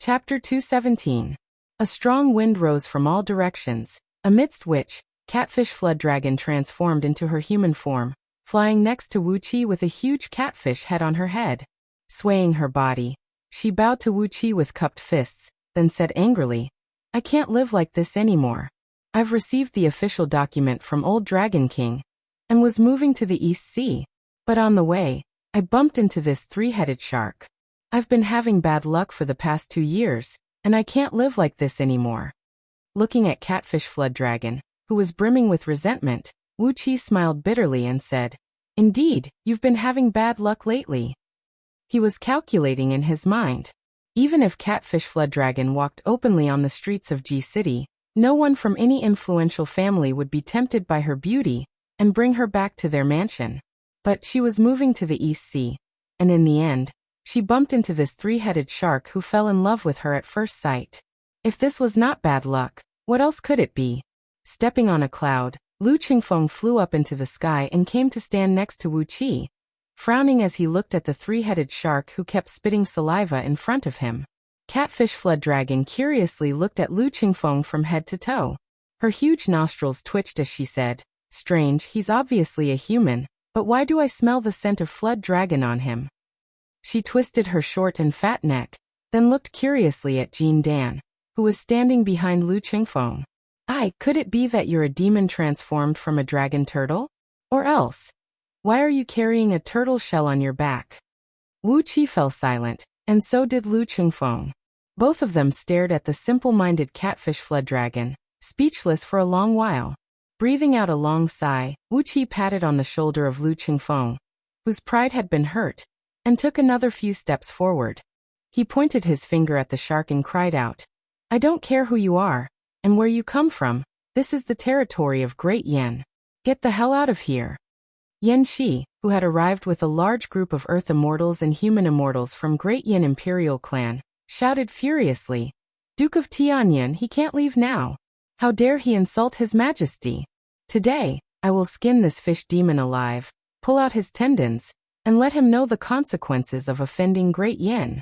Chapter 217. A strong wind rose from all directions, amidst which, Catfish Flood Dragon transformed into her human form, flying next to Wuxia with a huge catfish head on her head. Swaying her body, she bowed to Wuxia with cupped fists, then said angrily, "I can't live like this anymore. I've received the official document from Old Dragon King, and was moving to the East Sea, but on the way, I bumped into this three-headed shark. I've been having bad luck for the past 2 years, and I can't live like this anymore." Looking at Catfish Flood Dragon, who was brimming with resentment, Wuxia smiled bitterly and said, "Indeed, you've been having bad luck lately." He was calculating in his mind. Even if Catfish Flood Dragon walked openly on the streets of G City, no one from any influential family would be tempted by her beauty and bring her back to their mansion. But she was moving to the East Sea, and in the end, she bumped into this three-headed shark who fell in love with her at first sight. If this was not bad luck, what else could it be? Stepping on a cloud, Lu Qingfeng flew up into the sky and came to stand next to Wuxia, frowning as he looked at the three-headed shark who kept spitting saliva in front of him. Catfish Flood Dragon curiously looked at Lu Qingfeng from head to toe. Her huge nostrils twitched as she said, "Strange, he's obviously a human, but why do I smell the scent of Flood Dragon on him?" She twisted her short and fat neck, then looked curiously at Jean Dan, who was standing behind Lu Qingfeng. Could it be that you're a demon transformed from a dragon turtle? Or else, why are you carrying a turtle shell on your back?" Wuxia fell silent, and so did Lu Qingfeng. Both of them stared at the simple-minded Catfish Flood Dragon, speechless for a long while. Breathing out a long sigh, Wuxia patted on the shoulder of Lu Qingfeng, whose pride had been hurt, and took another few steps forward. He pointed his finger at the shark and cried out, "I don't care who you are, and where you come from, this is the territory of Great Yen. Get the hell out of here." Yan Shi, who had arrived with a large group of Earth Immortals and Human Immortals from Great Yen Imperial Clan, shouted furiously, "Duke of Tianyan, he can't leave now. How dare he insult His Majesty? Today, I will skin this fish demon alive, pull out his tendons, and let him know the consequences of offending Great Yen."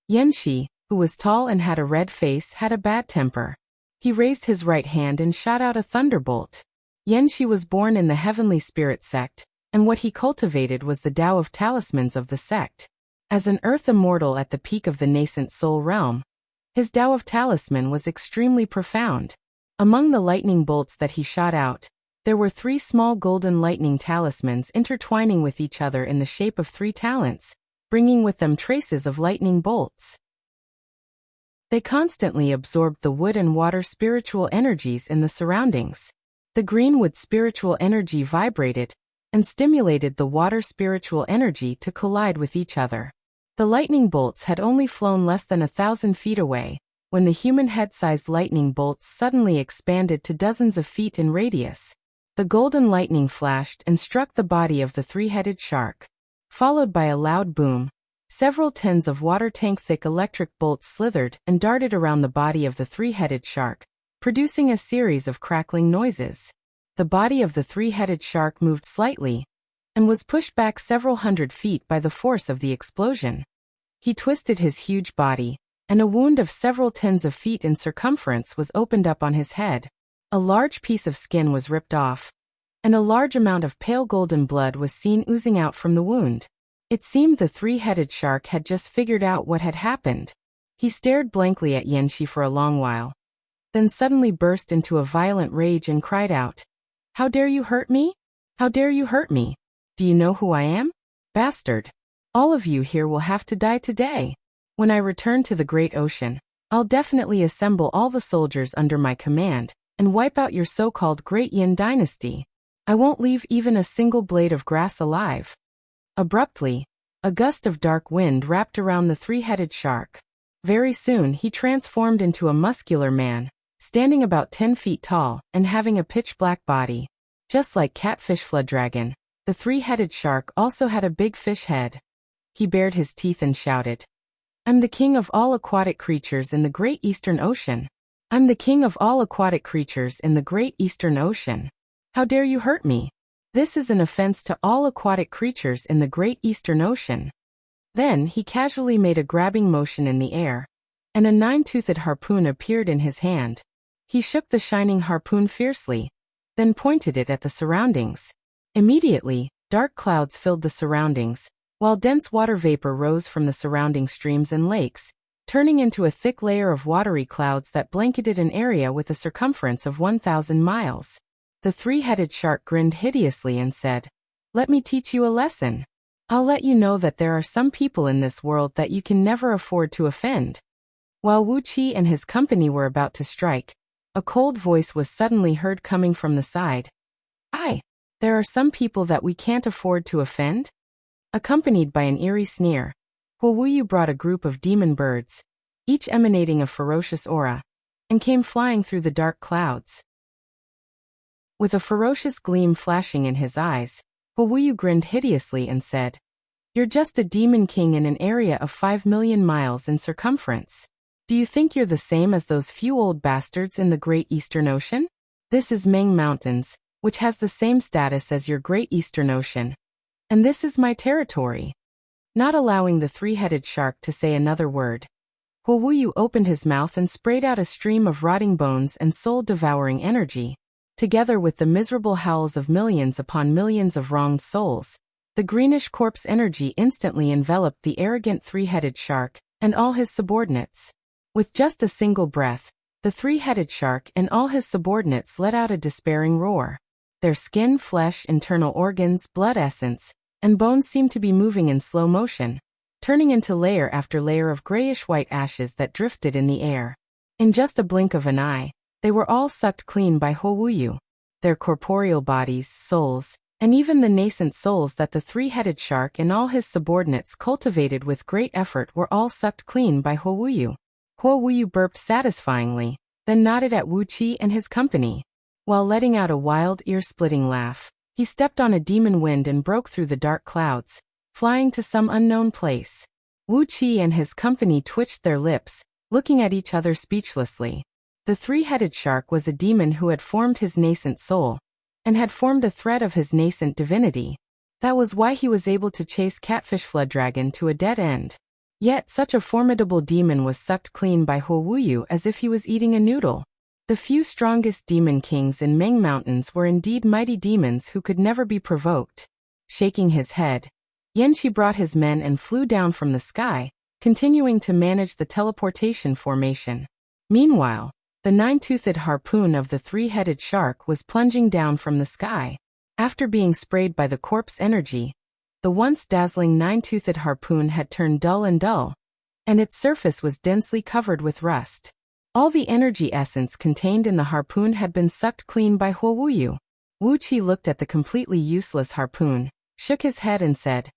Yan Shi, who was tall and had a red face, had a bad temper. He raised his right hand and shot out a thunderbolt. Yan Shi was born in the Heavenly Spirit sect, and what he cultivated was the Tao of Talismans of the sect. As an Earth Immortal at the peak of the nascent Soul Realm, his Tao of Talisman was extremely profound. Among the lightning bolts that he shot out, there were 3 small golden lightning talismans intertwining with each other in the shape of 3 talents, bringing with them traces of lightning bolts. They constantly absorbed the wood and water spiritual energies in the surroundings. The green wood spiritual energy vibrated and stimulated the water spiritual energy to collide with each other. The lightning bolts had only flown less than 1,000 feet away, when the human head-sized lightning bolts suddenly expanded to dozens of feet in radius. The golden lightning flashed and struck the body of the three-headed shark. Followed by a loud boom, several tens of water-tank-thick electric bolts slithered and darted around the body of the three-headed shark, producing a series of crackling noises. The body of the three-headed shark moved slightly and was pushed back several hundred feet by the force of the explosion. He twisted his huge body, and a wound of several tens of feet in circumference was opened up on his head. A large piece of skin was ripped off, and a large amount of pale golden blood was seen oozing out from the wound. It seemed the three-headed shark had just figured out what had happened. He stared blankly at Yan Shi for a long while, then suddenly burst into a violent rage and cried out, "How dare you hurt me? How dare you hurt me? Do you know who I am? Bastard! All of you here will have to die today. When I return to the Great Ocean, I'll definitely assemble all the soldiers under my command and wipe out your so-called Great Yin dynasty. I won't leave even a single blade of grass alive." Abruptly, a gust of dark wind wrapped around the three-headed shark. Very soon he transformed into a muscular man, standing about 10 feet tall and having a pitch-black body. Just like Catfish Flood Dragon, the three-headed shark also had a big fish head. He bared his teeth and shouted, "I'm the king of all aquatic creatures in the Great Eastern Ocean. I'm the king of all aquatic creatures in the Great Eastern Ocean. How dare you hurt me? This is an offense to all aquatic creatures in the Great Eastern Ocean." Then he casually made a grabbing motion in the air, and a nine-toothed harpoon appeared in his hand. He shook the shining harpoon fiercely, then pointed it at the surroundings. Immediately, dark clouds filled the surroundings, while dense water vapor rose from the surrounding streams and lakes, turning into a thick layer of watery clouds that blanketed an area with a circumference of 1,000 miles. The three-headed shark grinned hideously and said, "Let me teach you a lesson. I'll let you know that there are some people in this world that you can never afford to offend." While Wuxia and his company were about to strike, a cold voice was suddenly heard coming from the side. There are some people that we can't afford to offend?" Accompanied by an eerie sneer, Wuyu brought a group of demon birds, each emanating a ferocious aura, and came flying through the dark clouds. With a ferocious gleam flashing in his eyes, Wuyu grinned hideously and said, "You're just a demon king in an area of 5 million miles in circumference. Do you think you're the same as those few old bastards in the Great Eastern Ocean? This is Ming Mountains, which has the same status as your Great Eastern Ocean. And this is my territory." Not allowing the three-headed shark to say another word, Wuyu opened his mouth and sprayed out a stream of rotting bones and soul-devouring energy. Together with the miserable howls of millions upon millions of wronged souls, the greenish corpse energy instantly enveloped the arrogant three-headed shark and all his subordinates. With just a single breath, the three-headed shark and all his subordinates let out a despairing roar. Their skin, flesh, internal organs, blood essence, and bones seemed to be moving in slow motion, turning into layer after layer of grayish-white ashes that drifted in the air. In just a blink of an eye, they were all sucked clean by Wuyu. Their corporeal bodies, souls, and even the nascent souls that the three-headed shark and all his subordinates cultivated with great effort were all sucked clean by Wuyu. Wuyu burped satisfyingly, then nodded at Wuxia and his company. While letting out a wild, ear-splitting laugh, he stepped on a demon wind and broke through the dark clouds, flying to some unknown place. Wuxia and his company twitched their lips, looking at each other speechlessly. The three-headed shark was a demon who had formed his nascent soul, and had formed a thread of his nascent divinity. That was why he was able to chase Catfish Flood Dragon to a dead end. Yet such a formidable demon was sucked clean by Wuyu as if he was eating a noodle. The few strongest demon kings in Ming Mountains were indeed mighty demons who could never be provoked. Shaking his head, Yanxi brought his men and flew down from the sky, continuing to manage the teleportation formation. Meanwhile, the nine-toothed harpoon of the three-headed shark was plunging down from the sky. After being sprayed by the corpse energy, the once dazzling nine-toothed harpoon had turned dull, and its surface was densely covered with rust. All the energy essence contained in the harpoon had been sucked clean by Wuyu. Wuxia looked at the completely useless harpoon, shook his head and said,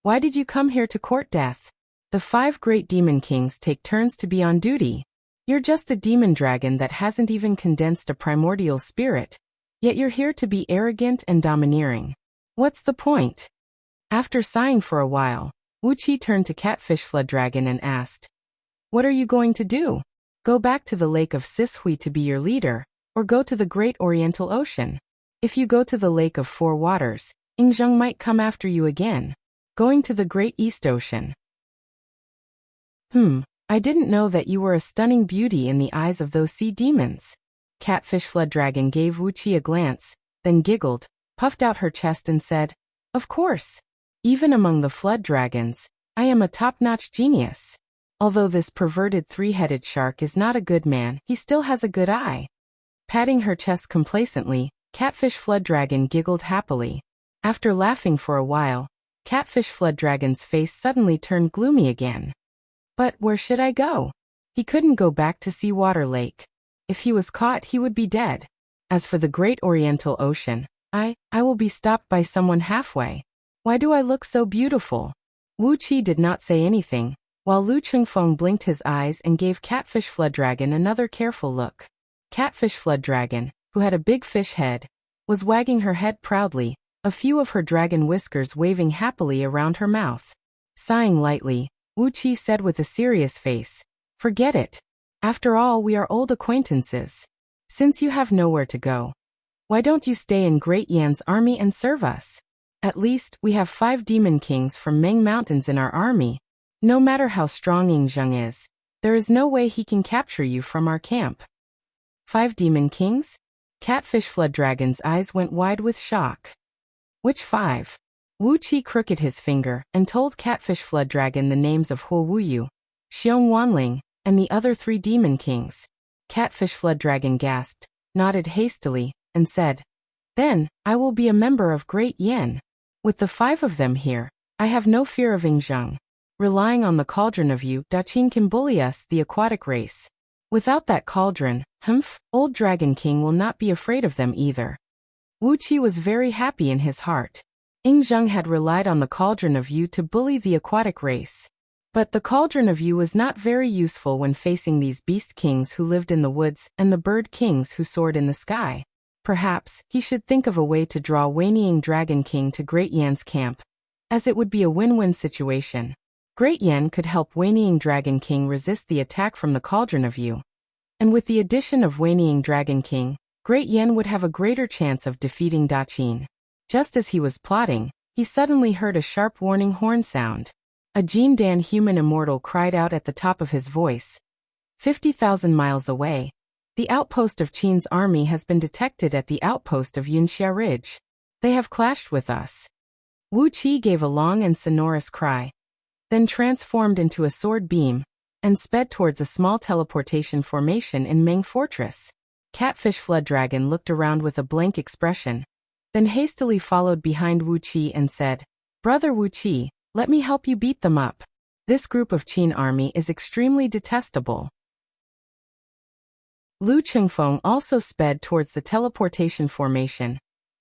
"Why did you come here to court death? The 5 great demon kings take turns to be on duty. You're just a demon dragon that hasn't even condensed a primordial spirit, yet you're here to be arrogant and domineering. What's the point?" After sighing for a while, Wuxia turned to Catfish Flood Dragon and asked, "What are you going to do? Go back to the Lake of Sishui to be your leader, or go to the Great Oriental Ocean? If you go to the Lake of Four Waters, Ingzheng might come after you again. Going to the Great East Ocean. I didn't know that you were a stunning beauty in the eyes of those sea demons." Catfish Flood Dragon gave Wuxia a glance, then giggled, puffed out her chest and said, "Of course. Even among the flood dragons, I am a top-notch genius. Although this perverted three-headed shark is not a good man, he still has a good eye." Patting her chest complacently, Catfish Flood Dragon giggled happily. After laughing for a while, Catfish Flood Dragon's face suddenly turned gloomy again. "But where should I go? He couldn't go back to Seawater Lake. If he was caught, he would be dead. As for the Great Oriental Ocean, I will be stopped by someone halfway. Why do I look so beautiful?" Wuxia did not say anything, while Lu Chengfeng blinked his eyes and gave Catfish Flood Dragon another careful look. Catfish Flood Dragon, who had a big fish head, was wagging her head proudly, a few of her dragon whiskers waving happily around her mouth. Sighing lightly, Wuxia said with a serious face, "Forget it. After all, we are old acquaintances. Since you have nowhere to go, why don't you stay in Great Yan's army and serve us? At least, we have 5 demon kings from Ming Mountains in our army. No matter how strong Ingzheng is, There is no way he can capture you from our camp. 5 demon kings? Catfish Flood Dragon's eyes went wide with shock. Which 5? Wuxia crooked his finger and told Catfish Flood Dragon the names of Huo Wuyu, Xiong Wanling, and the other 3 demon kings. Catfish Flood Dragon gasped, nodded hastily, and said, "Then, I will be a member of Great Yan. With the 5 of them here, I have no fear of Ingzheng. Relying on the cauldron of you, Daqin can bully us, the aquatic race. Without that cauldron, old Dragon King will not be afraid of them either." Wuxia was very happy in his heart. Ingzheng had relied on the cauldron of you to bully the aquatic race. But the cauldron of you was not very useful when facing these beast kings who lived in the woods and the bird kings who soared in the sky. Perhaps he should think of a way to draw Wanying Dragon King to Great Yan's camp, as it would be a win-win situation. Great Yan could help Wanying Dragon King resist the attack from the cauldron of you. And with the addition of Wanying Dragon King, Great Yan would have a greater chance of defeating Daqin. Just as he was plotting, he suddenly heard a sharp warning horn sound. A Jindan human immortal cried out at the top of his voice. 50,000 miles away, the outpost of Qin's army has been detected at the outpost of Yunxia Ridge. They have clashed with us. Wuxia gave a long and sonorous cry, then transformed into a sword beam, and sped towards a small teleportation formation in Meng Fortress. Catfish Flood Dragon looked around with a blank expression, then hastily followed behind Wuxia and said, "Brother Wuxia, let me help you beat them up. This group of Qin army is extremely detestable." Lu Chengfeng also sped towards the teleportation formation,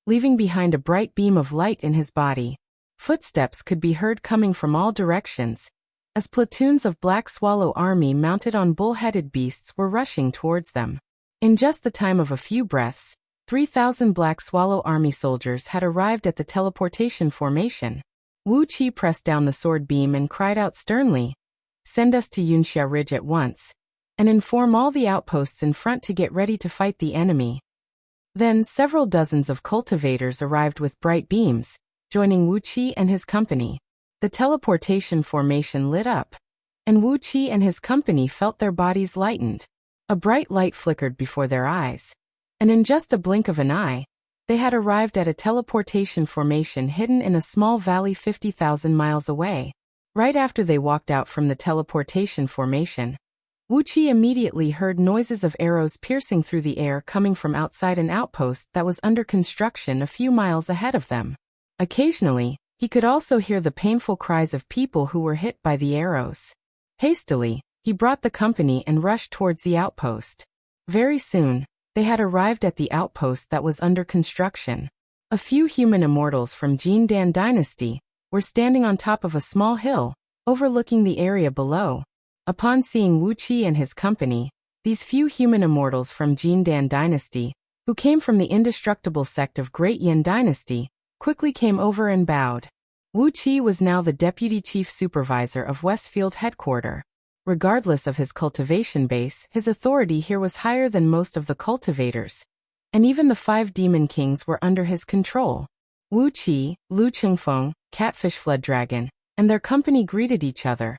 leaving behind a bright beam of light in his body. Footsteps could be heard coming from all directions, as platoons of Black Swallow army mounted on bull-headed beasts were rushing towards them. In just the time of a few breaths, 3,000 Black Swallow army soldiers had arrived at the teleportation formation. Wuxia pressed down the sword beam and cried out sternly, "Send us to Yunxia Ridge at once, and inform all the outposts in front to get ready to fight the enemy." Then several dozens of cultivators arrived with bright beams, joining Wuxia and his company. The teleportation formation lit up, and Wuxia and his company felt their bodies lightened. A bright light flickered before their eyes, and in just a blink of an eye, they had arrived at a teleportation formation hidden in a small valley 50,000 miles away. Right after they walked out from the teleportation formation, Wuxia immediately heard noises of arrows piercing through the air coming from outside an outpost that was under construction a few miles ahead of them. Occasionally, he could also hear the painful cries of people who were hit by the arrows. Hastily, he brought the company and rushed towards the outpost. Very soon, they had arrived at the outpost that was under construction. A few human immortals from Jindan Dynasty were standing on top of a small hill, overlooking the area below. Upon seeing Wuxia and his company, these few human immortals from Jindan Dynasty, who came from the indestructible sect of Great Yan Dynasty, quickly came over and bowed. Wuxia was now the deputy chief supervisor of Westfield headquarters. Regardless of his cultivation base, his authority here was higher than most of the cultivators, and even the 5 demon kings were under his control. Wuxia, Lu Chengfeng, Catfish Flood Dragon, and their company greeted each other,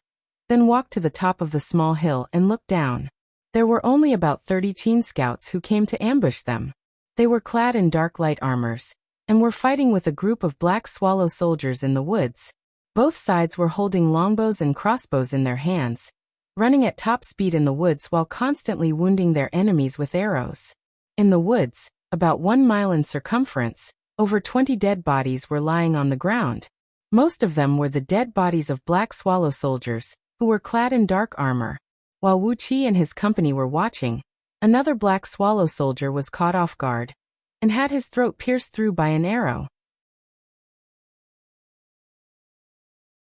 then walked to the top of the small hill and looked down. There were only about 30 Qin scouts who came to ambush them. They were clad in dark light armors, and were fighting with a group of Black Swallow soldiers in the woods. Both sides were holding longbows and crossbows in their hands, running at top speed in the woods while constantly wounding their enemies with arrows. In the woods, about 1 mile in circumference, over 20 dead bodies were lying on the ground. Most of them were the dead bodies of Black Swallow soldiers, who were clad in dark armor. While Wuxia and his company were watching, another Black Swallow soldier was caught off guard, and had his throat pierced through by an arrow.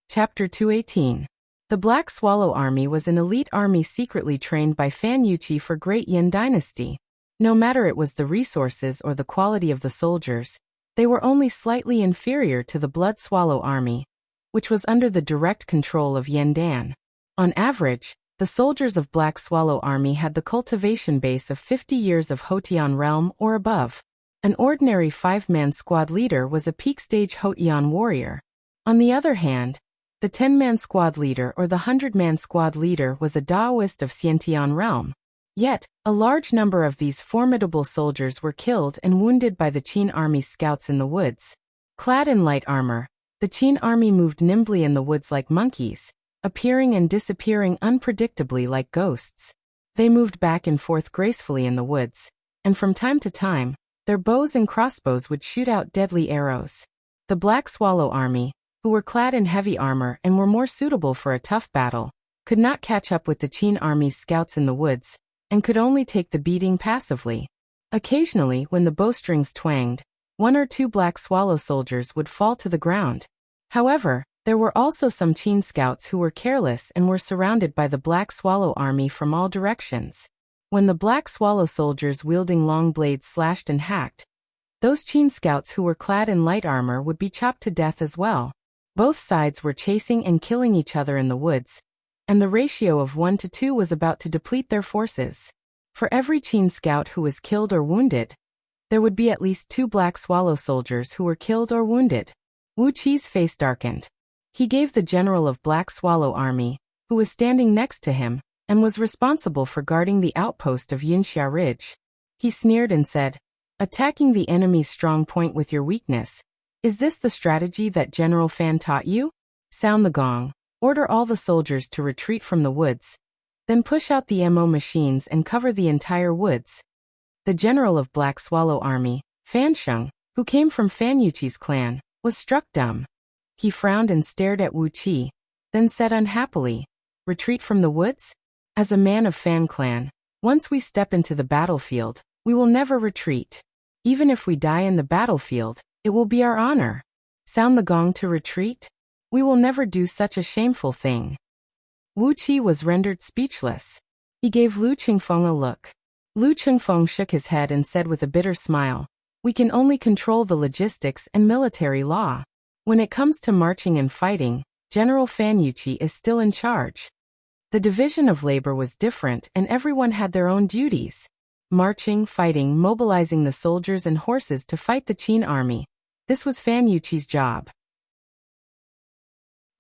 Chapter 218. The Black Swallow Army was an elite army secretly trained by Fan Yuqi for Great Yan Dynasty. No matter it was the resources or the quality of the soldiers, they were only slightly inferior to the Blood Swallow Army, which was under the direct control of Yandan. On average, the soldiers of Black Swallow Army had the cultivation base of 50 years of Hotian realm or above. An ordinary 5-man squad leader was a peak-stage Hotian warrior. On the other hand, The 10-man squad leader or the 100-man squad leader was a Daoist of Xiantian realm. Yet, a large number of these formidable soldiers were killed and wounded by the Qin army's scouts in the woods. Clad in light armor, the Qin army moved nimbly in the woods like monkeys, appearing and disappearing unpredictably like ghosts. They moved back and forth gracefully in the woods, and from time to time, their bows and crossbows would shoot out deadly arrows. The Black Swallow army, who were clad in heavy armor and were more suitable for a tough battle, could not catch up with the Qin army's scouts in the woods, and could only take the beating passively. Occasionally, when the bowstrings twanged, one or two Black Swallow soldiers would fall to the ground. However, there were also some Qin scouts who were careless and were surrounded by the Black Swallow army from all directions. When the Black Swallow soldiers wielding long blades slashed and hacked, those Qin scouts who were clad in light armor would be chopped to death as well. Both sides were chasing and killing each other in the woods, and the ratio of 1 to 2 was about to deplete their forces. For every Qin scout who was killed or wounded, there would be at least 2 Black Swallow soldiers who were killed or wounded. Wuqi's face darkened. He gave the general of Black Swallow army, who was standing next to him, and was responsible for guarding the outpost of Yinxia Ridge. He sneered and said, "Attacking the enemy's strong point with your weakness. Is this the strategy that General Fan taught you? Sound the gong. Order all the soldiers to retreat from the woods. Then push out the MO machines and cover the entire woods." The general of Black Swallow army, Fan Sheng, who came from Fan Yuqi's clan, was struck dumb. He frowned and stared at Wuqi, then said unhappily, "Retreat from the woods? As a man of Fan clan, once we step into the battlefield, we will never retreat. Even if we die in the battlefield, it will be our honor. Sound the gong to retreat? We will never do such a shameful thing." Wuqi was rendered speechless. He gave Lu Qingfeng a look. Lu Qingfeng shook his head and said with a bitter smile, "We can only control the logistics and military law. When it comes to marching and fighting, General Fan Yuqi is still in charge." The division of labor was different and everyone had their own duties. Marching, fighting, mobilizing the soldiers and horses to fight the Qin army. This was Fan Yuqi's job.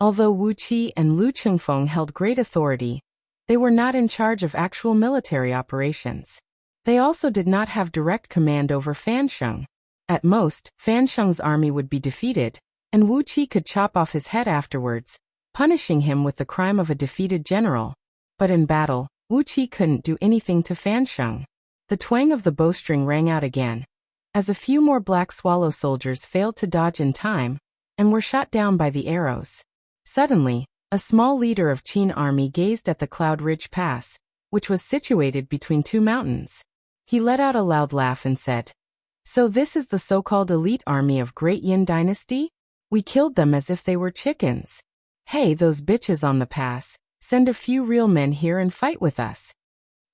Although Wuqi and Lu Qingfeng held great authority, they were not in charge of actual military operations. They also did not have direct command over Fan Sheng. At most, Fan Sheng's army would be defeated, and Wuqi could chop off his head afterwards, punishing him with the crime of a defeated general. But in battle, Wuqi couldn't do anything to Fan Sheng. The twang of the bowstring rang out again, as a few more Black Swallow soldiers failed to dodge in time, and were shot down by the arrows. Suddenly, a small leader of Qin army gazed at the Cloud Ridge Pass, which was situated between 2 mountains. He let out a loud laugh and said, "So this is the so-called elite army of Great Yin Dynasty? We killed them as if they were chickens. Hey, those bitches on the pass, send a few real men here and fight with us."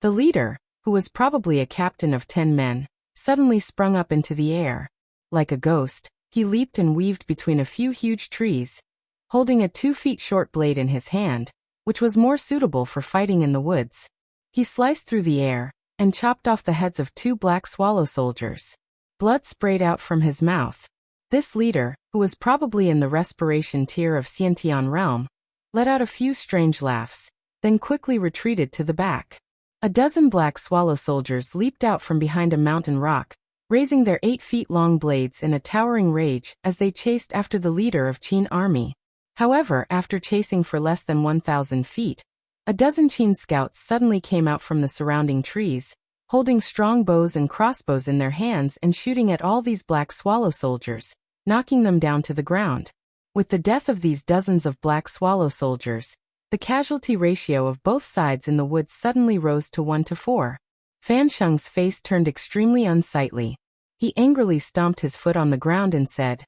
The leader, who was probably a captain of 10 men, suddenly sprung up into the air. Like a ghost, he leaped and weaved between a few huge trees, holding a 2 feet short blade in his hand, which was more suitable for fighting in the woods. He sliced through the air, and chopped off the heads of 2 Black Swallow soldiers. Blood sprayed out from his mouth. This leader, who was probably in the respiration tier of Xiantian realm, let out a few strange laughs, then quickly retreated to the back. A dozen Black Swallow soldiers leaped out from behind a mountain rock, raising their 8 feet long blades in a towering rage as they chased after the leader of Qin army. However, after chasing for less than 1,000 feet, a dozen Qin scouts suddenly came out from the surrounding trees, holding strong bows and crossbows in their hands and shooting at all these Black Swallow soldiers, knocking them down to the ground. With the death of these dozens of Black Swallow soldiers, the casualty ratio of both sides in the woods suddenly rose to 1 to 4. Fan Sheng's face turned extremely unsightly. He angrily stomped his foot on the ground and said,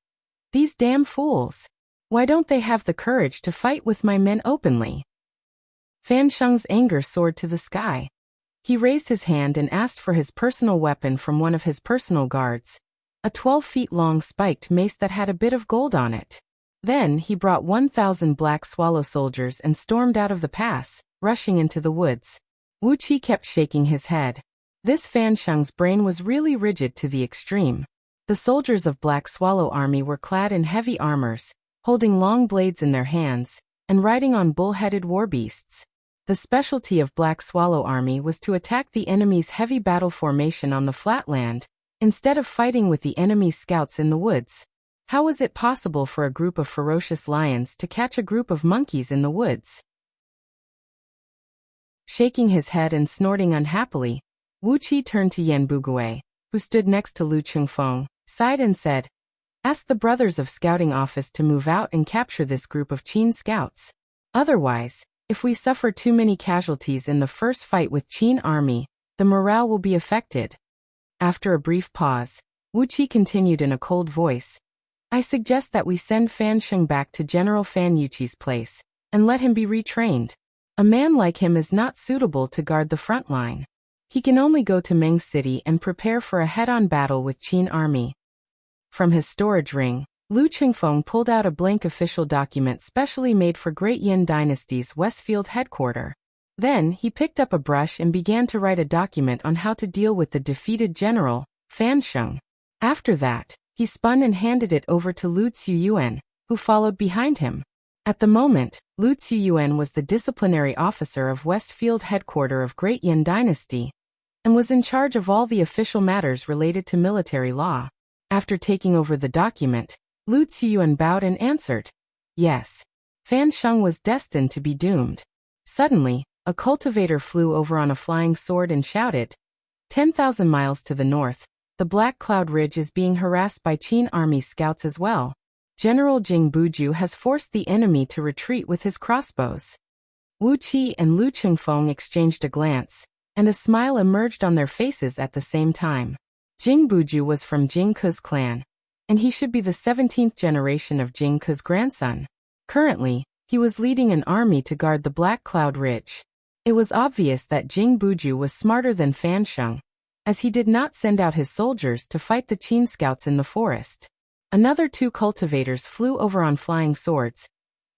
"These damn fools! Why don't they have the courage to fight with my men openly?" Fan Sheng's anger soared to the sky. He raised his hand and asked for his personal weapon from one of his personal guards, a 12 feet long spiked mace that had a bit of gold on it. Then he brought 1,000 Black Swallow soldiers and stormed out of the pass, rushing into the woods. Wuqi kept shaking his head. This Fan Sheng's brain was really rigid to the extreme. The soldiers of Black Swallow army were clad in heavy armors, holding long blades in their hands, and riding on bull-headed warbeasts. The specialty of Black Swallow Army was to attack the enemy's heavy battle formation on the flatland, instead of fighting with the enemy's scouts in the woods. How was it possible for a group of ferocious lions to catch a group of monkeys in the woods? Shaking his head and snorting unhappily, Wuqi turned to Yan Bugui, who stood next to Lu Chengfeng, sighed and said, "Ask the brothers of scouting office to move out and capture this group of Qin scouts. Otherwise, if we suffer too many casualties in the first fight with Qin army, the morale will be affected." After a brief pause, Wuqi continued in a cold voice, "I suggest that we send Fan Sheng back to General Fan Yuqi's place, and let him be retrained. A man like him is not suitable to guard the front line. He can only go to Meng City and prepare for a head-on battle with Qin army." From his storage ring, Lu Chengfeng pulled out a blank official document specially made for Great Yin Dynasty's Westfield headquarters. Then he picked up a brush and began to write a document on how to deal with the defeated general, Fan Sheng. After that, he spun and handed it over to Lu Ziyuan, who followed behind him. At the moment, Lu Ziyuan was the disciplinary officer of Westfield headquarters of Great Yin Dynasty, and was in charge of all the official matters related to military law. After taking over the document, Lu Ziyuan bowed and answered, "Yes." Fan Sheng was destined to be doomed. Suddenly, a cultivator flew over on a flying sword and shouted, 10,000 miles to the north, the Black Cloud Ridge is being harassed by Qin army scouts as well. General Jing Buju has forced the enemy to retreat with his crossbows." Wu Qi and Lu Chengfeng exchanged a glance, and a smile emerged on their faces at the same time. Jing Buju was from Jing Ke's clan, and he should be the 17th generation of Jing Ke's grandson. Currently, he was leading an army to guard the Black Cloud Ridge. It was obvious that Jing Buju was smarter than Fan Sheng, as he did not send out his soldiers to fight the Qin scouts in the forest. Another 2 cultivators flew over on flying swords,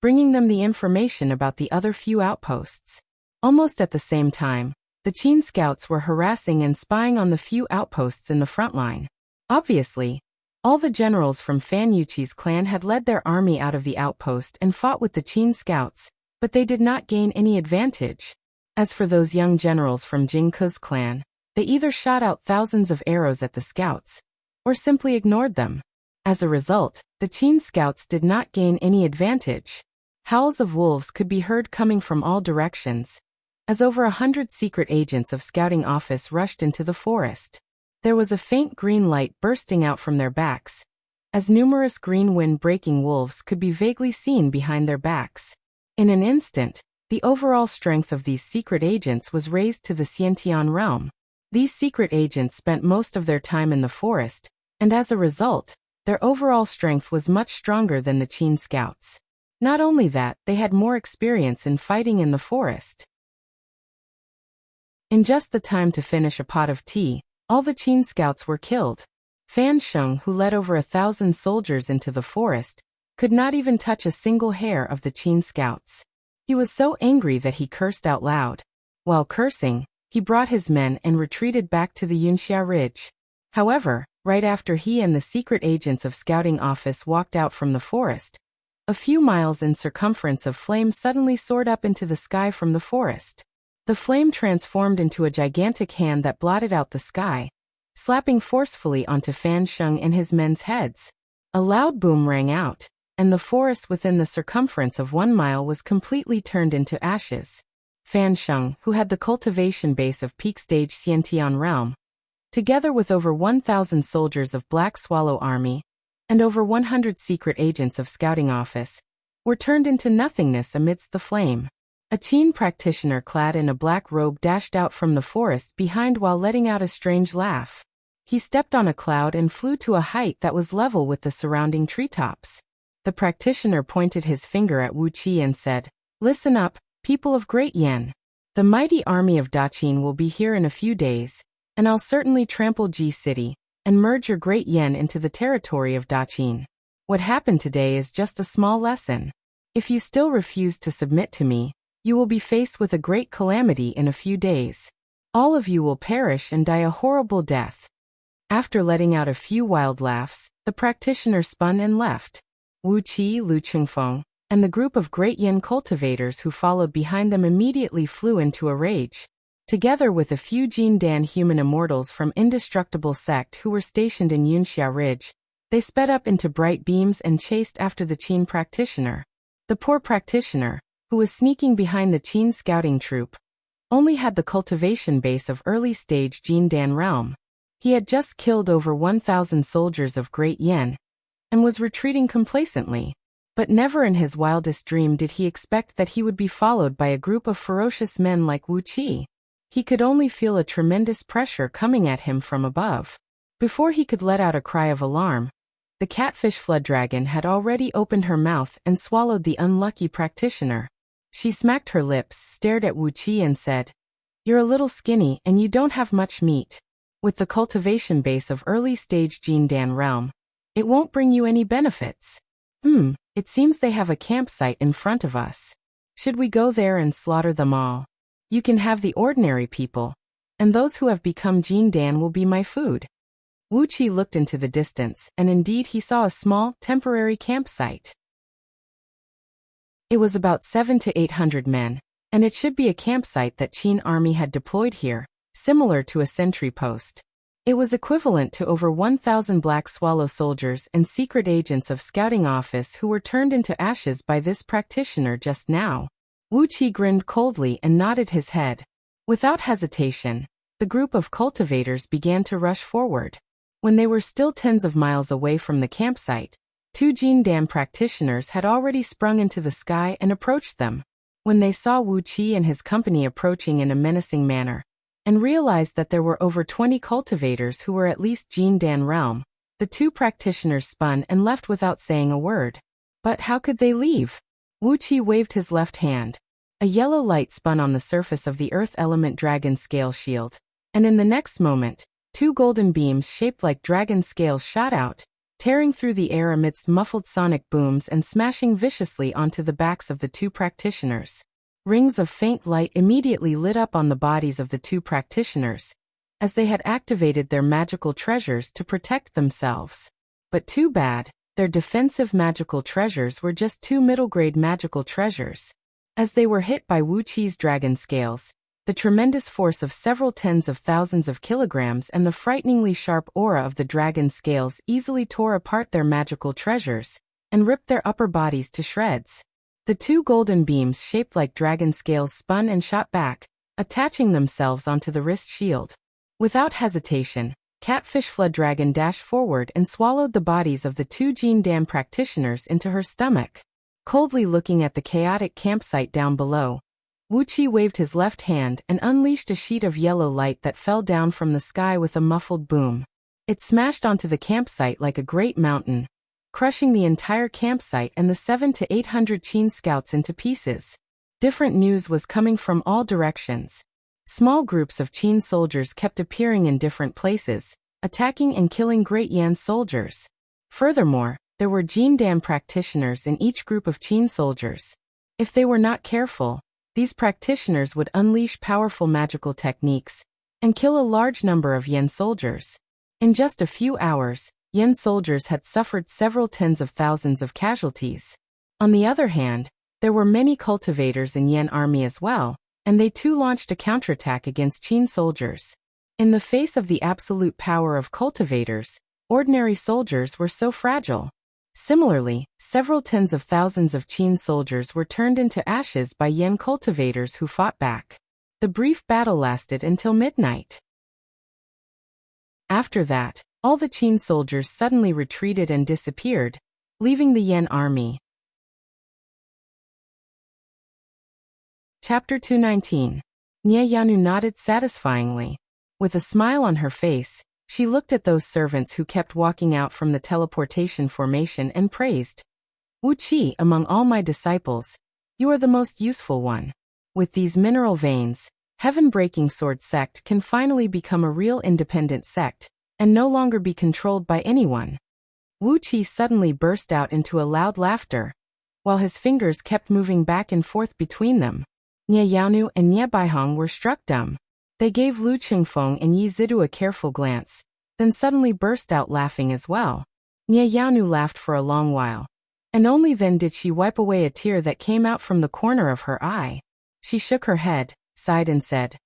bringing them the information about the other few outposts. Almost at the same time, the Qin scouts were harassing and spying on the few outposts in the front line. Obviously, all the generals from Fan Yuqi's clan had led their army out of the outpost and fought with the Qin scouts, but they did not gain any advantage. As for those young generals from Jing Ke's clan, they either shot out thousands of arrows at the scouts, or simply ignored them. As a result, the Qin scouts did not gain any advantage. Howls of wolves could be heard coming from all directions, as over 100 secret agents of scouting office rushed into the forest. There was a faint green light bursting out from their backs, as numerous green wind-breaking wolves could be vaguely seen behind their backs. In an instant, the overall strength of these secret agents was raised to the Xiantian realm. These secret agents spent most of their time in the forest, and as a result, their overall strength was much stronger than the Qin scouts. Not only that, they had more experience in fighting in the forest. In just the time to finish a pot of tea, all the Qin scouts were killed. Fan Sheng, who led over 1,000 soldiers into the forest, could not even touch a single hair of the Qin scouts. He was so angry that he cursed out loud. While cursing, he brought his men and retreated back to the Wuxia Ridge. However, right after he and the secret agents of scouting office walked out from the forest, a few miles in circumference of flame suddenly soared up into the sky from the forest. The flame transformed into a gigantic hand that blotted out the sky, slapping forcefully onto Fan Sheng and his men's heads. A loud boom rang out, and the forest within the circumference of 1 mile was completely turned into ashes. Fan Sheng, who had the cultivation base of peak stage Xiantian realm, together with over 1,000 soldiers of Black Swallow Army, and over 100 secret agents of scouting office, were turned into nothingness amidst the flame. A Qin practitioner clad in a black robe dashed out from the forest behind while letting out a strange laugh. He stepped on a cloud and flew to a height that was level with the surrounding treetops. The practitioner pointed his finger at Wu Qi and said, "Listen up, people of Great Yin. The mighty army of Daqin will be here in a few days, and I'll certainly trample Ji City and merge your Great Yin into the territory of Daqin. What happened today is just a small lesson. If you still refuse to submit to me, you will be faced with a great calamity in a few days. All of you will perish and die a horrible death." After letting out a few wild laughs, the practitioner spun and left. Wu Qi, Lu Chengfeng, and the group of great yin cultivators who followed behind them immediately flew into a rage. Together with a few Jin Dan human immortals from Indestructible Sect who were stationed in Yunxia Ridge, they sped up into bright beams and chased after the Qin practitioner. The poor practitioner, who was sneaking behind the Qin scouting troop, only had the cultivation base of early-stage Jin Dan realm. He had just killed over 1,000 soldiers of Great Yin, and was retreating complacently. But never in his wildest dream did he expect that he would be followed by a group of ferocious men like Wu Qi. He could only feel a tremendous pressure coming at him from above. Before he could let out a cry of alarm, the catfish flood dragon had already opened her mouth and swallowed the unlucky practitioner. She smacked her lips, stared at Wu Qi and said, "You're a little skinny and you don't have much meat. With the cultivation base of early-stage Jin Dan realm, it won't bring you any benefits. It seems they have a campsite in front of us. Should we go there and slaughter them all? You can have the ordinary people, and those who have become Jin Dan will be my food." Wu Qi looked into the distance, and indeed he saw a small, temporary campsite. It was about 700 to 800 men, and it should be a campsite that Qin army had deployed here, similar to a sentry post. It was equivalent to over 1,000 Black Swallow soldiers and secret agents of scouting office who were turned into ashes by this practitioner just now. Wu Qi grinned coldly and nodded his head. Without hesitation, the group of cultivators began to rush forward. When they were still tens of miles away from the campsite, 2 Jin Dan practitioners had already sprung into the sky and approached them. When they saw Wu Qi and his company approaching in a menacing manner, and realized that there were over 20 cultivators who were at least Jin Dan realm, the 2 practitioners spun and left without saying a word. But how could they leave? Wu Qi waved his left hand. A yellow light spun on the surface of the earth element dragon scale shield, and in the next moment, 2 golden beams shaped like dragon scales shot out, tearing through the air amidst muffled sonic booms and smashing viciously onto the backs of the 2 practitioners. Rings of faint light immediately lit up on the bodies of the 2 practitioners, as they had activated their magical treasures to protect themselves. But too bad, their defensive magical treasures were just 2 middle-grade magical treasures. As they were hit by Wu Qi's dragon scales, the tremendous force of several tens of thousands of kilograms and the frighteningly sharp aura of the dragon scales easily tore apart their magical treasures and ripped their upper bodies to shreds. The 2 golden beams shaped like dragon scales spun and shot back, attaching themselves onto the wrist shield. Without hesitation, Catfish Flood Dragon dashed forward and swallowed the bodies of the 2 Jin Dan practitioners into her stomach. Coldly looking at the chaotic campsite down below, Wu Qi waved his left hand and unleashed a sheet of yellow light that fell down from the sky with a muffled boom. It smashed onto the campsite like a great mountain, crushing the entire campsite and the 700 to 800 Qin scouts into pieces. Different news was coming from all directions. Small groups of Qin soldiers kept appearing in different places, attacking and killing Great Yan soldiers. Furthermore, there were Jin Dan practitioners in each group of Qin soldiers. If they were not careful, these practitioners would unleash powerful magical techniques and kill a large number of Yan soldiers. In just a few hours, Yan soldiers had suffered several tens of thousands of casualties. On the other hand, there were many cultivators in Yan army as well, and they too launched a counterattack against Qin soldiers. In the face of the absolute power of cultivators, ordinary soldiers were so fragile. Similarly, several tens of thousands of Qin soldiers were turned into ashes by Yan cultivators who fought back. The brief battle lasted until midnight. After that, all the Qin soldiers suddenly retreated and disappeared, leaving the Yan army. Chapter 219. Nie Yanu nodded satisfyingly. With a smile on her face, she looked at those servants who kept walking out from the teleportation formation and praised. Wu Qi, among all my disciples, you are the most useful one. With these mineral veins, Heaven-Breaking Sword Sect can finally become a real independent sect, and no longer be controlled by anyone. Wu Qi suddenly burst out into a loud laughter, while his fingers kept moving back and forth between them. Nie Yaonu and Nie Baihong were struck dumb. They gave Lu Chengfeng and Yi Zidu a careful glance, then suddenly burst out laughing as well. Nie Yaonu laughed for a long while, And only then did she wipe away a tear that came out from the corner of her eye. She shook her head, sighed and said,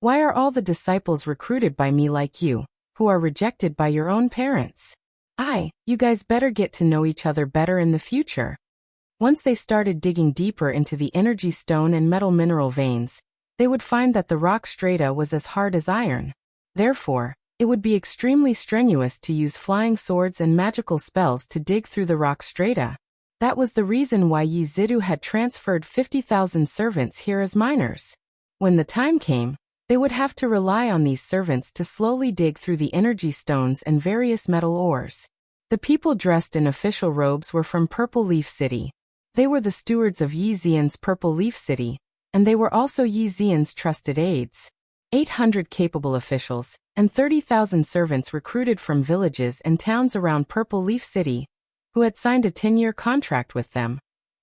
"Why are all the disciples recruited by me like you, who are rejected by your own parents? You guys better get to know each other better in the future." Once they started digging deeper into the energy stone and metal mineral veins, they would find that the rock strata was as hard as iron. Therefore, it would be extremely strenuous to use flying swords and magical spells to dig through the rock strata. That was the reason why Yi Zidu had transferred 50,000 servants here as miners. When the time came, they would have to rely on these servants to slowly dig through the energy stones and various metal ores. The people dressed in official robes were from Purple Leaf City. They were the stewards of Yi Xian's Purple Leaf City, and they were also Yi Xian's trusted aides. 800 capable officials, and 30,000 servants recruited from villages and towns around Purple Leaf City, who had signed a 10-year contract with them,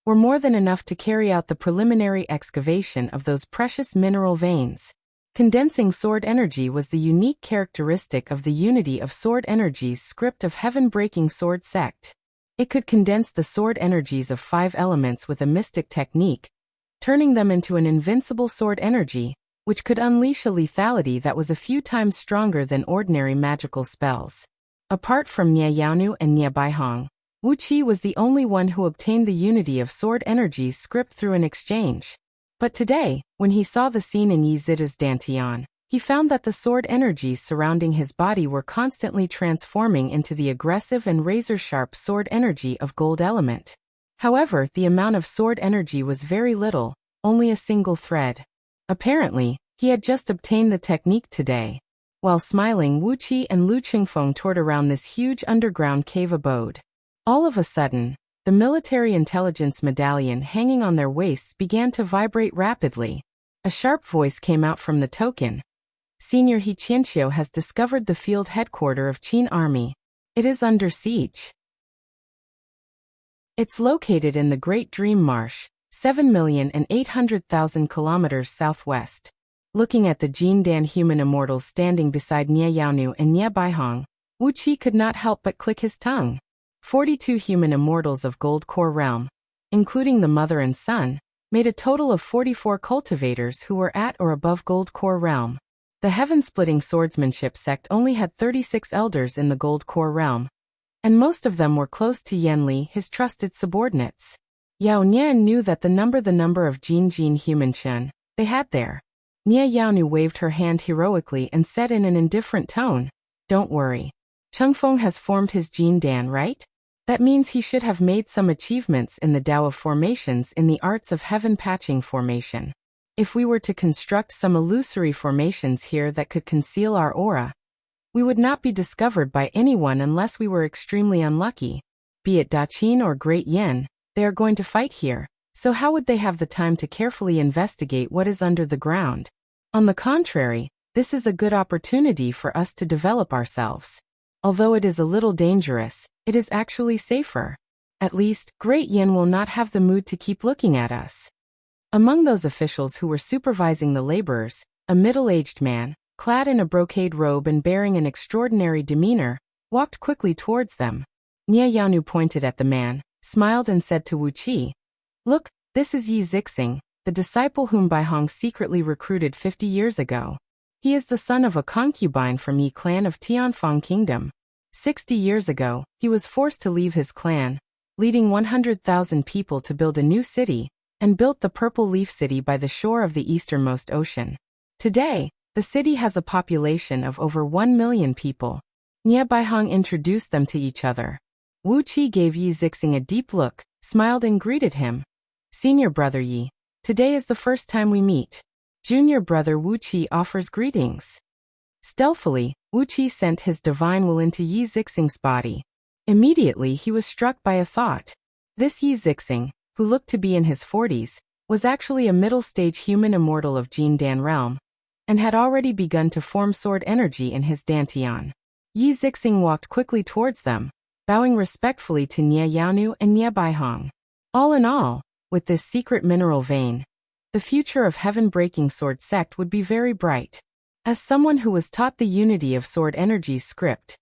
were more than enough to carry out the preliminary excavation of those precious mineral veins. Condensing sword energy was the unique characteristic of the Unity of Sword Energies script of Heaven-Breaking Sword Sect. It could condense the sword energies of 5 elements with a mystic technique, turning them into an invincible sword energy, which could unleash a lethality that was a few times stronger than ordinary magical spells. Apart from Nie Yaonu and Nie Baihong, Wuxia was the only one who obtained the Unity of Sword Energies script through an exchange. But today, when he saw the scene in Yi Zidu's Dantian, he found that the sword energies surrounding his body were constantly transforming into the aggressive and razor-sharp sword energy of Gold Element. However, the amount of sword energy was very little, only a single thread. Apparently, he had just obtained the technique today. While smiling, Wuqi and Lu Qingfeng toured around this huge underground cave abode. All of a sudden, the military intelligence medallion hanging on their waists began to vibrate rapidly. A sharp voice came out from the token. Senior He Qianqiu has discovered the field headquarters of Qin Army. It is under siege. It's located in the Great Dream Marsh, 7,800,000 kilometers southwest. Looking at the Jindan human immortals standing beside Nie Yaonu and Nie Baihong, Wuqi could not help but click his tongue. 42 human immortals of Gold Core Realm, including the mother and son, made a total of 44 cultivators who were at or above Gold Core Realm. The heaven-splitting Swordsmanship sect only had 36 elders in the Gold Core Realm, and most of them were close to Yanli, his trusted subordinates. Yao Nian knew that the number of Jin human Shen they had there. Nie Yaonu waved her hand heroically and said in an indifferent tone, "Don't worry. Chengfeng has formed his Jin Dan, right? That means he should have made some achievements in the Tao of formations in the arts of heaven patching formation. If we were to construct some illusory formations here that could conceal our aura, we would not be discovered by anyone unless we were extremely unlucky. Be it Daqin or Great Yin, they are going to fight here, so how would they have the time to carefully investigate what is under the ground? On the contrary, this is a good opportunity for us to develop ourselves. Although it is a little dangerous, it is actually safer. At least, Great Yin will not have the mood to keep looking at us." Among those officials who were supervising the laborers, a middle-aged man, clad in a brocade robe and bearing an extraordinary demeanor, walked quickly towards them. Nie Yaonu pointed at the man, smiled and said to Wuqi, "Look, this is Yi Zixing, the disciple whom Baihong secretly recruited 50 years ago. He is the son of a concubine from Yi clan of Tianfang Kingdom. 60 years ago, he was forced to leave his clan, leading 100,000 people to build a new city, and built the Purple Leaf City by the shore of the easternmost ocean. Today, the city has a population of over 1 million people." Nie Baihong introduced them to each other. Wuqi gave Yi Zixing a deep look, smiled and greeted him. "Senior brother Yi, today is the first time we meet." Junior brother Wuqi offers greetings. Stealthily, Wuqi sent his divine will into Yi Zixing's body. Immediately he was struck by a thought. This Yi Zixing, who looked to be in his 40s, was actually a middle-stage human immortal of Jindan realm, and had already begun to form sword energy in his Dantian. Yi Zixing walked quickly towards them, bowing respectfully to Nie Yaonu and Nie Baihong. All in all, with this secret mineral vein, the future of Heaven-Breaking Sword Sect would be very bright. As someone who was taught the Unity of Sword Energies script,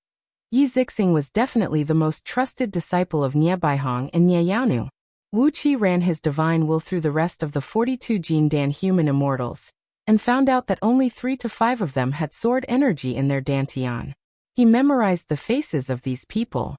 Yi Zixing was definitely the most trusted disciple of Nie Baihong and Nie Yaonu. Wu Qi ran his divine will through the rest of the 42 Jin Dan human immortals, and found out that only 3 to 5 of them had sword energy in their dantian. He memorized the faces of these people.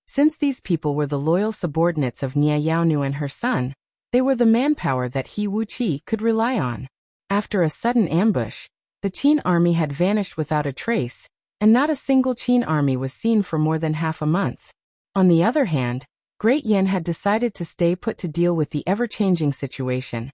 Since these people were the loyal subordinates of Nie Yaonu and her son, they were the manpower that he Wu Qi could rely on. After a sudden ambush, the Qin army had vanished without a trace, and not a single Qin army was seen for more than half a month. On the other hand, Great Yen had decided to stay put to deal with the ever-changing situation,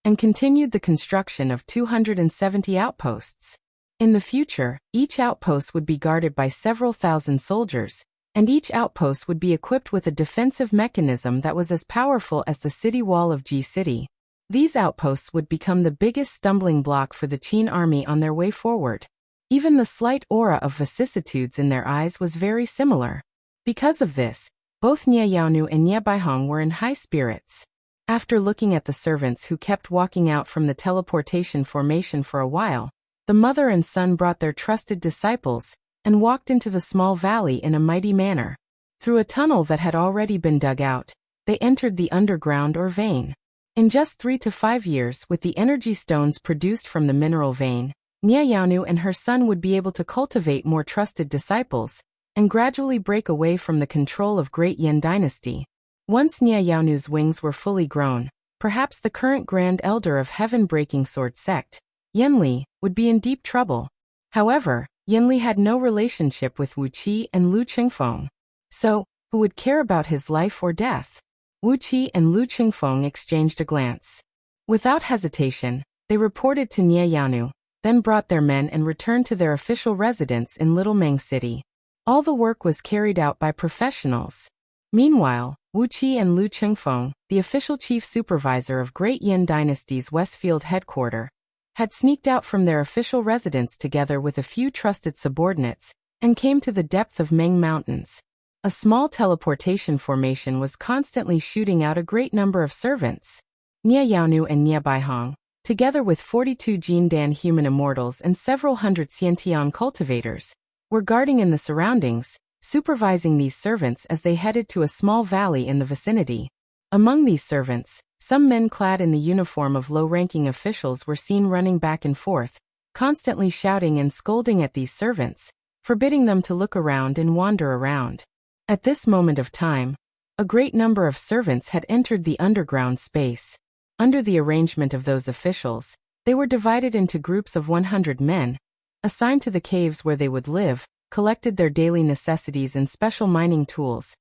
and continued the construction of 270 outposts. In the future, each outpost would be guarded by several thousand soldiers, and each outpost would be equipped with a defensive mechanism that was as powerful as the city wall of Ji City. These outposts would become the biggest stumbling block for the Qin army on their way forward. Even the slight aura of vicissitudes in their eyes was very similar. Because of this, both Nie Yaonu and Nie Baihong were in high spirits. After looking at the servants who kept walking out from the teleportation formation for a while, the mother and son brought their trusted disciples and walked into the small valley in a mighty manner. Through a tunnel that had already been dug out, they entered the underground or vein. In just 3 to 5 years, with the energy stones produced from the mineral vein, Nie Yaonu and her son would be able to cultivate more trusted disciples and gradually break away from the control of Great Yen Dynasty. Once Nie Yaonu's wings were fully grown, perhaps the current Grand Elder of Heaven-Breaking Sword Sect, Yanli, would be in deep trouble. However, Yanli had no relationship with Wu Qi and Lu Qingfeng. So, who would care about his life or death? Wu Qi and Lu Qingfeng exchanged a glance. Without hesitation, they reported to Nie Yaonu, then brought their men and returned to their official residence in Little Meng City. All the work was carried out by professionals. Meanwhile, Wu Qi and Lu Qingfeng, the official chief supervisor of Great Yen Dynasty's Westfield headquarters, had sneaked out from their official residence together with a few trusted subordinates, and came to the depth of Meng Mountains. A small teleportation formation was constantly shooting out a great number of servants. Nie Yaonu and Nie Baihong, together with 42 Jin Dan human immortals and several hundred Xiantian cultivators, were guarding in the surroundings, supervising these servants as they headed to a small valley in the vicinity. Among these servants, some men clad in the uniform of low-ranking officials were seen running back and forth, constantly shouting and scolding at these servants, forbidding them to look around and wander around. At this moment of time, a great number of servants had entered the underground space. Under the arrangement of those officials, they were divided into groups of 100 men, assigned to the caves where they would live, collected their daily necessities and special mining tools,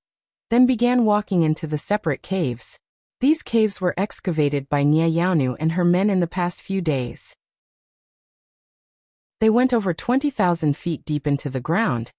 then began walking into the separate caves. These caves were excavated by Nie Yaonu and her men in the past few days. They went over 20,000 feet deep into the ground,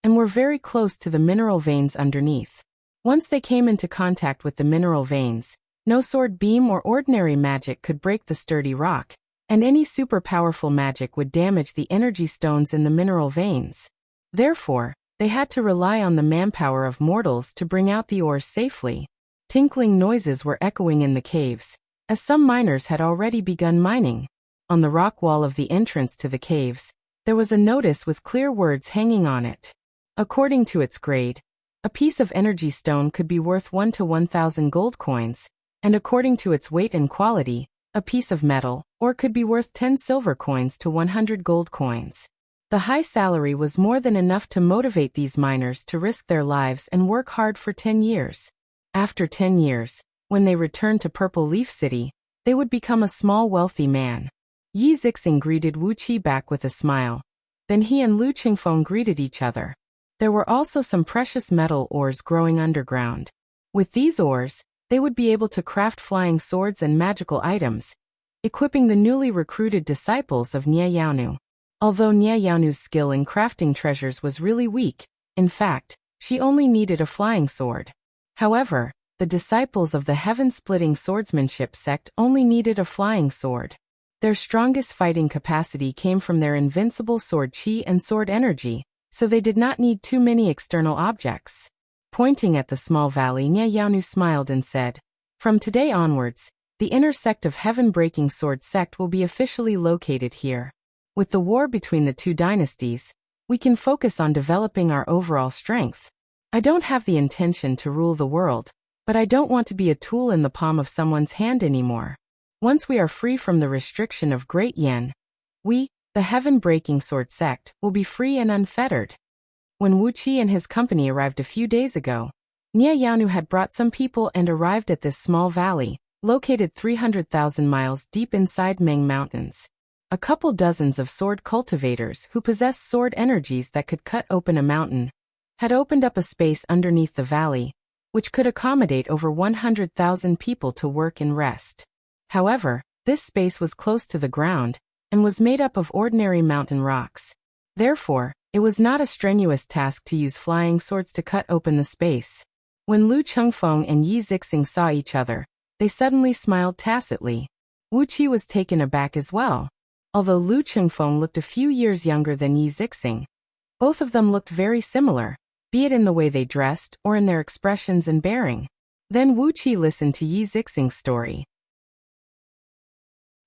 and were very close to the mineral veins underneath. Once they came into contact with the mineral veins, no sword beam or ordinary magic could break the sturdy rock, and any super powerful magic would damage the energy stones in the mineral veins. Therefore, they had to rely on the manpower of mortals to bring out the ores safely. Tinkling noises were echoing in the caves, as some miners had already begun mining. On the rock wall of the entrance to the caves, there was a notice with clear words hanging on it. According to its grade, a piece of energy stone could be worth 1 to 1,000 gold coins, and according to its weight and quality, a piece of metal, or could be worth 10 silver coins to 100 gold coins. The high salary was more than enough to motivate these miners to risk their lives and work hard for 10 years. After 10 years, when they returned to Purple Leaf City, they would become a small wealthy man. Yi Zixing greeted Wu Qi back with a smile. Then he and Lu Qingfeng greeted each other. There were also some precious metal ores growing underground. With these ores, they would be able to craft flying swords and magical items, equipping the newly recruited disciples of Nie Yaonu. Although Nie Yaonu's skill in crafting treasures was really weak, in fact, she only needed a flying sword. However, the disciples of the heaven-splitting swordsmanship sect only needed a flying sword. Their strongest fighting capacity came from their invincible sword chi and sword energy, so they did not need too many external objects. Pointing at the small valley, Nie Yaonu smiled and said, "From today onwards, the inner sect of Heaven-Breaking Sword Sect will be officially located here." With the war between the two dynasties, we can focus on developing our overall strength. I don't have the intention to rule the world, but I don't want to be a tool in the palm of someone's hand anymore. Once we are free from the restriction of Great Yen, we, the heaven-breaking sword sect, will be free and unfettered. When Wuxia and his company arrived a few days ago, Nie Yaonu had brought some people and arrived at this small valley, located 300,000 miles deep inside Meng Mountains. A couple dozens of sword cultivators who possessed sword energies that could cut open a mountain had opened up a space underneath the valley, which could accommodate over 100,000 people to work and rest. However, this space was close to the ground and was made up of ordinary mountain rocks. Therefore, it was not a strenuous task to use flying swords to cut open the space. When Lu Chengfeng and Yi Zixing saw each other, they suddenly smiled tacitly. Wuqi was taken aback as well. Although Lu Chengfeng looked a few years younger than Yi Zixing, both of them looked very similar, be it in the way they dressed or in their expressions and bearing. Then Wuqi listened to Yi Zixing's story.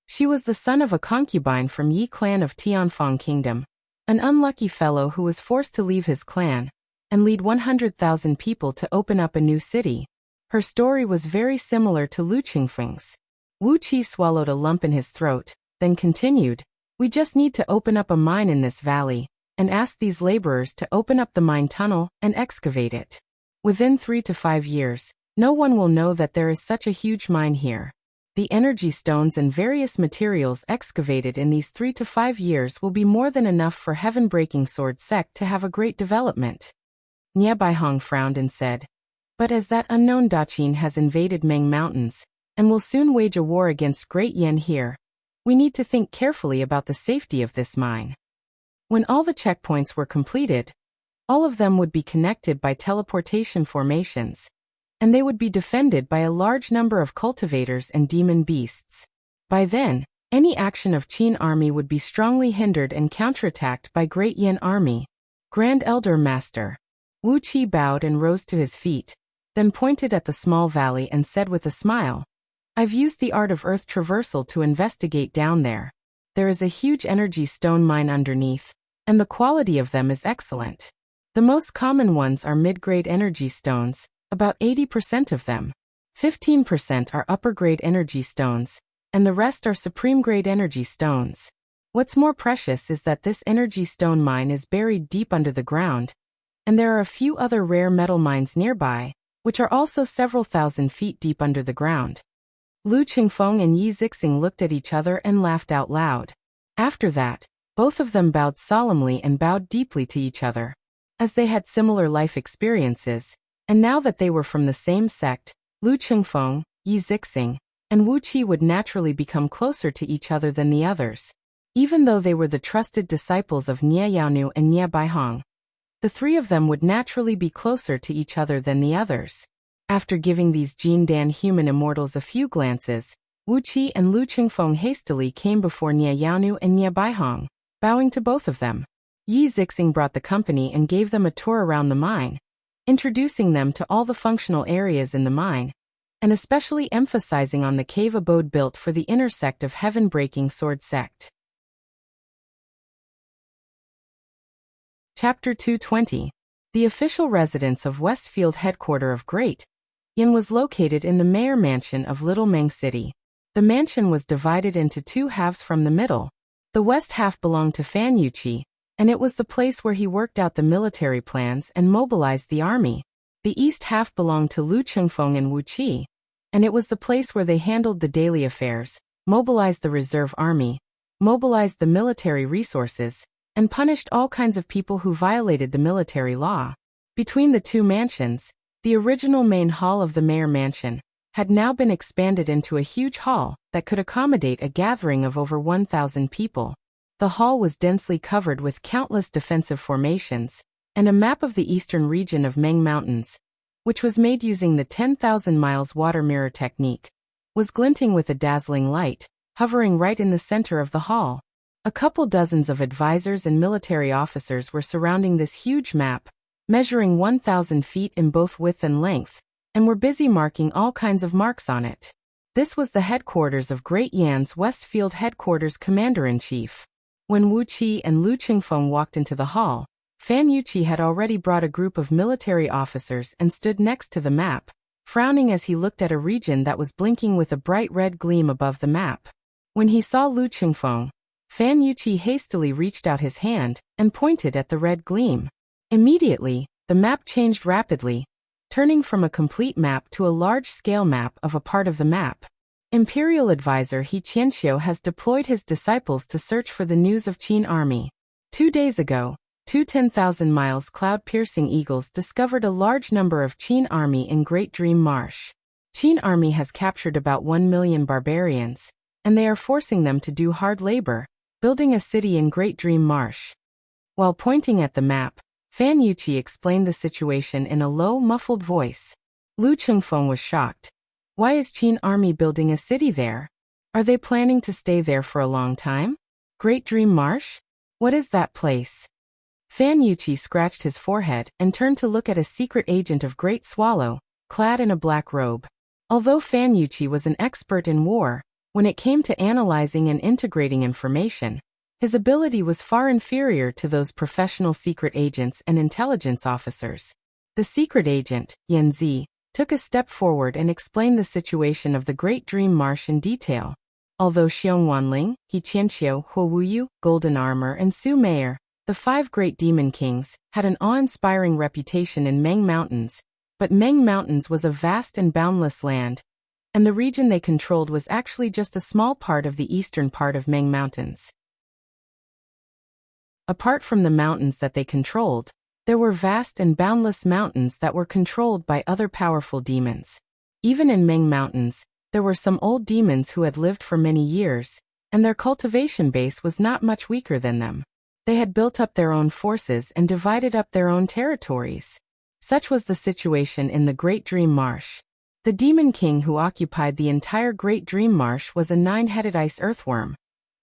She was the son of a concubine from Yi clan of Tianfang Kingdom, an unlucky fellow who was forced to leave his clan and lead 100,000 people to open up a new city. Her story was very similar to Lu Chengfeng's. Wuqi swallowed a lump in his throat, then continued, "We just need to open up a mine in this valley, and ask these laborers to open up the mine tunnel and excavate it. Within 3 to 5 years, no one will know that there is such a huge mine here. The energy stones and various materials excavated in these 3 to 5 years will be more than enough for heaven-breaking sword sect to have a great development." Nie Baihong frowned and said, "But as that unknown Daqin has invaded Meng Mountains, and will soon wage a war against Great Yen here, we need to think carefully about the safety of this mine." When all the checkpoints were completed, all of them would be connected by teleportation formations, and they would be defended by a large number of cultivators and demon beasts. By then, any action of Qin army would be strongly hindered and counterattacked by Great Yen army. Grand Elder Master. Wuqi bowed and rose to his feet, then pointed at the small valley and said with a smile, "I've used the art of earth traversal to investigate down there. There is a huge energy stone mine underneath, and the quality of them is excellent. The most common ones are mid-grade energy stones, about 80% of them. 15% are upper-grade energy stones, and the rest are supreme-grade energy stones. What's more precious is that this energy stone mine is buried deep under the ground, and there are a few other rare metal mines nearby, which are also several thousand feet deep under the ground." Lu Qingfeng and Yi Zixing looked at each other and laughed out loud. After that, both of them bowed solemnly and bowed deeply to each other. As they had similar life experiences, and now that they were from the same sect, Lu Qingfeng, Yi Zixing, and Wuqi would naturally become closer to each other than the others. Even though they were the trusted disciples of Nie Yaonu and Nie Baihong, the three of them would naturally be closer to each other than the others. After giving these Jin Dan human immortals a few glances, Wuqi and Lu Qingfeng hastily came before Nie Yaonu and Nie Baihong, bowing to both of them. Yi Zixing brought the company and gave them a tour around the mine, introducing them to all the functional areas in the mine, and especially emphasizing on the cave abode built for the inner sect of heaven-breaking sword sect. Chapter 220. The official residence of Westfield headquarter of Great Yen was located in the mayor mansion of Little Meng City. The mansion was divided into 2 halves from the middle. The west half belonged to Fan Yuqi, and it was the place where he worked out the military plans and mobilized the army. The east half belonged to Lu Chengfeng and Wuqi, and it was the place where they handled the daily affairs, mobilized the reserve army, mobilized the military resources, and punished all kinds of people who violated the military law. Between the 2 mansions, the original main hall of the mayor mansion had now been expanded into a huge hall that could accommodate a gathering of over 1,000 people. The hall was densely covered with countless defensive formations, and a map of the eastern region of Meng Mountains, which was made using the 10,000 miles water mirror technique, was glinting with a dazzling light, hovering right in the center of the hall. A couple dozens of advisors and military officers were surrounding this huge map, measuring 1,000 feet in both width and length, and were busy marking all kinds of marks on it. This was the headquarters of Great Yan's Westfield headquarters commander-in-chief. When Wu Qi and Lu Qingfeng walked into the hall, Fan Yuqi had already brought a group of military officers and stood next to the map, frowning as he looked at a region that was blinking with a bright red gleam above the map. When he saw Lu Qingfeng, Fan Yuqi hastily reached out his hand and pointed at the red gleam. Immediately, the map changed rapidly, turning from a complete map to a large-scale map of a part of the map. Imperial advisor He Qianxiu has deployed his disciples to search for the news of Qin army. 2 days ago, two 10,000 miles cloud-piercing eagles discovered a large number of Qin army in Great Dream Marsh. Qin army has captured about 1 million barbarians, and they are forcing them to do hard labor, building a city in Great Dream Marsh. While pointing at the map, Fan Yuqi explained the situation in a low, muffled voice. Lu Qingfeng was shocked. Why is Qin army building a city there? Are they planning to stay there for a long time? Great Dream Marsh? What is that place? Fan Yuqi scratched his forehead and turned to look at a secret agent of Great Swallow, clad in a black robe. Although Fan Yuqi was an expert in war, when it came to analyzing and integrating information, his ability was far inferior to those professional secret agents and intelligence officers. The secret agent, Yan Zi, took a step forward and explained the situation of the Great Dream Marsh in detail. Although Xiong Wanling, He Qianxiu, Huo Wuyu, Golden Armor and Su Meier, the 5 great demon kings, had an awe-inspiring reputation in Meng Mountains, but Meng Mountains was a vast and boundless land, and the region they controlled was actually just a small part of the eastern part of Meng Mountains. Apart from the mountains that they controlled, there were vast and boundless mountains that were controlled by other powerful demons. Even in Meng Mountains, there were some old demons who had lived for many years, and their cultivation base was not much weaker than them. They had built up their own forces and divided up their own territories. Such was the situation in the Great Dream Marsh. The demon king who occupied the entire Great Dream Marsh was a 9-headed ice earthworm,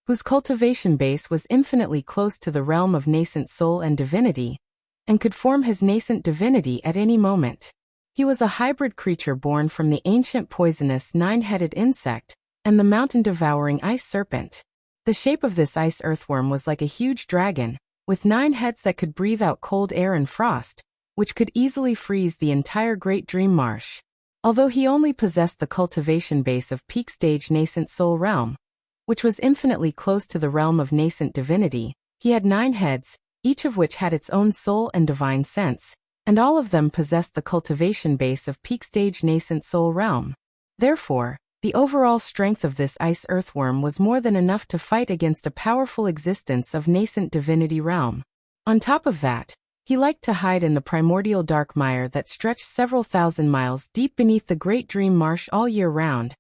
whose cultivation base was infinitely close to the realm of nascent soul and divinity, and could form his nascent divinity at any moment. He was a hybrid creature born from the ancient poisonous 9-headed insect and the mountain-devouring ice serpent. The shape of this ice earthworm was like a huge dragon, with 9 heads that could breathe out cold air and frost, which could easily freeze the entire Great Dream Marsh. Although he only possessed the cultivation base of peak stage nascent soul realm, which was infinitely close to the realm of nascent divinity, he had 9 heads, each of which had its own soul and divine sense, and all of them possessed the cultivation base of peak stage nascent soul realm. Therefore, the overall strength of this ice earthworm was more than enough to fight against a powerful existence of nascent divinity realm. On top of that, he liked to hide in the primordial dark mire that stretched several thousand miles deep beneath the Great Dream Marsh all year round,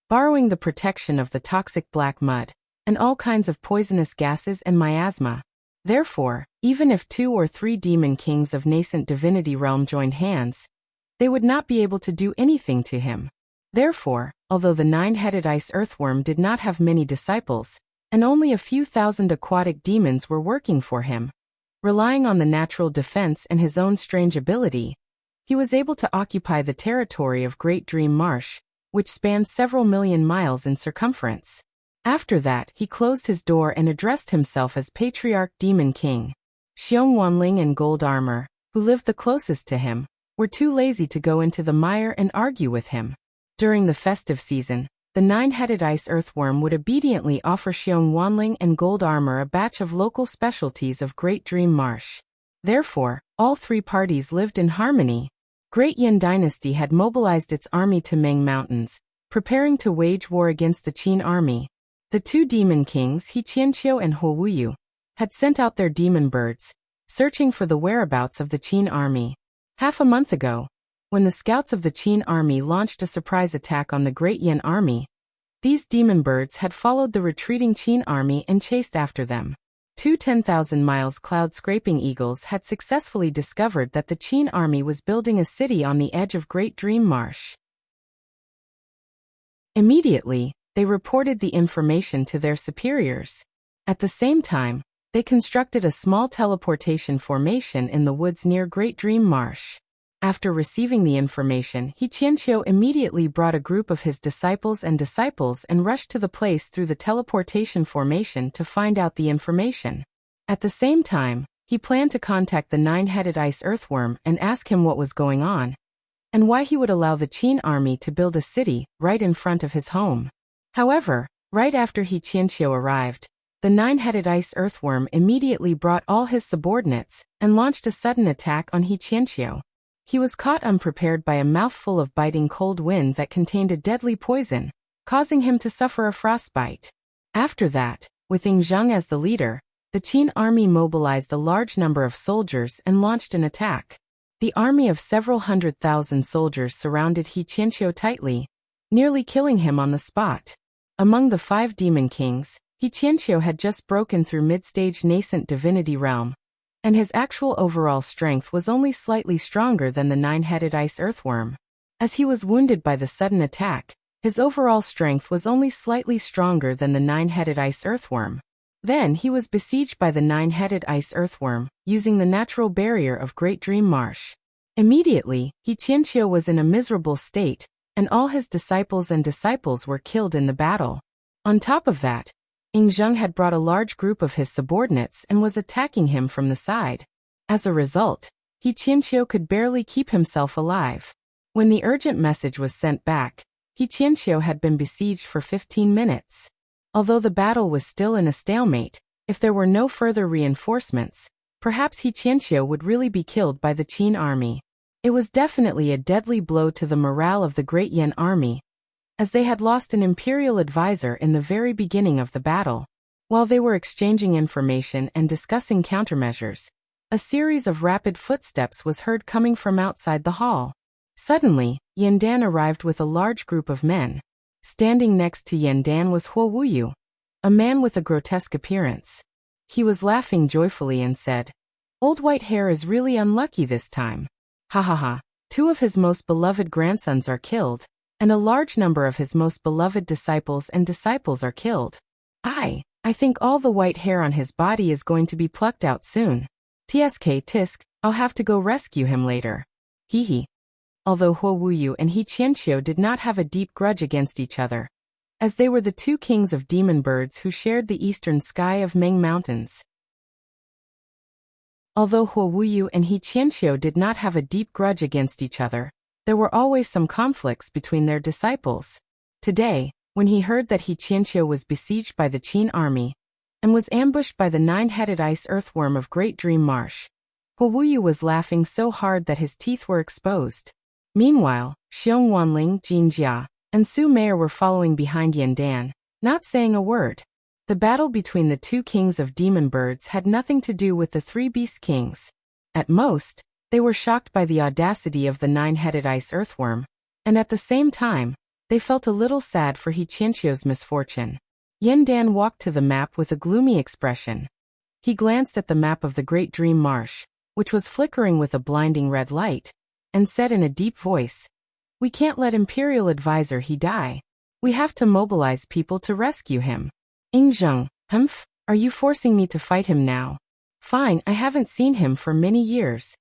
borrowing the protection of the toxic black mud, and all kinds of poisonous gases and miasma. Therefore, even if 2 or 3 demon kings of nascent divinity realm joined hands, they would not be able to do anything to him. Therefore, although the 9-headed ice earthworm did not have many disciples, and only a few thousand aquatic demons were working for him, relying on the natural defense and his own strange ability, he was able to occupy the territory of Great Dream Marsh, which spans several million miles in circumference. After that, he closed his door and addressed himself as Patriarch Demon King. Xiong Wanling and Gold Armor, who lived the closest to him, were too lazy to go into the mire and argue with him. During the festive season, the 9-headed ice earthworm would obediently offer Xiong Wanling and Gold Armor a batch of local specialties of Great Dream Marsh. Therefore, all 3 parties lived in harmony. Great Yin Dynasty had mobilized its army to Meng Mountains, preparing to wage war against the Qin army. The 2 demon kings, He Qianxiu and Huo Wuyu, had sent out their demon birds, searching for the whereabouts of the Qin army. Half a month ago, when the scouts of the Qin army launched a surprise attack on the Great Yin army, these demon birds had followed the retreating Qin army and chased after them. 2 10,000 miles cloud-scraping eagles had successfully discovered that the Qin army was building a city on the edge of Great Dream Marsh. Immediately, they reported the information to their superiors. At the same time, they constructed a small teleportation formation in the woods near Great Dream Marsh. After receiving the information, He Qianqiu immediately brought a group of his disciples and rushed to the place through the teleportation formation to find out the information. At the same time, he planned to contact the nine-headed ice earthworm and ask him what was going on, and why he would allow the Qin army to build a city right in front of his home. However, right after He Qianqiu arrived, the nine-headed ice earthworm immediately brought all his subordinates and launched a sudden attack on He Qianqiu. He was caught unprepared by a mouthful of biting cold wind that contained a deadly poison, causing him to suffer a frostbite. After that, with Ying Zheng as the leader, the Qin army mobilized a large number of soldiers and launched an attack. The army of several 100,000 soldiers surrounded He Qianqiu tightly, nearly killing him on the spot. Among the 5 demon kings, He Qianqiu had just broken through mid-stage nascent divinity realm, and his actual overall strength was only slightly stronger than the nine-headed ice earthworm. As he was wounded by the sudden attack, his overall strength was only slightly stronger than the nine-headed ice earthworm. Then he was besieged by the nine-headed ice earthworm, using the natural barrier of Great Dream Marsh. Immediately, He Qianqiu was in a miserable state, and all his disciples were killed in the battle. On top of that, Ying Zheng had brought a large group of his subordinates and was attacking him from the side. As a result, He Qianqiu could barely keep himself alive. When the urgent message was sent back, He Qianqiu had been besieged for 15 minutes. Although the battle was still in a stalemate, if there were no further reinforcements, perhaps He Qianqiu would really be killed by the Qin army. It was definitely a deadly blow to the morale of the Great Yan army, as they had lost an imperial advisor in the very beginning of the battle. While they were exchanging information and discussing countermeasures, a series of rapid footsteps was heard coming from outside the hall. Suddenly, Yan Dan arrived with a large group of men. Standing next to Yan Dan was Huo Wuyu, a man with a grotesque appearance. He was laughing joyfully and said, "Old White Hair is really unlucky this time. Ha ha ha, 2 of his most beloved grandsons are killed, and a large number of his most beloved disciples are killed. I think all the white hair on his body is going to be plucked out soon. Tisk, I'll have to go rescue him later. Hee hee." Although Huo Wuyu and He Qianqiu did not have a deep grudge against each other, as they were the 2 kings of demon birds who shared the eastern sky of Meng Mountains. Although Huo Wuyu and He Qianqiu did not have a deep grudge against each other, there were always some conflicts between their disciples. Today, when he heard that He Qianqiu was besieged by the Qin army and was ambushed by the nine-headed ice earthworm of Great Dream Marsh, Huo Wuyu was laughing so hard that his teeth were exposed. Meanwhile, Xiong Wanling, Jin Jia, and Su Meier were following behind Yan Dan, not saying a word. The battle between the 2 kings of demon birds had nothing to do with the 3 beast kings. At most, they were shocked by the audacity of the nine-headed ice earthworm, and at the same time, they felt a little sad for He Qianqiu's misfortune. Yan Dan walked to the map with a gloomy expression. He glanced at the map of the Great Dream Marsh, which was flickering with a blinding red light, and said in a deep voice, "We can't let Imperial Advisor He die. We have to mobilize people to rescue him." Ying Zheng, "Humph, are you forcing me to fight him now? Fine, I haven't seen him for many years."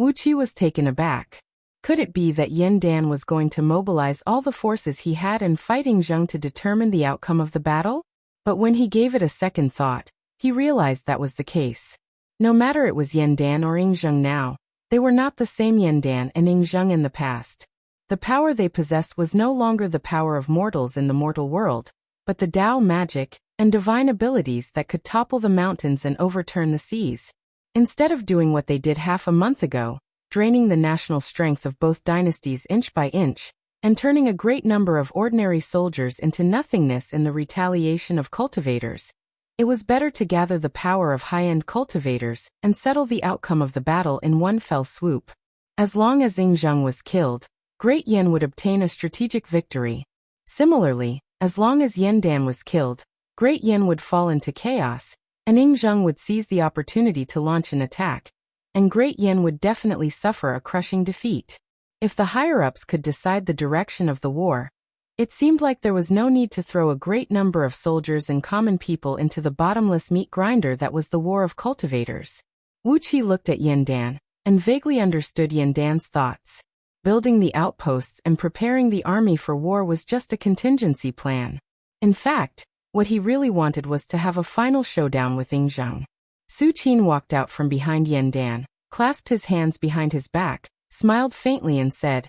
Wuxia was taken aback. Could it be that Yan Dan was going to mobilize all the forces he had and fight Ying Zheng to determine the outcome of the battle? But when he gave it a second thought, he realized that was the case. No matter it was Yan Dan or Ying Zheng now, they were not the same Yan Dan and Ying Zheng in the past. The power they possessed was no longer the power of mortals in the mortal world, but the Tao magic and divine abilities that could topple the mountains and overturn the seas. Instead of doing what they did half a month ago, draining the national strength of both dynasties inch by inch, and turning a great number of ordinary soldiers into nothingness in the retaliation of cultivators, it was better to gather the power of high-end cultivators and settle the outcome of the battle in one fell swoop. As long as Ying Zheng was killed, Great Yan would obtain a strategic victory. Similarly, as long as Yan Dan was killed, Great Yan would fall into chaos, and Ying Zheng would seize the opportunity to launch an attack, and Great Yan would definitely suffer a crushing defeat. If the higher-ups could decide the direction of the war, it seemed like there was no need to throw a great number of soldiers and common people into the bottomless meat grinder that was the war of cultivators. Wuxia looked at Yan Dan, and vaguely understood Yandan's thoughts. Building the outposts and preparing the army for war was just a contingency plan. In fact, what he really wanted was to have a final showdown with Yingzheng. Su Qin walked out from behind Yandan, clasped his hands behind his back, smiled faintly and said,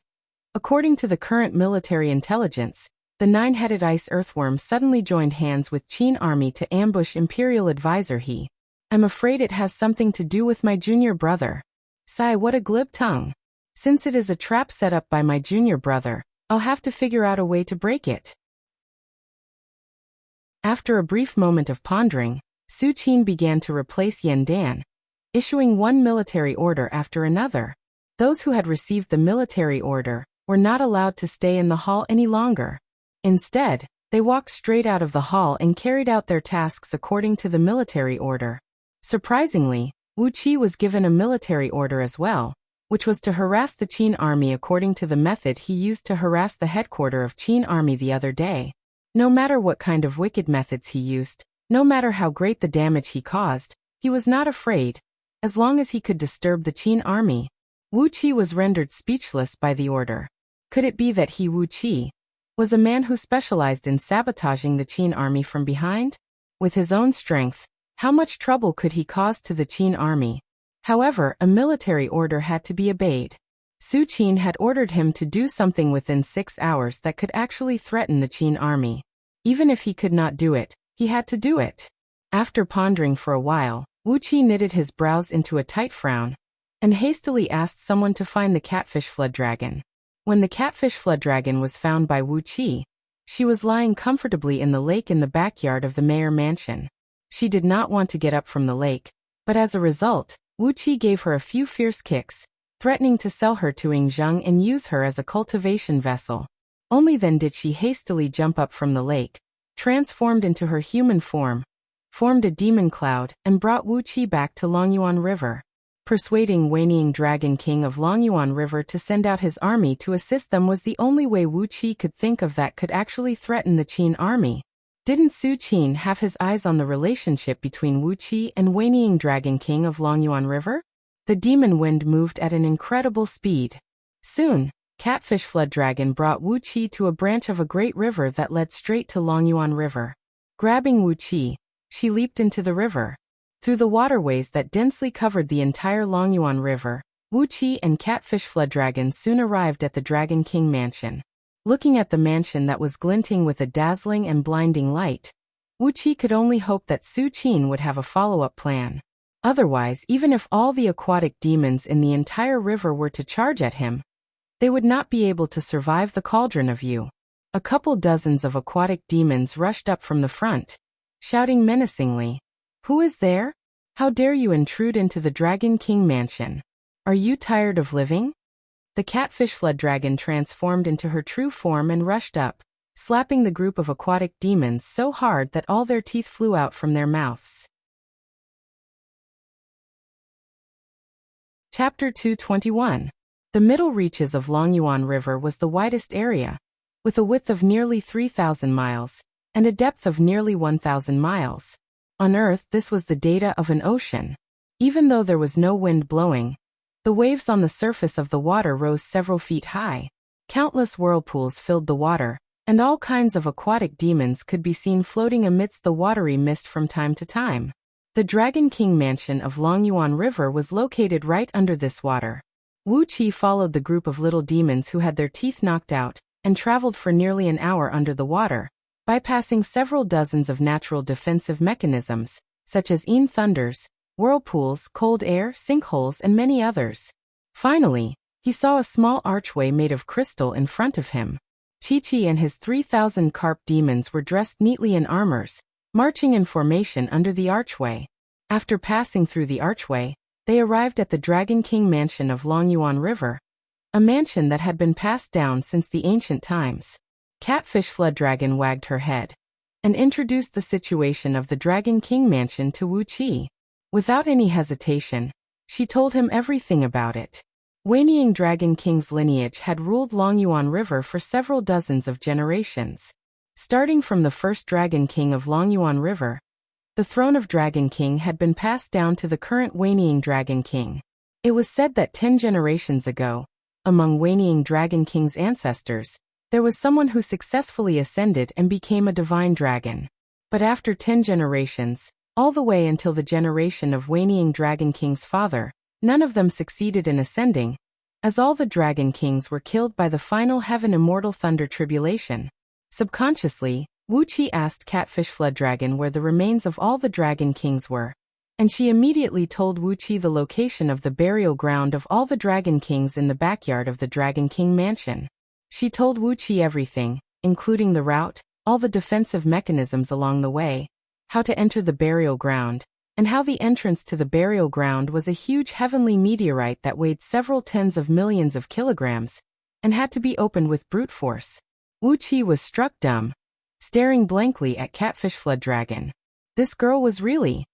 "According to the current military intelligence, the 9-headed ice earthworm suddenly joined hands with Qin army to ambush Imperial advisor He. I'm afraid it has something to do with my junior brother." Sigh, what a glib tongue. Since it is a trap set up by my junior brother, I'll have to figure out a way to break it. After a brief moment of pondering, Su Qin began to replace Yandan, issuing one military order after another. Those who had received the military order were not allowed to stay in the hall any longer. Instead, they walked straight out of the hall and carried out their tasks according to the military order. Surprisingly, Wuxia was given a military order as well, which was to harass the Qin army according to the method he used to harass the headquarters of Qin army the other day. No matter what kind of wicked methods he used, no matter how great the damage he caused, he was not afraid, as long as he could disturb the Qin army. Wuxia was rendered speechless by the order. Could it be that he, Wuxia, was a man who specialized in sabotaging the Qin army from behind? With his own strength, how much trouble could he cause to the Qin army? However, a military order had to be obeyed. Su Qin had ordered him to do something within 6 hours that could actually threaten the Qin army. Even if he could not do it, he had to do it. After pondering for a while, Wuxia knitted his brows into a tight frown and hastily asked someone to find the catfish flood dragon. When the catfish flood dragon was found by Wuxia, she was lying comfortably in the lake in the backyard of the mayor mansion. She did not want to get up from the lake, but as a result, Wuxia gave her a few fierce kicks, threatening to sell her to Yingzheng and use her as a cultivation vessel. Only then did she hastily jump up from the lake, transformed into her human form, formed a demon cloud, and brought Wuxia back to Longyuan River. Persuading Weiniang Dragon King of Longyuan River to send out his army to assist them was the only way Wuxia could think of that could actually threaten the Qin army. Didn't Su Qin have his eyes on the relationship between Wuxia and Weiniang Dragon King of Longyuan River? The demon wind moved at an incredible speed. Soon, Catfish Flood Dragon brought Wuxia to a branch of a great river that led straight to Longyuan River. Grabbing Wuxia, she leaped into the river. Through the waterways that densely covered the entire Longyuan River, Wuxia and Catfish Flood Dragon soon arrived at the Dragon King mansion. Looking at the mansion that was glinting with a dazzling and blinding light, Wuxia could only hope that Su Qin would have a follow-up plan. Otherwise, even if all the aquatic demons in the entire river were to charge at him, they would not be able to survive the cauldron of you. A couple dozens of aquatic demons rushed up from the front, shouting menacingly, "Who is there? How dare you intrude into the Dragon King mansion? Are you tired of living?" The catfish flood dragon transformed into her true form and rushed up, slapping the group of aquatic demons so hard that all their teeth flew out from their mouths. Chapter 221. The middle reaches of Longyuan River was the widest area, with a width of nearly 3,000 miles, and a depth of nearly 1,000 miles. On Earth, this was the data of an ocean. Even though there was no wind blowing, the waves on the surface of the water rose several feet high. Countless whirlpools filled the water, and all kinds of aquatic demons could be seen floating amidst the watery mist from time to time. The Dragon King mansion of Longyuan River was located right under this water. Wuxia followed the group of little demons who had their teeth knocked out, and traveled for nearly an hour under the water, bypassing several dozens of natural defensive mechanisms, such as thunders, whirlpools, cold air, sinkholes, and many others. Finally, he saw a small archway made of crystal in front of him. Chi-Chi and his 3,000 carp demons were dressed neatly in armors, marching in formation under the archway. After passing through the archway, they arrived at the Dragon King mansion of Longyuan River, a mansion that had been passed down since the ancient times. Catfish Flood Dragon wagged her head and introduced the situation of the Dragon King mansion to Wuxia. Without any hesitation, she told him everything about it. Weiniang Dragon King's lineage had ruled Longyuan River for several dozens of generations. Starting from the first Dragon King of Longyuan River, the throne of Dragon King had been passed down to the current Weiniang Dragon King. It was said that 10 generations ago, among Wanying Dragon King's ancestors, there was someone who successfully ascended and became a divine dragon. But after 10 generations, all the way until the generation of Wanying Dragon King's father, none of them succeeded in ascending, as all the Dragon Kings were killed by the final Heaven Immortal Thunder Tribulation. Subconsciously, Wuxia asked Catfish Flood Dragon where the remains of all the Dragon Kings were, and she immediately told Wuxia the location of the burial ground of all the Dragon Kings in the backyard of the Dragon King mansion. She told Wuxia everything, including the route, all the defensive mechanisms along the way, how to enter the burial ground, and how the entrance to the burial ground was a huge heavenly meteorite that weighed several tens of millions of kilograms, and had to be opened with brute force. Wuxia was struck dumb, staring blankly at Catfish Flood Dragon. This girl was really...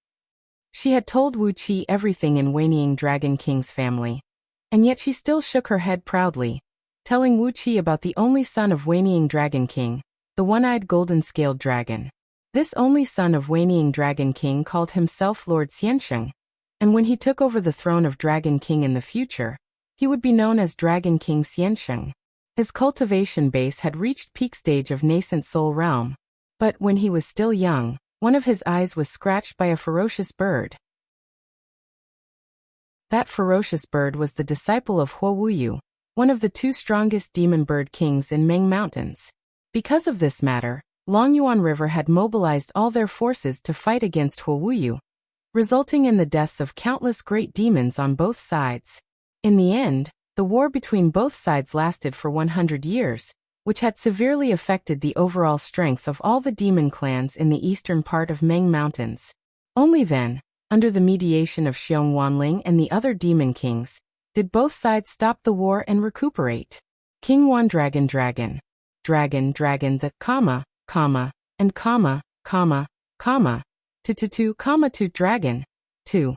She had told Wuxia everything in Wanying Dragon King's family, and yet she still shook her head proudly, telling Wuxia about the only son of Wanying Dragon King, the one-eyed golden-scaled dragon. This only son of Wanying Dragon King called himself Lord Xiansheng, and when he took over the throne of Dragon King in the future, he would be known as Dragon King Xiansheng. His cultivation base had reached peak stage of nascent soul realm, but when he was still young, one of his eyes was scratched by a ferocious bird. That ferocious bird was the disciple of Huo Wuyu, one of the 2 strongest demon bird kings in Meng Mountains. Because of this matter, Longyuan River had mobilized all their forces to fight against Huo Wuyu, resulting in the deaths of countless great demons on both sides. In the end, the war between both sides lasted for 100 years, which had severely affected the overall strength of all the demon clans in the eastern part of Meng Mountains. Only then, under the mediation of Xiong Wanling and the other demon kings, did both sides stop the war and recuperate. King Wan Dragon Dragon, the and to dragon, 2.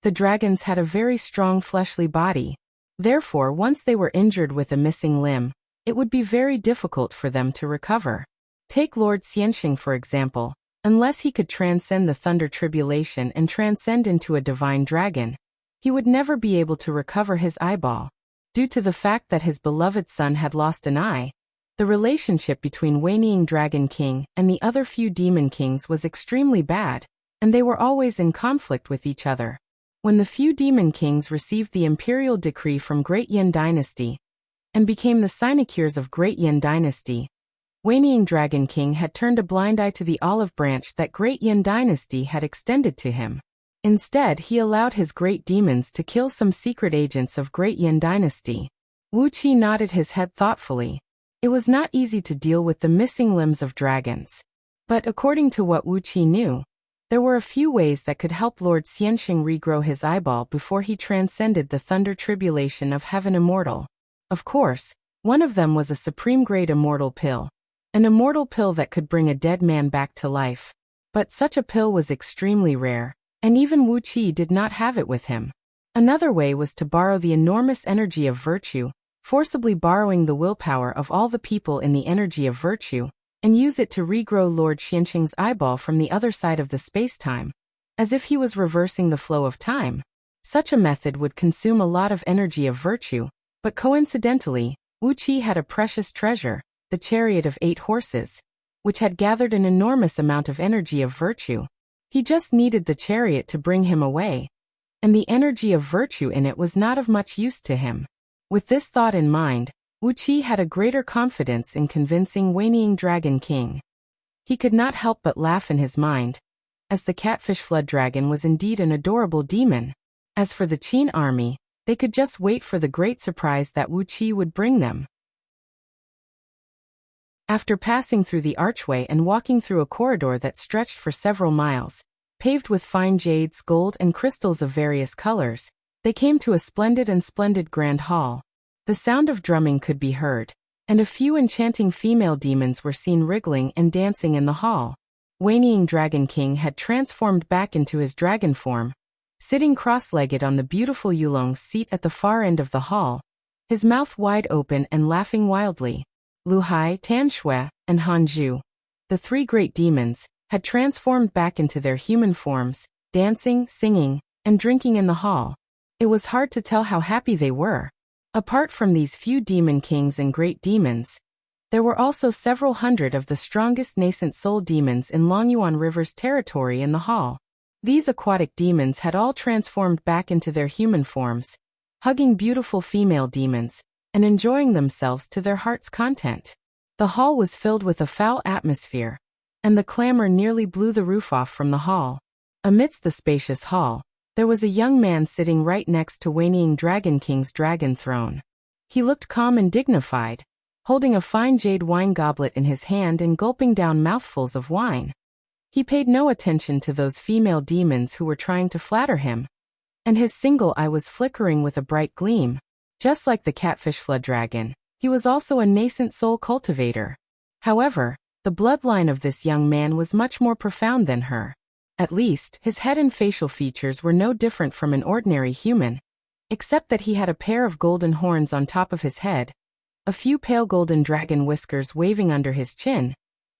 The dragons had a very strong fleshly body. Therefore, once they were injured with a missing limb, it would be very difficult for them to recover. Take Lord Xiansheng for example. Unless he could transcend the Thunder Tribulation and transcend into a divine dragon, he would never be able to recover his eyeball. Due to the fact that his beloved son had lost an eye, the relationship between Wanying Dragon King and the other few demon kings was extremely bad, and they were always in conflict with each other. When the few demon kings received the imperial decree from Great Yin Dynasty and became the sinecures of Great Yin Dynasty, Wanying Dragon King had turned a blind eye to the olive branch that Great Yin Dynasty had extended to him. Instead, he allowed his great demons to kill some secret agents of Great Yin Dynasty. Wuxia nodded his head thoughtfully. It was not easy to deal with the missing limbs of dragons. But according to what Wuxia knew, there were a few ways that could help Lord Xiansheng regrow his eyeball before he transcended the Thunder Tribulation of Heaven Immortal. Of course, one of them was a supreme-grade immortal pill. An immortal pill that could bring a dead man back to life. But such a pill was extremely rare, and even Wuxia did not have it with him. Another way was to borrow the enormous energy of virtue, forcibly borrowing the willpower of all the people in the energy of virtue, and use it to regrow Lord Xiansheng's eyeball from the other side of the space-time, as if he was reversing the flow of time. Such a method would consume a lot of energy of virtue, but coincidentally, Wuxia had a precious treasure, the chariot of 8 horses, which had gathered an enormous amount of energy of virtue. He just needed the chariot to bring him away, and the energy of virtue in it was not of much use to him. With this thought in mind, Wuxia had a greater confidence in convincing Wanying Dragon King. He could not help but laugh in his mind, as the Catfish Flood Dragon was indeed an adorable demon. As for the Qin army, they could just wait for the great surprise that Wuxia would bring them. After passing through the archway and walking through a corridor that stretched for several miles, paved with fine jades, gold, and crystals of various colors, they came to a splendid grand hall. The sound of drumming could be heard, and a few enchanting female demons were seen wriggling and dancing in the hall. Wanying Dragon King had transformed back into his dragon form, sitting cross-legged on the beautiful Yulong's seat at the far end of the hall, his mouth wide open and laughing wildly. Lu Hai, Tan Shui, and Han Zhu, the 3 great demons, had transformed back into their human forms, dancing, singing, and drinking in the hall. It was hard to tell how happy they were. Apart from these few demon kings and great demons, there were also several hundred of the strongest nascent soul demons in Longyuan River's territory in the hall. These aquatic demons had all transformed back into their human forms, hugging beautiful female demons, and enjoying themselves to their heart's content. The hall was filled with a foul atmosphere, and the clamor nearly blew the roof off from the hall. Amidst the spacious hall, there was a young man sitting right next to Wanying Dragon King's dragon throne. He looked calm and dignified, holding a fine jade wine goblet in his hand and gulping down mouthfuls of wine. He paid no attention to those female demons who were trying to flatter him, and his single eye was flickering with a bright gleam. Just like the catfish flood dragon, he was also a nascent soul cultivator. However, the bloodline of this young man was much more profound than her. At least, his head and facial features were no different from an ordinary human, except that he had a pair of golden horns on top of his head, a few pale golden dragon whiskers waving under his chin,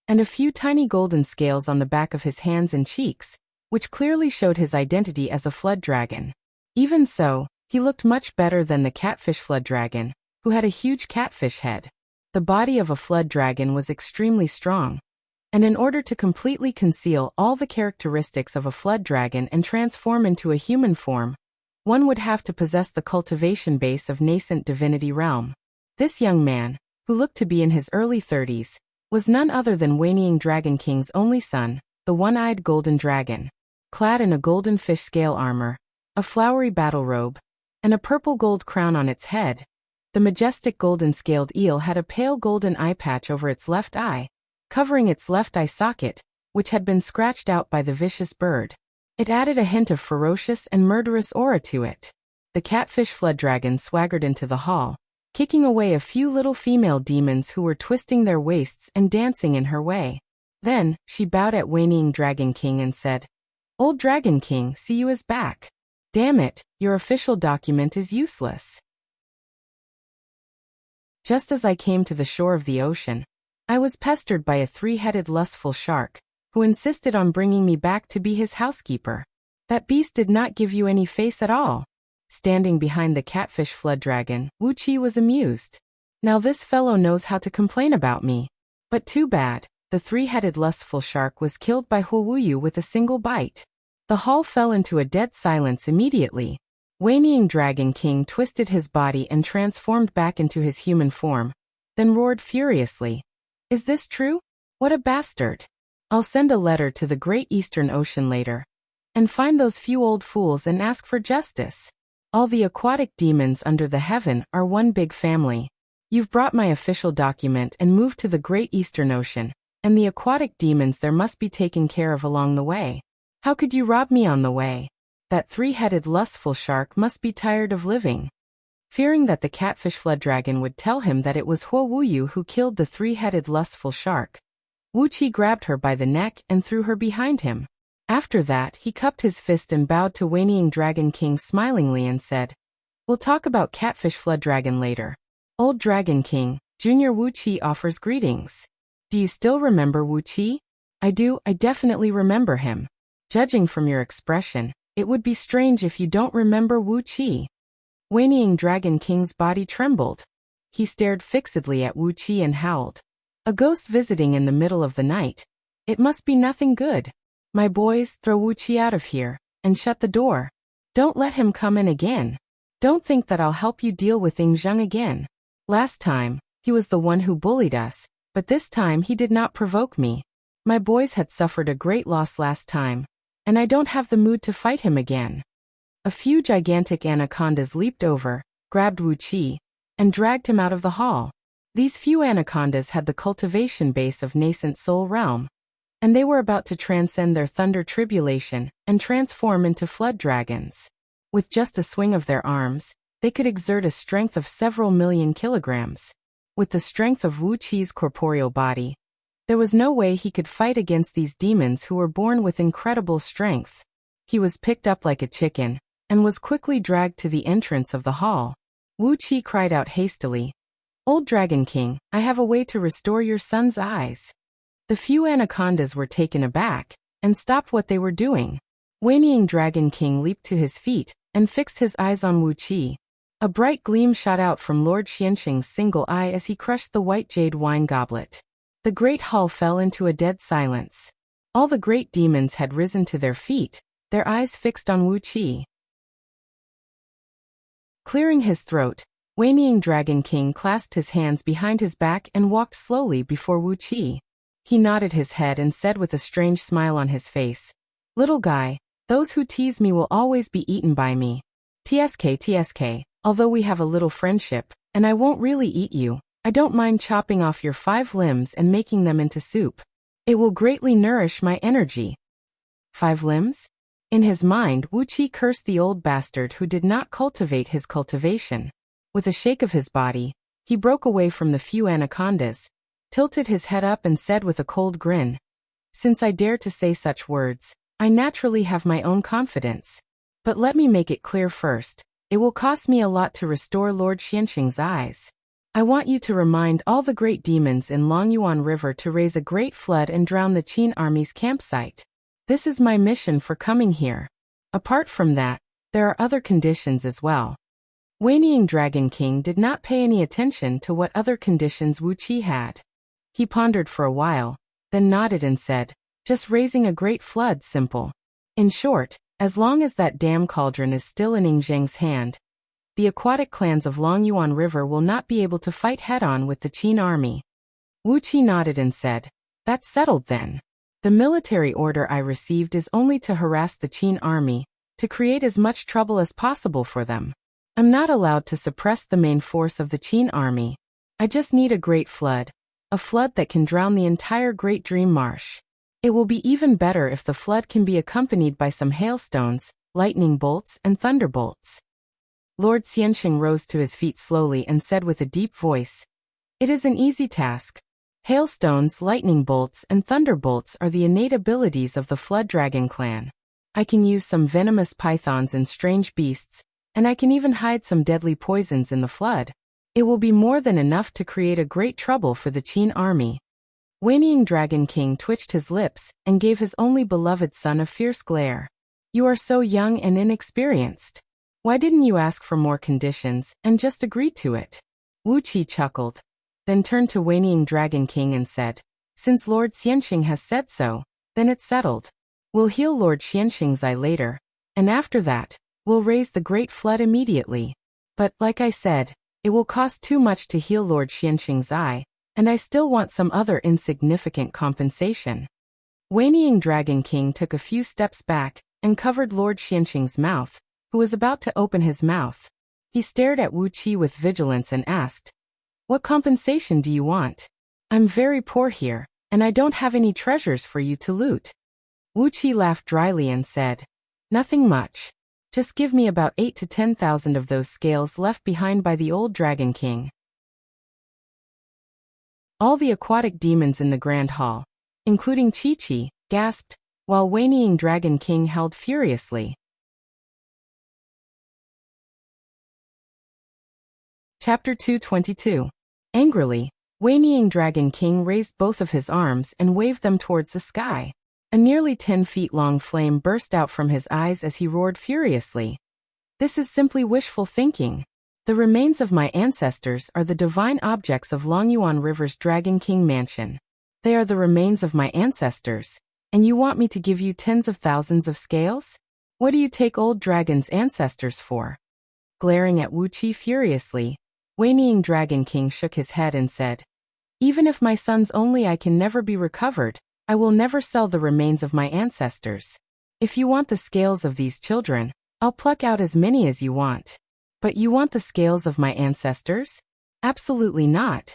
and a few tiny golden scales on the back of his hands and cheeks, which clearly showed his identity as a flood dragon. Even so, he looked much better than the catfish flood dragon, who had a huge catfish head. The body of a flood dragon was extremely strong, and in order to completely conceal all the characteristics of a flood dragon and transform into a human form, one would have to possess the cultivation base of nascent divinity realm. This young man, who looked to be in his early 30s, was none other than Wanying Dragon King's only son, the one-eyed golden dragon. Clad in a golden fish scale armor, a flowery battle robe, and a purple gold crown on its head, the majestic golden scaled eel had a pale golden eye patch over its left eye, covering its left eye socket, which had been scratched out by the vicious bird. It added a hint of ferocious and murderous aura to it. The catfish flood dragon swaggered into the hall, kicking away a few little female demons who were twisting their waists and dancing in her way. Then, she bowed at Wanying Dragon King and said, "Old Dragon King, see you is back. Damn it, your official document is useless." Just as I came to the shore of the ocean, I was pestered by a three-headed lustful shark, who insisted on bringing me back to be his housekeeper. That beast did not give you any face at all. Standing behind the catfish flood dragon, Wuxia was amused. Now this fellow knows how to complain about me. But too bad, the three-headed lustful shark was killed by Wuyu with a single bite. The hall fell into a dead silence immediately. Wanying Dragon King twisted his body and transformed back into his human form, then roared furiously. "Is this true? What a bastard! I'll send a letter to the Great Eastern Ocean later, and find those few old fools and ask for justice. All the aquatic demons under the heaven are one big family. You've brought my official document and moved to the Great Eastern Ocean, and the aquatic demons there must be taken care of along the way. How could you rob me on the way? That three-headed lustful shark must be tired of living." Fearing that the catfish flood dragon would tell him that it was Wuyu who killed the three-headed lustful shark, Wuxia grabbed her by the neck and threw her behind him. After that, he cupped his fist and bowed to Wanying Dragon King smilingly and said, "We'll talk about catfish flood dragon later. Old Dragon King, Junior Wuxia offers greetings. Do you still remember Wuxia?" "I do, I definitely remember him. Judging from your expression, it would be strange if you don't remember Wuxia." Wanying Dragon King's body trembled. He stared fixedly at Wuxia and howled. "A ghost visiting in the middle of the night. It must be nothing good. My boys, throw Wuxia out of here, and shut the door. Don't let him come in again. Don't think that I'll help you deal with Ying Zheng again. Last time, he was the one who bullied us, but this time he did not provoke me. My boys had suffered a great loss last time, and I don't have the mood to fight him again." A few gigantic anacondas leaped over, grabbed Wuxia, and dragged him out of the hall. These few anacondas had the cultivation base of nascent soul realm, and they were about to transcend their thunder tribulation and transform into flood dragons. With just a swing of their arms, they could exert a strength of several million kilograms. With the strength of Wuxia's corporeal body, there was no way he could fight against these demons who were born with incredible strength. He was picked up like a chicken, and was quickly dragged to the entrance of the hall. Wuxia cried out hastily, "Old Dragon King, I have a way to restore your son's eyes." The few anacondas were taken aback, and stopped what they were doing. Whinnying Dragon King leaped to his feet and fixed his eyes on Wuqi. A bright gleam shot out from Lord Xianxing's single eye as he crushed the white jade wine goblet. The great hall fell into a dead silence. All the great demons had risen to their feet, their eyes fixed on Wuqi. Clearing his throat, Whinnying Dragon King clasped his hands behind his back and walked slowly before Wuqi. He nodded his head and said with a strange smile on his face, "Little guy, those who tease me will always be eaten by me. TSK, although we have a little friendship, and I won't really eat you, I don't mind chopping off your 5 limbs and making them into soup. It will greatly nourish my energy." 5 limbs? In his mind, Wuqi cursed the old bastard who did not cultivate his cultivation. With a shake of his body, he broke away from the few anacondas, tilted his head up and said with a cold grin, "Since I dare to say such words, I naturally have my own confidence. But let me make it clear first, it will cost me a lot to restore Lord Xianxing's eyes. I want you to remind all the great demons in Longyuan River to raise a great flood and drown the Qin army's campsite. This is my mission for coming here. Apart from that, there are other conditions as well." Whinnying Dragon King did not pay any attention to what other conditions Wuqi had. He pondered for a while, then nodded and said, "Just raising a great flood, simple. In short, as long as that damn cauldron is still in Yingzheng's hand, the aquatic clans of Longyuan River will not be able to fight head-on with the Qin army." Wuqi nodded and said, "That's settled then. The military order I received is only to harass the Qin army, to create as much trouble as possible for them. I'm not allowed to suppress the main force of the Qin army. I just need a great flood, a flood that can drown the entire Great Dream Marsh. It will be even better if the flood can be accompanied by some hailstones, lightning bolts, and thunderbolts." Lord Xianxing rose to his feet slowly and said with a deep voice, "It is an easy task. Hailstones, lightning bolts, and thunderbolts are the innate abilities of the Flood Dragon clan. I can use some venomous pythons and strange beasts, and I can even hide some deadly poisons in the flood. It will be more than enough to create a great trouble for the Qin army." Whinnying Dragon King twitched his lips and gave his only beloved son a fierce glare. "You are so young and inexperienced. Why didn't you ask for more conditions and just agree to it?" Wuqi chuckled, then turned to Whinnying Dragon King and said, "Since Lord Xianxing has said so, then it's settled. We'll heal Lord Xianxing's eye later, and after that, we'll raise the Great Flood immediately. But, like I said, it will cost too much to heal Lord Xianxing's eye, and I still want some other insignificant compensation." Whinnying Dragon King took a few steps back and covered Lord Xianxing's mouth, who was about to open his mouth. He stared at Wuqi with vigilance and asked, "What compensation do you want? I'm very poor here, and I don't have any treasures for you to loot." Wuqi laughed dryly and said, "Nothing much. Just give me about 8 to 10,000 of those scales left behind by the old Dragon King." All the aquatic demons in the Grand Hall, including Chi-Chi, gasped, while Whinnying Dragon King howled furiously. Chapter 222. Angrily, Whinnying Dragon King raised both of his arms and waved them towards the sky. A nearly 10 feet long flame burst out from his eyes as he roared furiously. "This is simply wishful thinking. The remains of my ancestors are the divine objects of Longyuan River's Dragon King mansion. They are the remains of my ancestors, and you want me to give you tens of thousands of scales? What do you take old dragon's ancestors for?" Glaring at Wuqi furiously, Whinnying Dragon King shook his head and said, "Even if my son's only eye can never be recovered, I will never sell the remains of my ancestors. If you want the scales of these children, I'll pluck out as many as you want. But you want the scales of my ancestors? Absolutely not."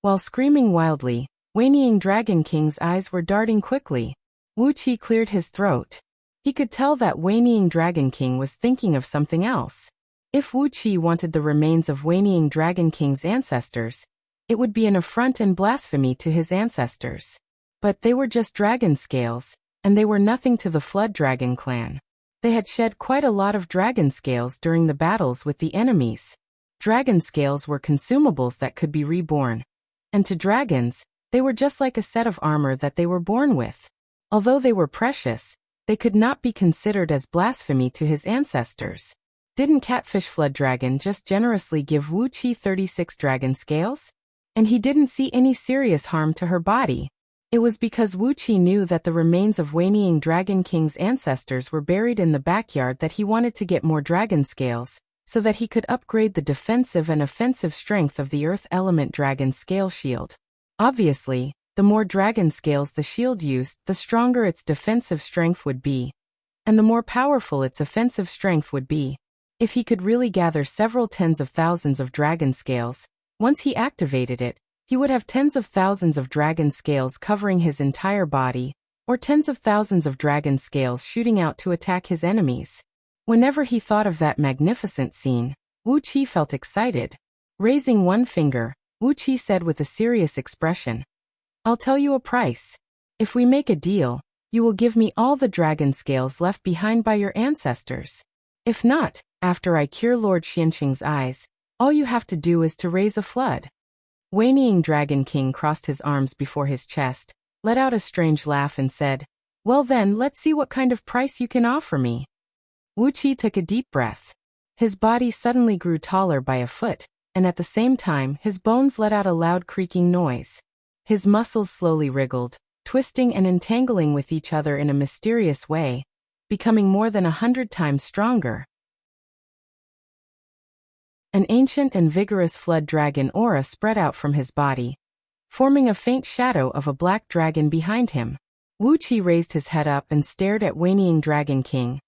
While screaming wildly, Whinnying Dragon King's eyes were darting quickly. Wuqi cleared his throat. He could tell that Whinnying Dragon King was thinking of something else. If Wuqi wanted the remains of Whinnying Dragon King's ancestors, it would be an affront and blasphemy to his ancestors. But they were just dragon scales, and they were nothing to the Flood Dragon clan. They had shed quite a lot of dragon scales during the battles with the enemies. Dragon scales were consumables that could be reborn. And to dragons, they were just like a set of armor that they were born with. Although they were precious, They could not be considered as blasphemy to his ancestors. Didn't Catfish Flood Dragon just generously give Wuqi 36 dragon scales? And he didn't see any serious harm to her body. It was because Wuqi knew that the remains of Wanying Dragon King's ancestors were buried in the backyard that he wanted to get more dragon scales, so that he could upgrade the defensive and offensive strength of the Earth Element Dragon Scale Shield. Obviously, the more dragon scales the shield used, the stronger its defensive strength would be, and the more powerful its offensive strength would be. If he could really gather several tens of thousands of dragon scales, once he activated it, he would have tens of thousands of dragon scales covering his entire body, or tens of thousands of dragon scales shooting out to attack his enemies. Whenever he thought of that magnificent scene, Wuqi felt excited. Raising one finger, Wuqi said with a serious expression, "I'll tell you a price. If we make a deal, you will give me all the dragon scales left behind by your ancestors. If not, after I cure Lord Xianqing's eyes, all you have to do is to raise a flood." Wanying Dragon King crossed his arms before his chest, let out a strange laugh and said, "Well then, let's see what kind of price you can offer me." Wuqi took a deep breath. His body suddenly grew taller by a foot, and at the same time his bones let out a loud creaking noise. His muscles slowly wriggled, twisting and entangling with each other in a mysterious way, becoming more than 100 times stronger. An ancient and vigorous flood dragon aura spread out from his body, forming a faint shadow of a black dragon behind him. Wuqi raised his head up and stared at Wanying Dragon King,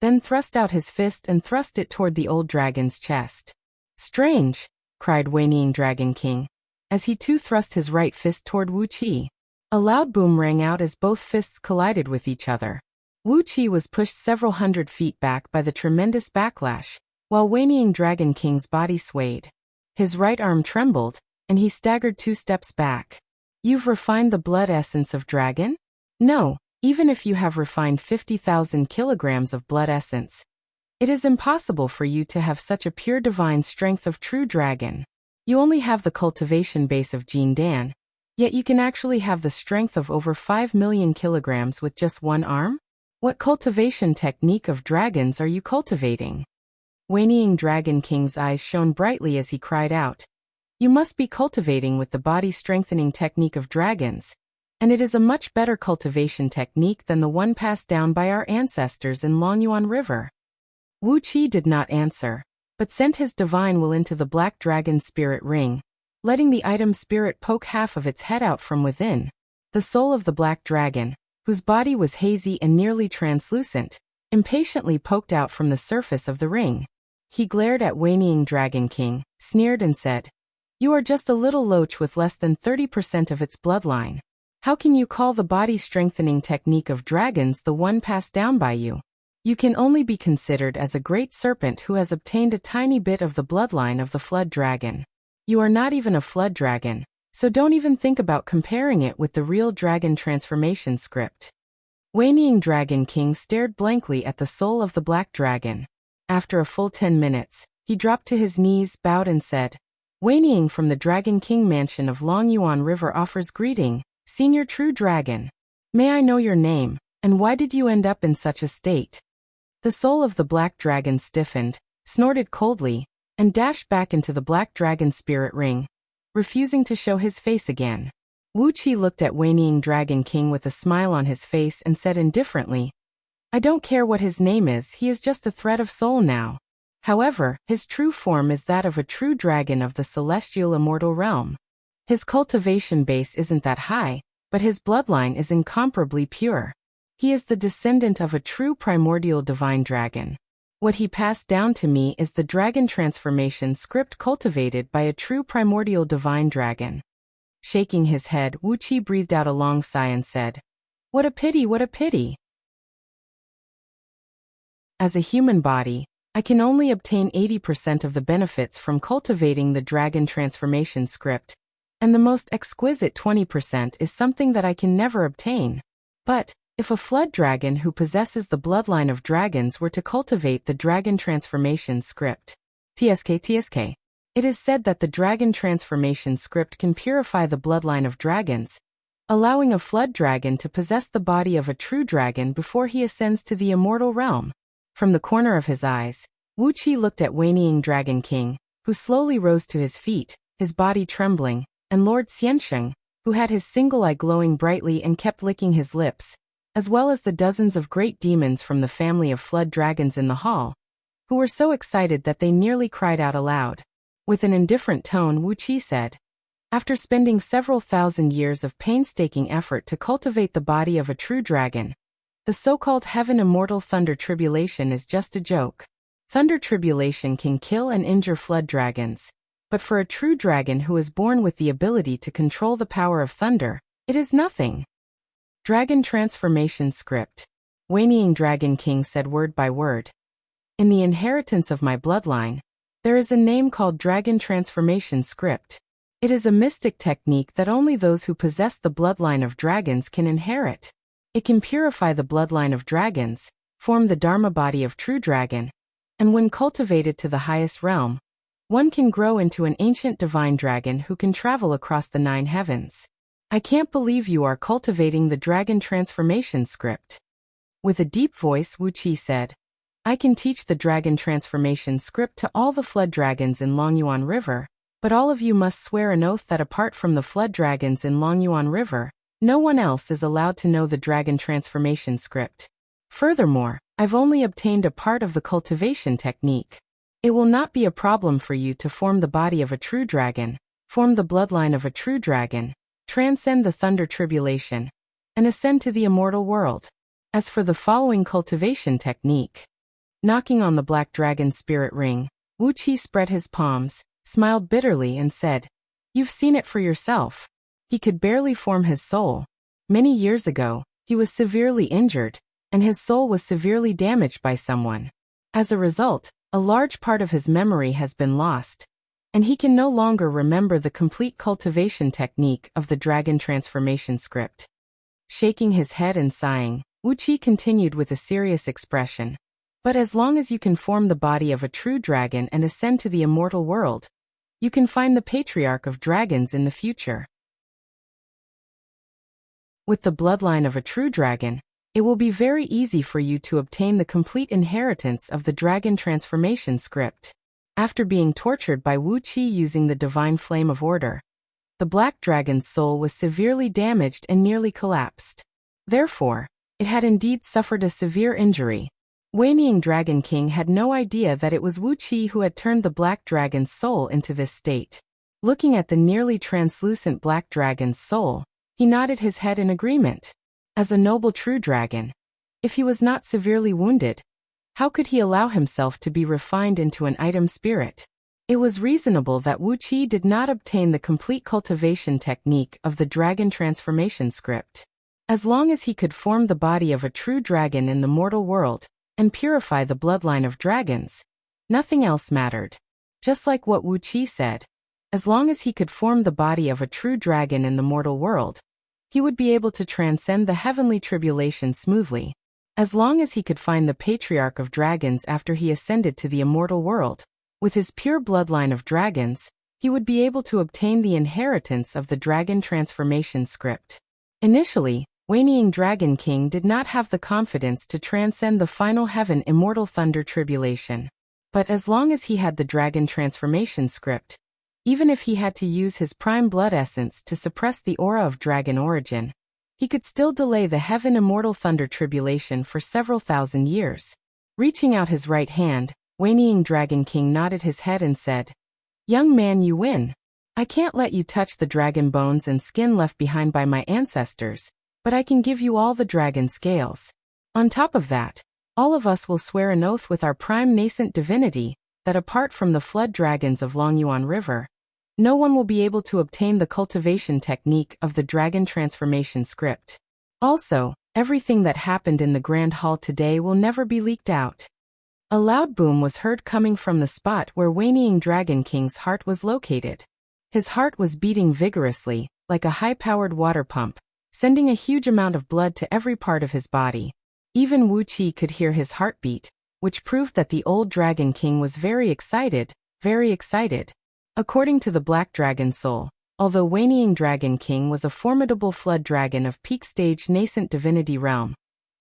then thrust out his fist and thrust it toward the old dragon's chest. "Strange!" cried Wanying Dragon King, as he too thrust his right fist toward Wuqi. A loud boom rang out as both fists collided with each other. Wuqi was pushed several hundred feet back by the tremendous backlash, while Wanying Dragon King's body swayed. His right arm trembled, and he staggered 2 steps back. "You've refined the blood essence of dragon? No, even if you have refined 50,000 kilograms of blood essence, it is impossible for you to have such a pure divine strength of true dragon. You only have the cultivation base of Jin Dan, yet you can actually have the strength of over 5 million kilograms with just one arm? What cultivation technique of dragons are you cultivating?" Wanying Dragon King's eyes shone brightly as he cried out, "You must be cultivating with the body-strengthening technique of dragons, and it is a much better cultivation technique than the one passed down by our ancestors in Longyuan River." Wuqi did not answer, but sent his divine will into the black dragon spirit ring, letting the item spirit poke half of its head out from within. The soul of the black dragon, whose body was hazy and nearly translucent, impatiently poked out from the surface of the ring. He glared at Wanying Dragon King, sneered and said, "You are just a little loach with less than 30% of its bloodline. How can you call the body-strengthening technique of dragons the one passed down by you? You can only be considered as a great serpent who has obtained a tiny bit of the bloodline of the flood dragon. You are not even a flood dragon, so don't even think about comparing it with the real dragon transformation script." Wanying Dragon King stared blankly at the soul of the black dragon. After a full 10 minutes, he dropped to his knees, bowed and said, "Wanying from the Dragon King Mansion of Longyuan River offers greeting, Senior True Dragon. May I know your name, and why did you end up in such a state?" The soul of the black dragon stiffened, snorted coldly, and dashed back into the black dragon spirit ring, refusing to show his face again. Wuqi looked at Wanying Dragon King with a smile on his face and said indifferently, "I don't care what his name is, he is just a thread of soul now. However, his true form is that of a true dragon of the celestial immortal realm. His cultivation base isn't that high, but his bloodline is incomparably pure. He is the descendant of a true primordial divine dragon. What he passed down to me is the dragon transformation script cultivated by a true primordial divine dragon." Shaking his head, Wuqi breathed out a long sigh and said, "What a pity, what a pity. As a human body, I can only obtain 80% of the benefits from cultivating the dragon transformation script, and the most exquisite 20% is something that I can never obtain. But, if a flood dragon who possesses the bloodline of dragons were to cultivate the dragon transformation script, TSK, it is said that the dragon transformation script can purify the bloodline of dragons, allowing a flood dragon to possess the body of a true dragon before he ascends to the immortal realm. From the corner of his eyes, Wuxia looked at whinnying Dragon King, who slowly rose to his feet, his body trembling, and Lord Xiansheng, who had his single eye glowing brightly and kept licking his lips, as well as the dozens of great demons from the family of flood dragons in the hall, who were so excited that they nearly cried out aloud. With an indifferent tone, Wuxia said, "After spending several thousand years of painstaking effort to cultivate the body of a true dragon, the so-called Heaven Immortal Thunder Tribulation is just a joke. Thunder Tribulation can kill and injure flood dragons, but for a true dragon who is born with the ability to control the power of thunder, it is nothing." Dragon Transformation Script. Whinnying Dragon King said word by word. "In the inheritance of my bloodline, there is a name called Dragon Transformation Script. It is a mystic technique that only those who possess the bloodline of dragons can inherit. It can purify the bloodline of dragons, form the Dharma body of true dragon, and when cultivated to the highest realm, one can grow into an ancient divine dragon who can travel across the 9 heavens. I can't believe you are cultivating the Dragon Transformation Script." With a deep voice, Wuxia said, "I can teach the Dragon Transformation Script to all the flood dragons in Longyuan River, but all of you must swear an oath that apart from the flood dragons in Longyuan River, no one else is allowed to know the Dragon Transformation Script. Furthermore, I've only obtained a part of the cultivation technique. It will not be a problem for you to form the body of a true dragon, form the bloodline of a true dragon, transcend the thunder tribulation, and ascend to the immortal world. As for the following cultivation technique." Knocking on the black dragon spirit ring, Wuxia spread his palms, smiled bitterly and said, "You've seen it for yourself." He could barely form his soul. Many years ago, he was severely injured, and his soul was severely damaged by someone. As a result, a large part of his memory has been lost, and he can no longer remember the complete cultivation technique of the Dragon Transformation Script. Shaking his head and sighing, Wuxia continued with a serious expression, "But as long as you can form the body of a true dragon and ascend to the immortal world, you can find the patriarch of dragons in the future. With the bloodline of a true dragon, it will be very easy for you to obtain the complete inheritance of the Dragon Transformation Script." After being tortured by Wuxia using the divine flame of order, the black dragon's soul was severely damaged and nearly collapsed. Therefore, it had indeed suffered a severe injury. Whinnying Dragon King had no idea that it was Wuxia who had turned the black dragon's soul into this state. Looking at the nearly translucent black dragon's soul, he nodded his head in agreement. As a noble true dragon, if he was not severely wounded, how could he allow himself to be refined into an item spirit? It was reasonable that Wuxia did not obtain the complete cultivation technique of the Dragon Transformation Script. As long as he could form the body of a true dragon in the mortal world, and purify the bloodline of dragons, nothing else mattered. Just like what Wuxia said, as long as he could form the body of a true dragon in the mortal world, he would be able to transcend the heavenly tribulation smoothly. As long as he could find the patriarch of dragons after he ascended to the immortal world, with his pure bloodline of dragons, he would be able to obtain the inheritance of the Dragon Transformation Script. Initially, Whinnying Dragon King did not have the confidence to transcend the final heaven immortal thunder tribulation. But as long as he had the Dragon Transformation Script, even if he had to use his prime blood essence to suppress the aura of dragon origin, he could still delay the heaven immortal thunder tribulation for several thousand years. Reaching out his right hand, Whinnying Dragon King nodded his head and said, "Young man, you win. I can't let you touch the dragon bones and skin left behind by my ancestors, but I can give you all the dragon scales. On top of that, all of us will swear an oath with our prime nascent divinity that apart from the flood dragons of Longyuan River, no one will be able to obtain the cultivation technique of the Dragon Transformation Script. Also, everything that happened in the Grand Hall today will never be leaked out." A loud boom was heard coming from the spot where Whinnying Dragon King's heart was located. His heart was beating vigorously, like a high-powered water pump, sending a huge amount of blood to every part of his body. Even Wuxia could hear his heartbeat, which proved that the old Dragon King was very excited, very excited. According to the Black Dragon Soul, Although Wanying Dragon King was a formidable flood dragon of peak stage nascent divinity realm,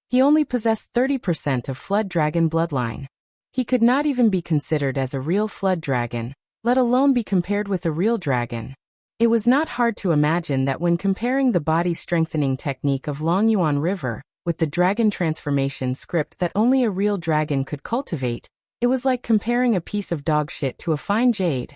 he only possessed 30% of flood dragon bloodline. He could not even be considered as a real flood dragon, let alone be compared with a real dragon. It was not hard to imagine that when comparing the body strengthening technique of Longyuan River with the dragon transformation script that only a real dragon could cultivate, it was like comparing a piece of dog shit to a fine jade.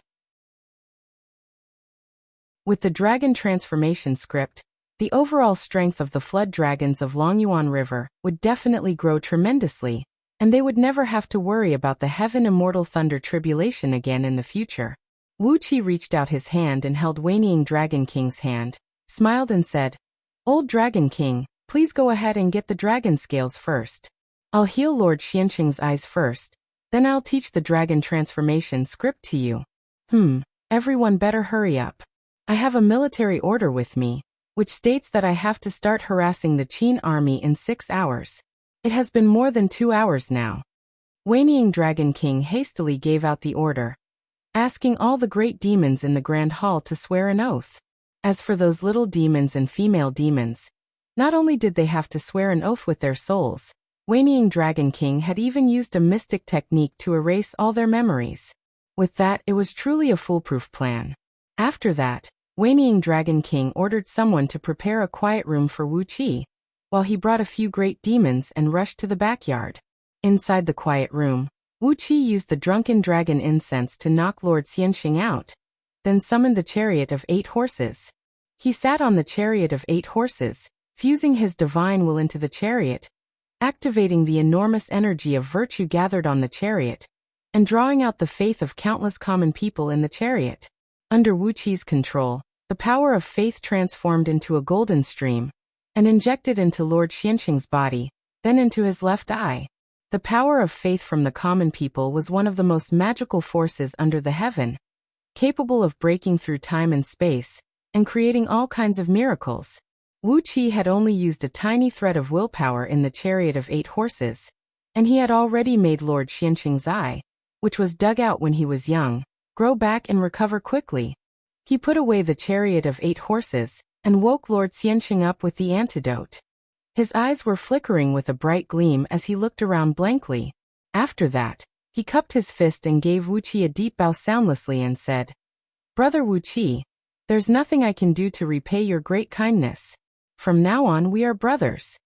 With the dragon transformation script, the overall strength of the flood dragons of Longyuan River would definitely grow tremendously, and they would never have to worry about the heaven immortal thunder tribulation again in the future. Wuxia reached out his hand and held Wanying Dragon King's hand, smiled and said, "Old Dragon King, please go ahead and get the dragon scales first. I'll heal Lord Xianxing's eyes first, then I'll teach the dragon transformation script to you." Everyone better hurry up. I have a military order with me, which states that I have to start harassing the Qin army in 6 hours. It has been more than 2 hours now. Wanying Dragon King hastily gave out the order, asking all the great demons in the Grand Hall to swear an oath. As for those little demons and female demons, not only did they have to swear an oath with their souls, Wanying Dragon King had even used a mystic technique to erase all their memories. With that, it was truly a foolproof plan. After that, Wanying Dragon King ordered someone to prepare a quiet room for Wuxia, while he brought a few great demons and rushed to the backyard. Inside the quiet room, Wuxia used the drunken dragon incense to knock Lord Xianxing out, then summoned the chariot of 8 horses. He sat on the chariot of 8 horses, fusing his divine will into the chariot, activating the enormous energy of virtue gathered on the chariot, and drawing out the faith of countless common people in the chariot. Under Wuqi's control, the power of faith transformed into a golden stream, and injected into Lord Xianxing's body, then into his left eye. The power of faith from the common people was one of the most magical forces under the heaven, capable of breaking through time and space, and creating all kinds of miracles. Wuxia had only used a tiny thread of willpower in the chariot of 8 horses, and he had already made Lord Xianxing's eye, which was dug out when he was young, grow back and recover quickly. He put away the chariot of 8 horses, and woke Lord Xianxing up with the antidote. His eyes were flickering with a bright gleam as he looked around blankly. After that, he cupped his fist and gave Wuxia a deep bow soundlessly and said, "Brother Wuxia, there's nothing I can do to repay your great kindness. From now on we are brothers."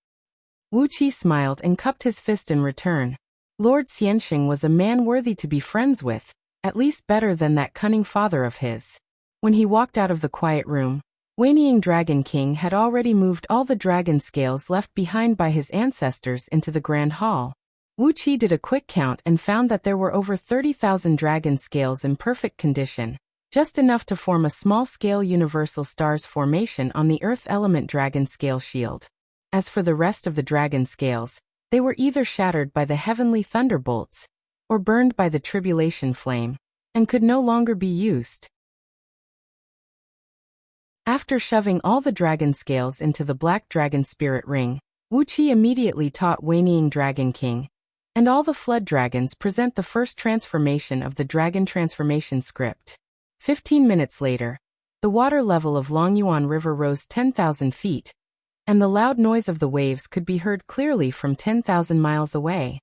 Wuxia smiled and cupped his fist in return. Lord Xianxing was a man worthy to be friends with, at least better than that cunning father of his. When he walked out of the quiet room, Wanying Dragon King had already moved all the dragon scales left behind by his ancestors into the Grand Hall. Wuxia did a quick count and found that there were over 30,000 dragon scales in perfect condition, just enough to form a small-scale universal stars formation on the Earth element dragon scale shield. As for the rest of the dragon scales, they were either shattered by the heavenly thunderbolts, or burned by the tribulation flame, and could no longer be used. After shoving all the dragon scales into the black dragon spirit ring, Wuxia immediately taught Wanying Dragon King, and all the flood dragons present the first transformation of the dragon transformation script. 15 minutes later, the water level of Longyuan River rose 10,000 feet, and the loud noise of the waves could be heard clearly from 10,000 miles away.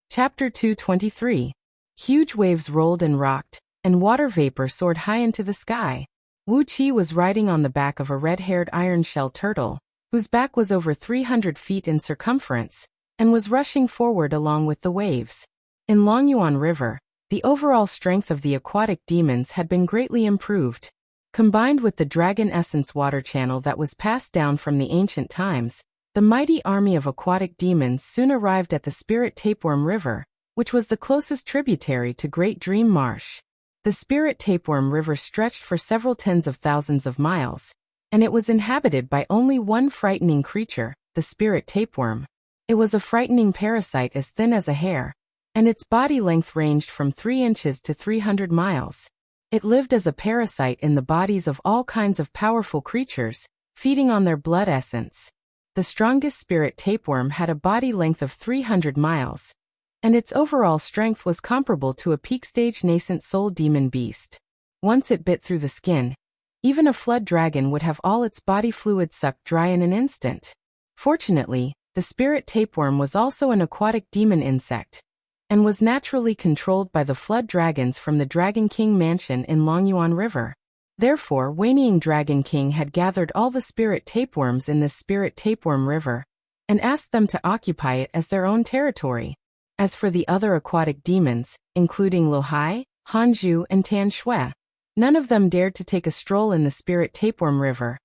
Chapter 223. Huge waves rolled and rocked, and water vapor soared high into the sky. Wuxia was riding on the back of a red-haired iron-shell turtle, whose back was over 300 feet in circumference, and was rushing forward along with the waves. In Longyuan River, the overall strength of the aquatic demons had been greatly improved. Combined with the dragon essence water channel that was passed down from the ancient times, the mighty army of aquatic demons soon arrived at the Spirit Tapeworm River, which was the closest tributary to Great Dream Marsh. The Spirit Tapeworm River stretched for several tens of thousands of miles, and it was inhabited by only one frightening creature, the Spirit Tapeworm. It was a frightening parasite as thin as a hair, and its body length ranged from 3 inches to 300 miles. It lived as a parasite in the bodies of all kinds of powerful creatures, feeding on their blood essence. The strongest Spirit Tapeworm had a body length of 300 miles, and its overall strength was comparable to a peak-stage nascent soul demon beast. Once it bit through the skin, even a flood dragon would have all its body fluid sucked dry in an instant. Fortunately, the spirit tapeworm was also an aquatic demon insect, and was naturally controlled by the flood dragons from the Dragon King mansion in Longyuan River. Therefore, Wanying Dragon King had gathered all the spirit tapeworms in this spirit tapeworm river, and asked them to occupy it as their own territory. As for the other aquatic demons, including Lohai, Hanju, and Tan Shui, none of them dared to take a stroll in the spirit tapeworm river,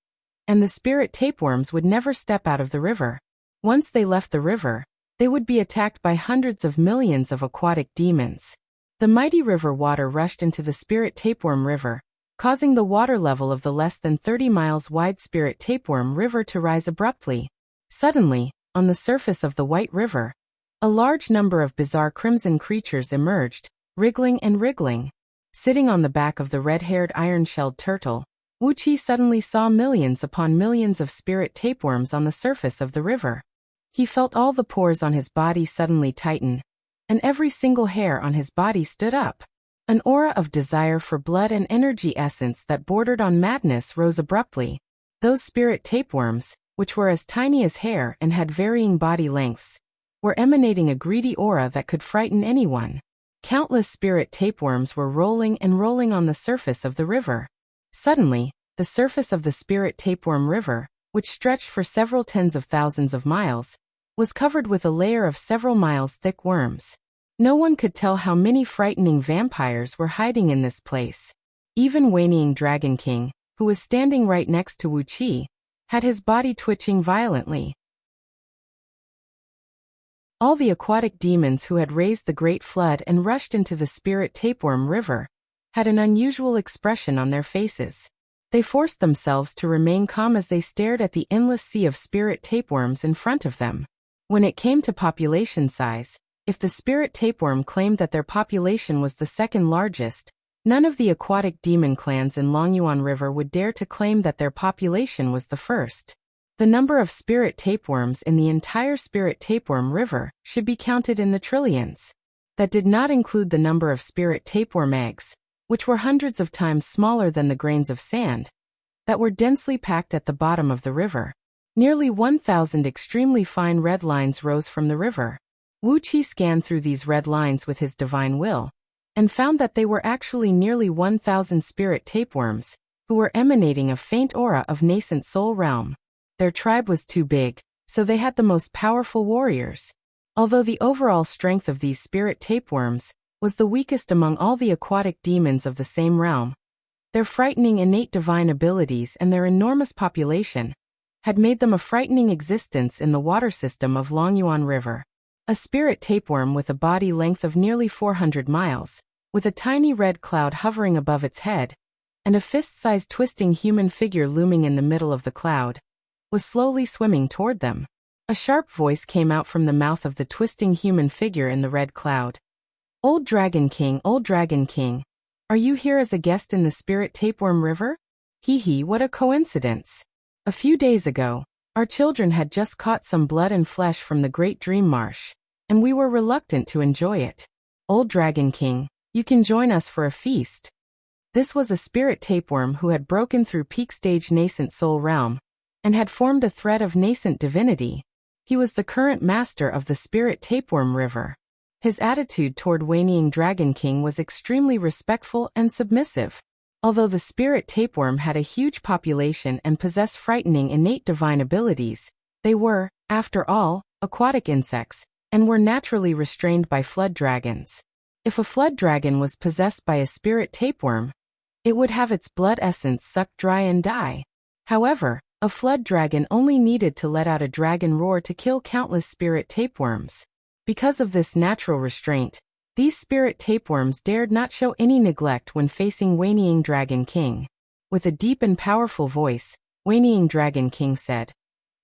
and the spirit tapeworms would never step out of the river. Once they left the river, they would be attacked by hundreds of millions of aquatic demons. The mighty river water rushed into the spirit tapeworm river, causing the water level of the less than 30 miles wide spirit tapeworm river to rise abruptly. Suddenly, on the surface of the white river, a large number of bizarre crimson creatures emerged, wriggling and wriggling. Sitting on the back of the red-haired iron-shelled turtle, Wuxia suddenly saw millions upon millions of spirit tapeworms on the surface of the river. He felt all the pores on his body suddenly tighten, and every single hair on his body stood up. An aura of desire for blood and energy essence that bordered on madness rose abruptly. Those spirit tapeworms, which were as tiny as hair and had varying body lengths, were emanating a greedy aura that could frighten anyone. Countless spirit tapeworms were rolling and rolling on the surface of the river. Suddenly, the surface of the spirit tapeworm river, which stretched for several tens of thousands of miles, was covered with a layer of several miles thick worms. No one could tell how many frightening vampires were hiding in this place. Even Wanying Dragon King, who was standing right next to Wuxia, had his body twitching violently. All the aquatic demons who had raised the great flood and rushed into the spirit tapeworm river had an unusual expression on their faces. They forced themselves to remain calm as they stared at the endless sea of spirit tapeworms in front of them. When it came to population size, if the spirit tapeworm claimed that their population was the second largest, none of the aquatic demon clans in Longyuan River would dare to claim that their population was the first. The number of spirit tapeworms in the entire spirit tapeworm river should be counted in the trillions. That did not include the number of spirit tapeworm eggs, which were hundreds of times smaller than the grains of sand, that were densely packed at the bottom of the river. Nearly 1,000 extremely fine red lines rose from the river. Wuxia scanned through these red lines with his divine will, and found that they were actually nearly 1,000 spirit tapeworms, who were emanating a faint aura of nascent soul realm. Their tribe was too big, so they had the most powerful warriors. Although the overall strength of these spirit tapeworms was the weakest among all the aquatic demons of the same realm, their frightening innate divine abilities and their enormous population had made them a frightening existence in the water system of Longyuan River. A spirit tapeworm with a body length of nearly 400 miles, with a tiny red cloud hovering above its head, and a fist-sized twisting human figure looming in the middle of the cloud, was slowly swimming toward them. A sharp voice came out from the mouth of the twisting human figure in the red cloud. Old Dragon King, are you here as a guest in the spirit tapeworm river? Hee hee, what a coincidence. A few days ago, our children had just caught some blood and flesh from the Great Dream Marsh, and we were reluctant to enjoy it. Old Dragon King, you can join us for a feast. This was a spirit tapeworm who had broken through peak stage nascent soul realm, and had formed a thread of nascent divinity. He was the current master of the spirit tapeworm river. His attitude toward Wanying Dragon King was extremely respectful and submissive. Although the spirit tapeworm had a huge population and possessed frightening innate divine abilities, they were, after all, aquatic insects, and were naturally restrained by flood dragons. If a flood dragon was possessed by a spirit tapeworm, it would have its blood essence sucked dry and die. However, a flood dragon only needed to let out a dragon roar to kill countless spirit tapeworms. Because of this natural restraint, these spirit tapeworms dared not show any neglect when facing Wanying Dragon King. With a deep and powerful voice, Wanying Dragon King said,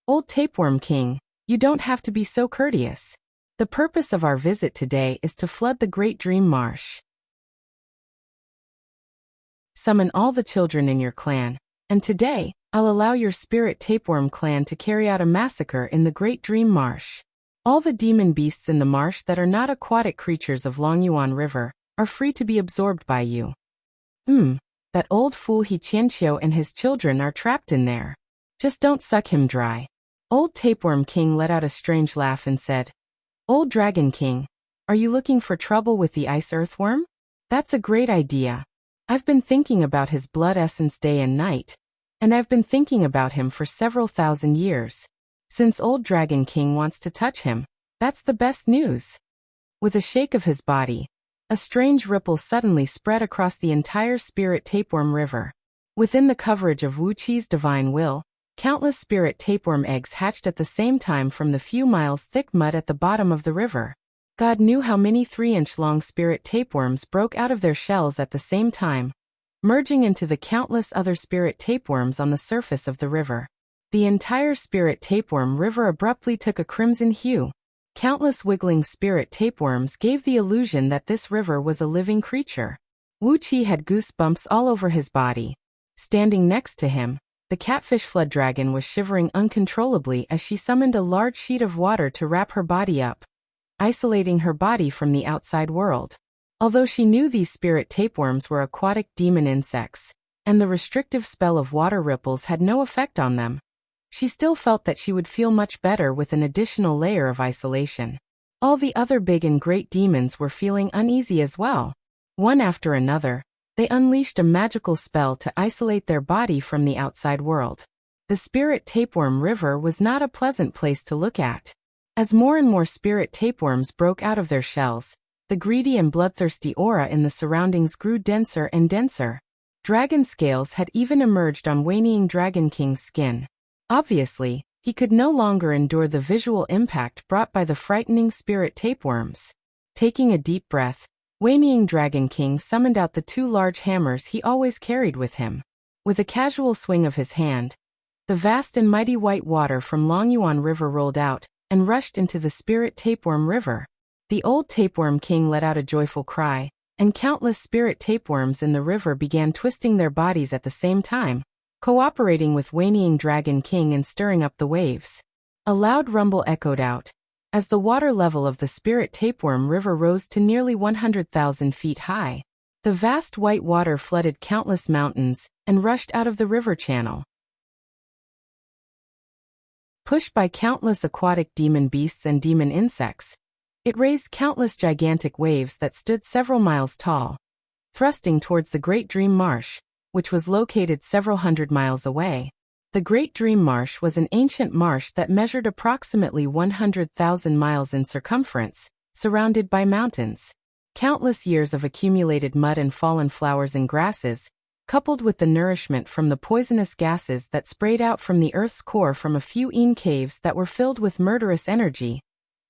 "Old Tapeworm King, you don't have to be so courteous. The purpose of our visit today is to flood the Great Dream Marsh. Summon all the children in your clan, and today, I'll allow your spirit tapeworm clan to carry out a massacre in the Great Dream Marsh. All the demon beasts in the marsh that are not aquatic creatures of Longyuan River are free to be absorbed by you. That old fool He Qianqiu and his children are trapped in there. Just don't suck him dry. Old Tapeworm King let out a strange laugh and said, Old Dragon King, are you looking for trouble with the ice earthworm? That's a great idea. I've been thinking about his blood essence day and night, and I've been thinking about him for several thousand years. Since Old Dragon King wants to touch him, that's the best news. With a shake of his body, a strange ripple suddenly spread across the entire Spirit Tapeworm River. Within the coverage of Wuqi's divine will, countless spirit tapeworm eggs hatched at the same time from the few miles thick mud at the bottom of the river. God knew how many 3-inch-long spirit tapeworms broke out of their shells at the same time, merging into the countless other spirit tapeworms on the surface of the river. The entire Spirit Tapeworm River abruptly took a crimson hue. Countless wiggling spirit tapeworms gave the illusion that this river was a living creature. Wuqi had goosebumps all over his body. Standing next to him, the catfish flood dragon was shivering uncontrollably as she summoned a large sheet of water to wrap her body up, isolating her body from the outside world. Although she knew these spirit tapeworms were aquatic demon insects, and the restrictive spell of water ripples had no effect on them, she still felt that she would feel much better with an additional layer of isolation. All the other big and great demons were feeling uneasy as well. One after another, they unleashed a magical spell to isolate their body from the outside world. The Spirit Tapeworm River was not a pleasant place to look at. As more and more spirit tapeworms broke out of their shells, the greedy and bloodthirsty aura in the surroundings grew denser and denser. Dragon scales had even emerged on Wanying Dragon King's skin. Obviously, he could no longer endure the visual impact brought by the frightening spirit tapeworms. Taking a deep breath, Wanying Dragon King summoned out the 2 large hammers he always carried with him. With a casual swing of his hand, the vast and mighty white water from Longyuan River rolled out and rushed into the Spirit Tapeworm River. The old Tapeworm King let out a joyful cry, and countless spirit tapeworms in the river began twisting their bodies at the same time, cooperating with Wanying Dragon King in stirring up the waves. A loud rumble echoed out, as the water level of the Spirit Tapeworm River rose to nearly 100,000 feet high. The vast white water flooded countless mountains and rushed out of the river channel. Pushed by countless aquatic demon beasts and demon insects, it raised countless gigantic waves that stood several miles tall, thrusting towards the Great Dream Marsh, which was located several hundred miles away. The Great Dream Marsh was an ancient marsh that measured approximately 100,000 miles in circumference, surrounded by mountains. Countless years of accumulated mud and fallen flowers and grasses, coupled with the nourishment from the poisonous gases that sprayed out from the Earth's core from a few caves that were filled with murderous energy.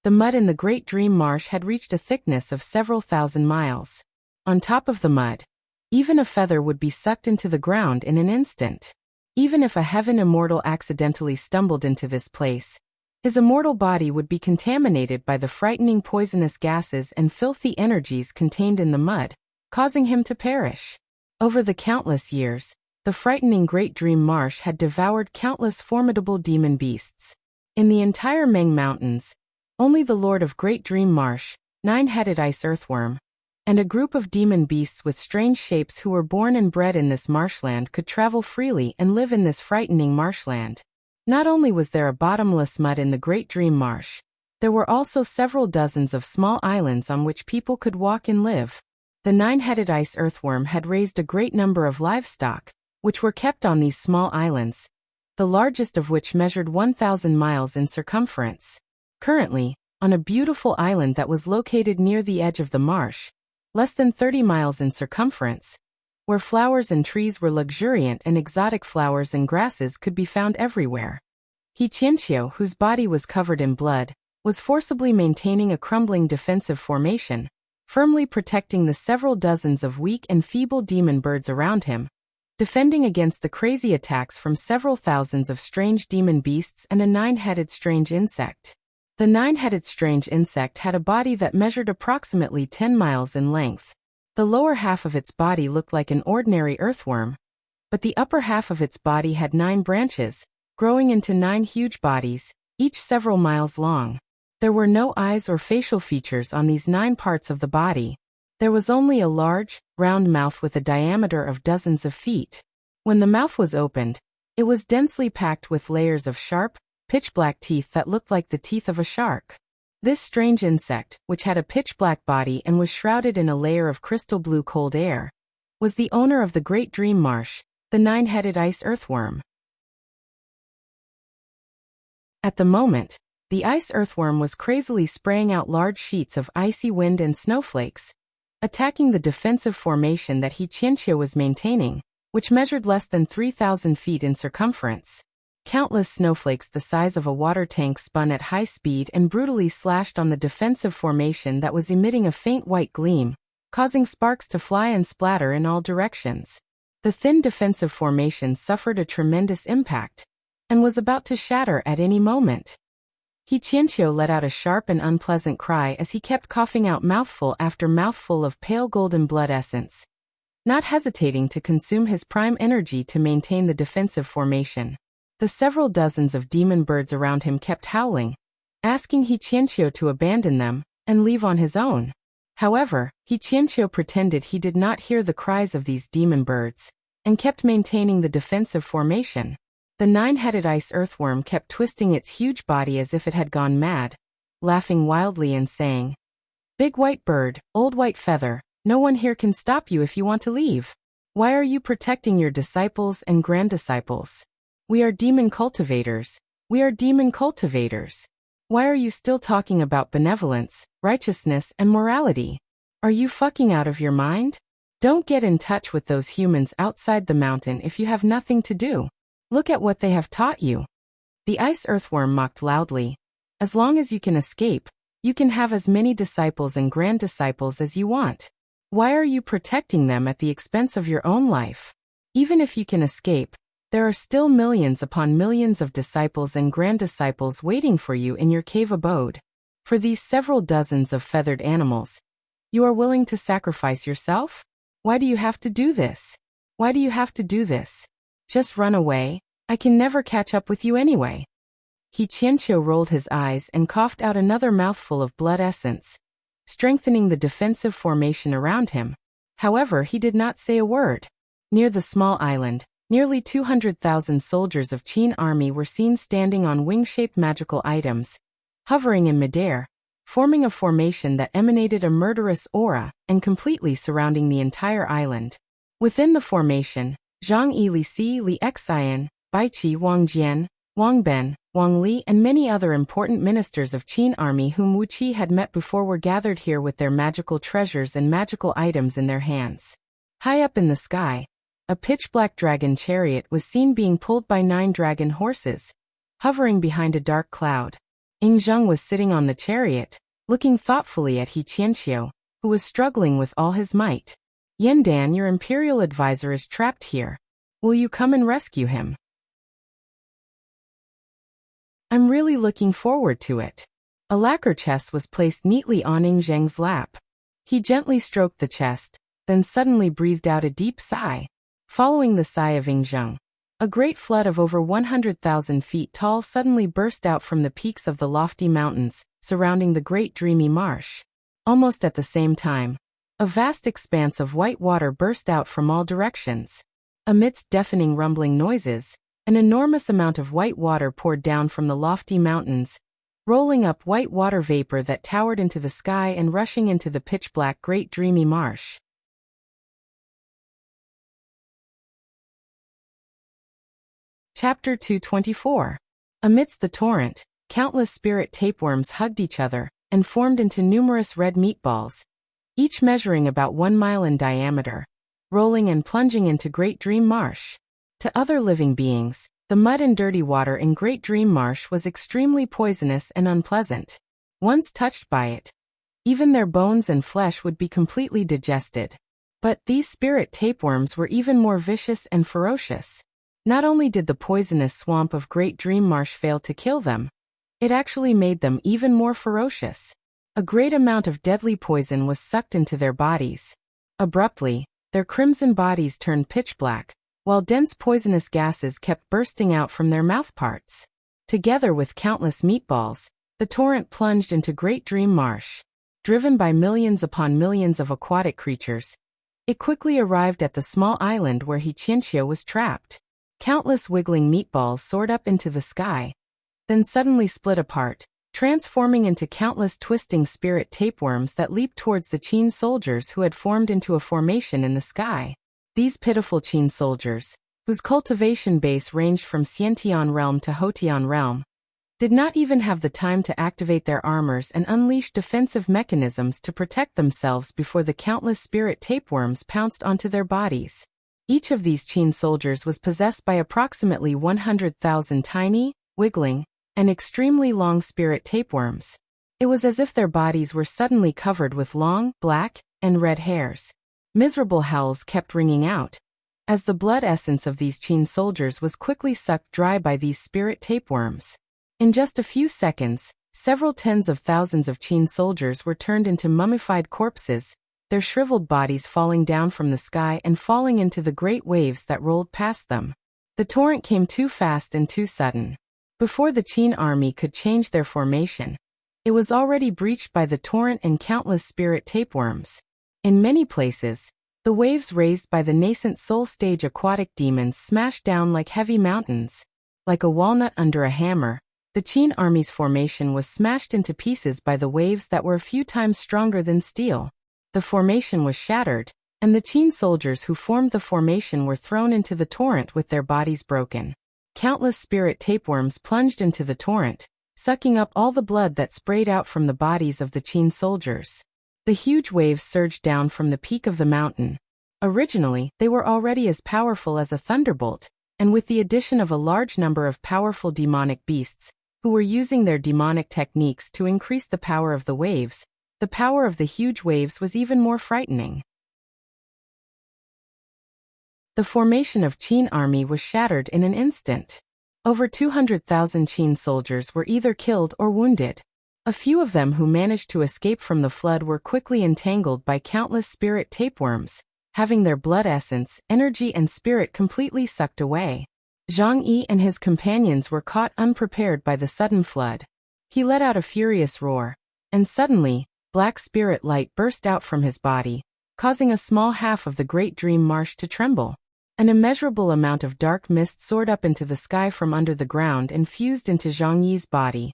The mud in the Great Dream Marsh had reached a thickness of several thousand miles. On top of the mud, even a feather would be sucked into the ground in an instant. Even if a heaven immortal accidentally stumbled into this place, his immortal body would be contaminated by the frightening poisonous gases and filthy energies contained in the mud, causing him to perish. Over the countless years, the frightening Great Dream Marsh had devoured countless formidable demon beasts. In the entire Meng Mountains, only the Lord of Great Dream Marsh, 9-headed ice earthworm, and a group of demon beasts with strange shapes who were born and bred in this marshland could travel freely and live in this frightening marshland. Not only was there a bottomless mud in the Great Dream Marsh, there were also several dozens of small islands on which people could walk and live. The 9-headed ice earthworm had raised a great number of livestock, which were kept on these small islands, the largest of which measured 1,000 miles in circumference. Currently, on a beautiful island that was located near the edge of the marsh, less than 30 miles in circumference, where flowers and trees were luxuriant and exotic flowers and grasses could be found everywhere. He Qianqiu, whose body was covered in blood, was forcibly maintaining a crumbling defensive formation, firmly protecting the several dozens of weak and feeble demon birds around him, defending against the crazy attacks from several thousands of strange demon beasts and a 9-headed strange insect. The 9-headed strange insect had a body that measured approximately 10 miles in length. The lower half of its body looked like an ordinary earthworm, but the upper half of its body had 9 branches, growing into 9 huge bodies, each several miles long. There were no eyes or facial features on these 9 parts of the body. There was only a large, round mouth with a diameter of dozens of feet. When the mouth was opened, it was densely packed with layers of sharp, pitch-black teeth that looked like the teeth of a shark. This strange insect, which had a pitch-black body and was shrouded in a layer of crystal blue cold air, was the owner of the Great Dream Marsh, the 9-headed ice earthworm. At the moment, the ice earthworm was crazily spraying out large sheets of icy wind and snowflakes, attacking the defensive formation that Qianqiu was maintaining, which measured less than 3,000 feet in circumference. Countless snowflakes the size of a water tank spun at high speed and brutally slashed on the defensive formation that was emitting a faint white gleam, causing sparks to fly and splatter in all directions. The thin defensive formation suffered a tremendous impact and was about to shatter at any moment. Qianqiu let out a sharp and unpleasant cry as he kept coughing out mouthful after mouthful of pale golden blood essence, not hesitating to consume his prime energy to maintain the defensive formation. The several dozens of demon birds around him kept howling, asking Qianqiu to abandon them and leave on his own. However, Qianqiu pretended he did not hear the cries of these demon birds and kept maintaining the defensive formation. The 9-headed ice earthworm kept twisting its huge body as if it had gone mad, laughing wildly and saying, "Big white bird, old white feather, no one here can stop you if you want to leave. Why are you protecting your disciples and grand-disciples? We are demon cultivators. We are demon cultivators. Why are you still talking about benevolence, righteousness, and morality? Are you fucking out of your mind? Don't get in touch with those humans outside the mountain if you have nothing to do. Look at what they have taught you." The ice earthworm mocked loudly. "As long as you can escape, you can have as many disciples and grand-disciples as you want. Why are you protecting them at the expense of your own life? Even if you can escape, there are still millions upon millions of disciples and grand-disciples waiting for you in your cave abode. For these several dozens of feathered animals, you are willing to sacrifice yourself? Why do you have to do this? Why do you have to do this? Just run away. I can never catch up with you anyway." Qianqiu rolled his eyes and coughed out another mouthful of blood essence, strengthening the defensive formation around him. However, he did not say a word. Near the small island, nearly 200,000 soldiers of Qin army were seen standing on wing-shaped magical items, hovering in midair, forming a formation that emanated a murderous aura and completely surrounding the entire island. Within the formation, Zhang Yi, Li Si, Li Xian, Baiqi, Wang Jian, Wang Ben, Wang Li, and many other important ministers of Qin army whom Wuxia had met before were gathered here with their magical treasures and magical items in their hands. High up in the sky, a pitch-black dragon chariot was seen being pulled by 9 dragon horses, hovering behind a dark cloud. Zhang was sitting on the chariot, looking thoughtfully at Qianqiu, who was struggling with all his might. "Yandan, your imperial advisor is trapped here. Will you come and rescue him?" "I'm really looking forward to it." A lacquer chest was placed neatly on Zhang's lap. He gently stroked the chest, then suddenly breathed out a deep sigh. Following the sigh of Zhang, a great flood of over 100,000 feet tall suddenly burst out from the peaks of the lofty mountains surrounding the Great Dreamy Marsh. Almost at the same time, a vast expanse of white water burst out from all directions. Amidst deafening rumbling noises, an enormous amount of white water poured down from the lofty mountains, rolling up white water vapor that towered into the sky and rushing into the pitch-black Great Dreamy Marsh. Chapter 224. Amidst the torrent, countless spirit tapeworms hugged each other and formed into numerous red meatballs, each measuring about 1 mile in diameter, rolling and plunging into Great Dream Marsh. To other living beings, the mud and dirty water in Great Dream Marsh was extremely poisonous and unpleasant. Once touched by it, even their bones and flesh would be completely digested. But these spirit tapeworms were even more vicious and ferocious. Not only did the poisonous swamp of Great Dream Marsh fail to kill them, it actually made them even more ferocious. A great amount of deadly poison was sucked into their bodies. Abruptly, their crimson bodies turned pitch black, while dense poisonous gases kept bursting out from their mouthparts. Together with countless meatballs, The torrent plunged into Great Dream Marsh. Driven by millions upon millions of aquatic creatures, it quickly arrived at the small island where Qianxia was trapped. Countless wiggling meatballs soared up into the sky, then suddenly split apart, transforming into countless twisting spirit tapeworms that leaped towards the Qin soldiers who had formed into a formation in the sky. These pitiful Qin soldiers, whose cultivation base ranged from Xiantian realm to Hotian realm, did not even have the time to activate their armors and unleash defensive mechanisms to protect themselves before the countless spirit tapeworms pounced onto their bodies. Each of these Qin soldiers was possessed by approximately 100,000 tiny, wiggling, and extremely long spirit tapeworms. It was as if their bodies were suddenly covered with long, black, and red hairs. Miserable howls kept ringing out, as the blood essence of these Qin soldiers was quickly sucked dry by these spirit tapeworms. In just a few seconds, several tens of thousands of Qin soldiers were turned into mummified corpses, their shriveled bodies falling down from the sky and falling into the great waves that rolled past them. The torrent came too fast and too sudden. Before the Qin army could change their formation, it was already breached by the torrent and countless spirit tapeworms. In many places, the waves raised by the nascent soul stage aquatic demons smashed down like heavy mountains. Like a walnut under a hammer, the Qin army's formation was smashed into pieces by the waves that were a few times stronger than steel. The formation was shattered, and the Qin soldiers who formed the formation were thrown into the torrent with their bodies broken. Countless spirit tapeworms plunged into the torrent, sucking up all the blood that sprayed out from the bodies of the Qin soldiers. The huge waves surged down from the peak of the mountain. Originally, they were already as powerful as a thunderbolt, and with the addition of a large number of powerful demonic beasts, who were using their demonic techniques to increase the power of the waves, the power of the huge waves was even more frightening. The formation of Qin army was shattered in an instant. Over 200,000 Qin soldiers were either killed or wounded. A few of them who managed to escape from the flood were quickly entangled by countless spirit tapeworms, having their blood essence, energy and spirit completely sucked away. Zhang Yi and his companions were caught unprepared by the sudden flood. He let out a furious roar, and suddenly, black spirit light burst out from his body, causing a small half of the Great Dream Marsh to tremble. An immeasurable amount of dark mist soared up into the sky from under the ground and fused into Zhang Yi's body,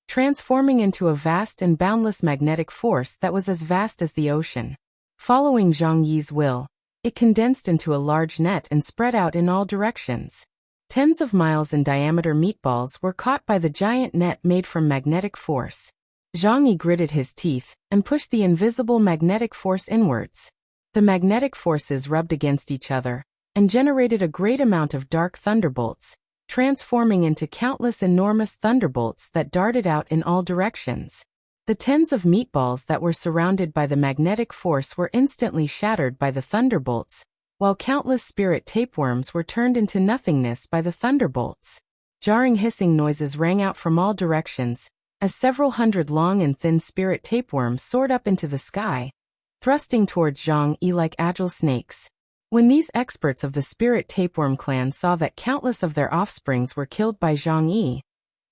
transforming into a vast and boundless magnetic force that was as vast as the ocean. Following Zhang Yi's will, it condensed into a large net and spread out in all directions. Tens of miles in diameter meatballs were caught by the giant net made from magnetic force. Zhang Yi gritted his teeth and pushed the invisible magnetic force inwards. The magnetic forces rubbed against each other and generated a great amount of dark thunderbolts, transforming into countless enormous thunderbolts that darted out in all directions. The tens of meatballs that were surrounded by the magnetic force were instantly shattered by the thunderbolts, while countless spirit tapeworms were turned into nothingness by the thunderbolts. Jarring hissing noises rang out from all directions, as several hundred long and thin spirit tapeworms soared up into the sky, thrusting towards Zhang Yi like agile snakes. When these experts of the spirit tapeworm clan saw that countless of their offsprings were killed by Zhang Yi,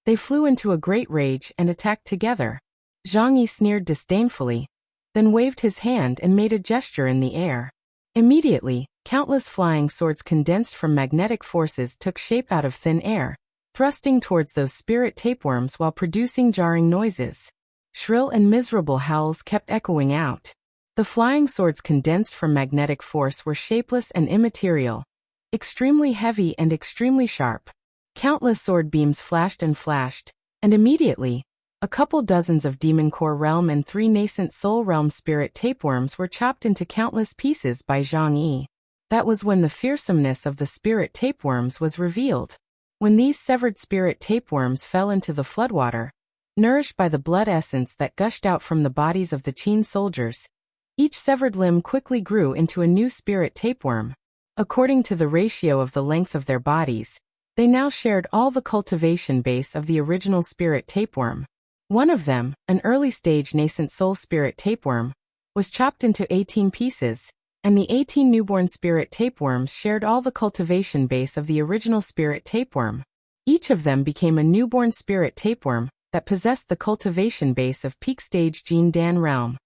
they flew into a great rage and attacked together. Zhang Yi sneered disdainfully, then waved his hand and made a gesture in the air. Immediately, countless flying swords condensed from magnetic forces took shape out of thin air, thrusting towards those spirit tapeworms while producing jarring noises. Shrill and miserable howls kept echoing out. The flying swords condensed from magnetic force were shapeless and immaterial, extremely heavy and extremely sharp. Countless sword beams flashed, and immediately, a couple dozens of Demon Core Realm and 3 nascent Soul Realm spirit tapeworms were chopped into countless pieces by Zhang Yi. That was when the fearsomeness of the spirit tapeworms was revealed. When these severed spirit tapeworms fell into the floodwater, nourished by the blood essence that gushed out from the bodies of the Qin soldiers, each severed limb quickly grew into a new spirit tapeworm. According to the ratio of the length of their bodies, they now shared all the cultivation base of the original spirit tapeworm. One of them, an early-stage nascent soul spirit tapeworm, was chopped into 18 pieces, and the 18 newborn spirit tapeworms shared all the cultivation base of the original spirit tapeworm. Each of them became a newborn spirit tapeworm, that possessed the cultivation base of peak stage Jin Dan realm.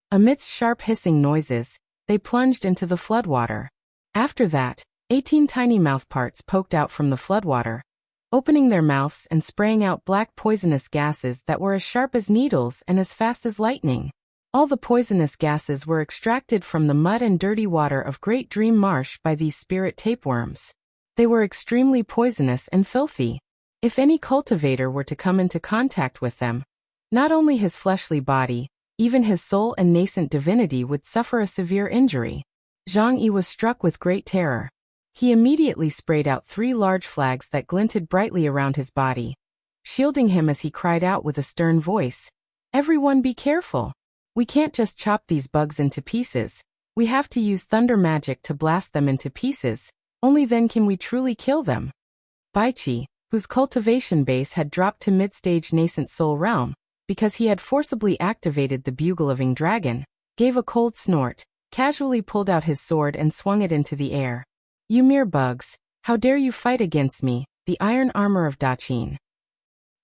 Amidst sharp hissing noises, they plunged into the floodwater. After that, 18 tiny mouthparts poked out from the floodwater, opening their mouths and spraying out black poisonous gases that were as sharp as needles and as fast as lightning. All the poisonous gases were extracted from the mud and dirty water of Great Dream Marsh by these spirit tapeworms. They were extremely poisonous and filthy. If any cultivator were to come into contact with them, not only his fleshly body, even his soul and nascent divinity would suffer a severe injury. Zhang Yi was struck with great terror. He immediately sprayed out 3 large flags that glinted brightly around his body, shielding him as he cried out with a stern voice, "Everyone be careful! We can't just chop these bugs into pieces. We have to use thunder magic to blast them into pieces. Only then can we truly kill them." Baiqi, whose cultivation base had dropped to mid-stage nascent soul realm, because he had forcibly activated the bugle of Ing Dragon, gave a cold snort, casually pulled out his sword and swung it into the air. "You mere bugs, how dare you fight against me, the iron armor of Daqin?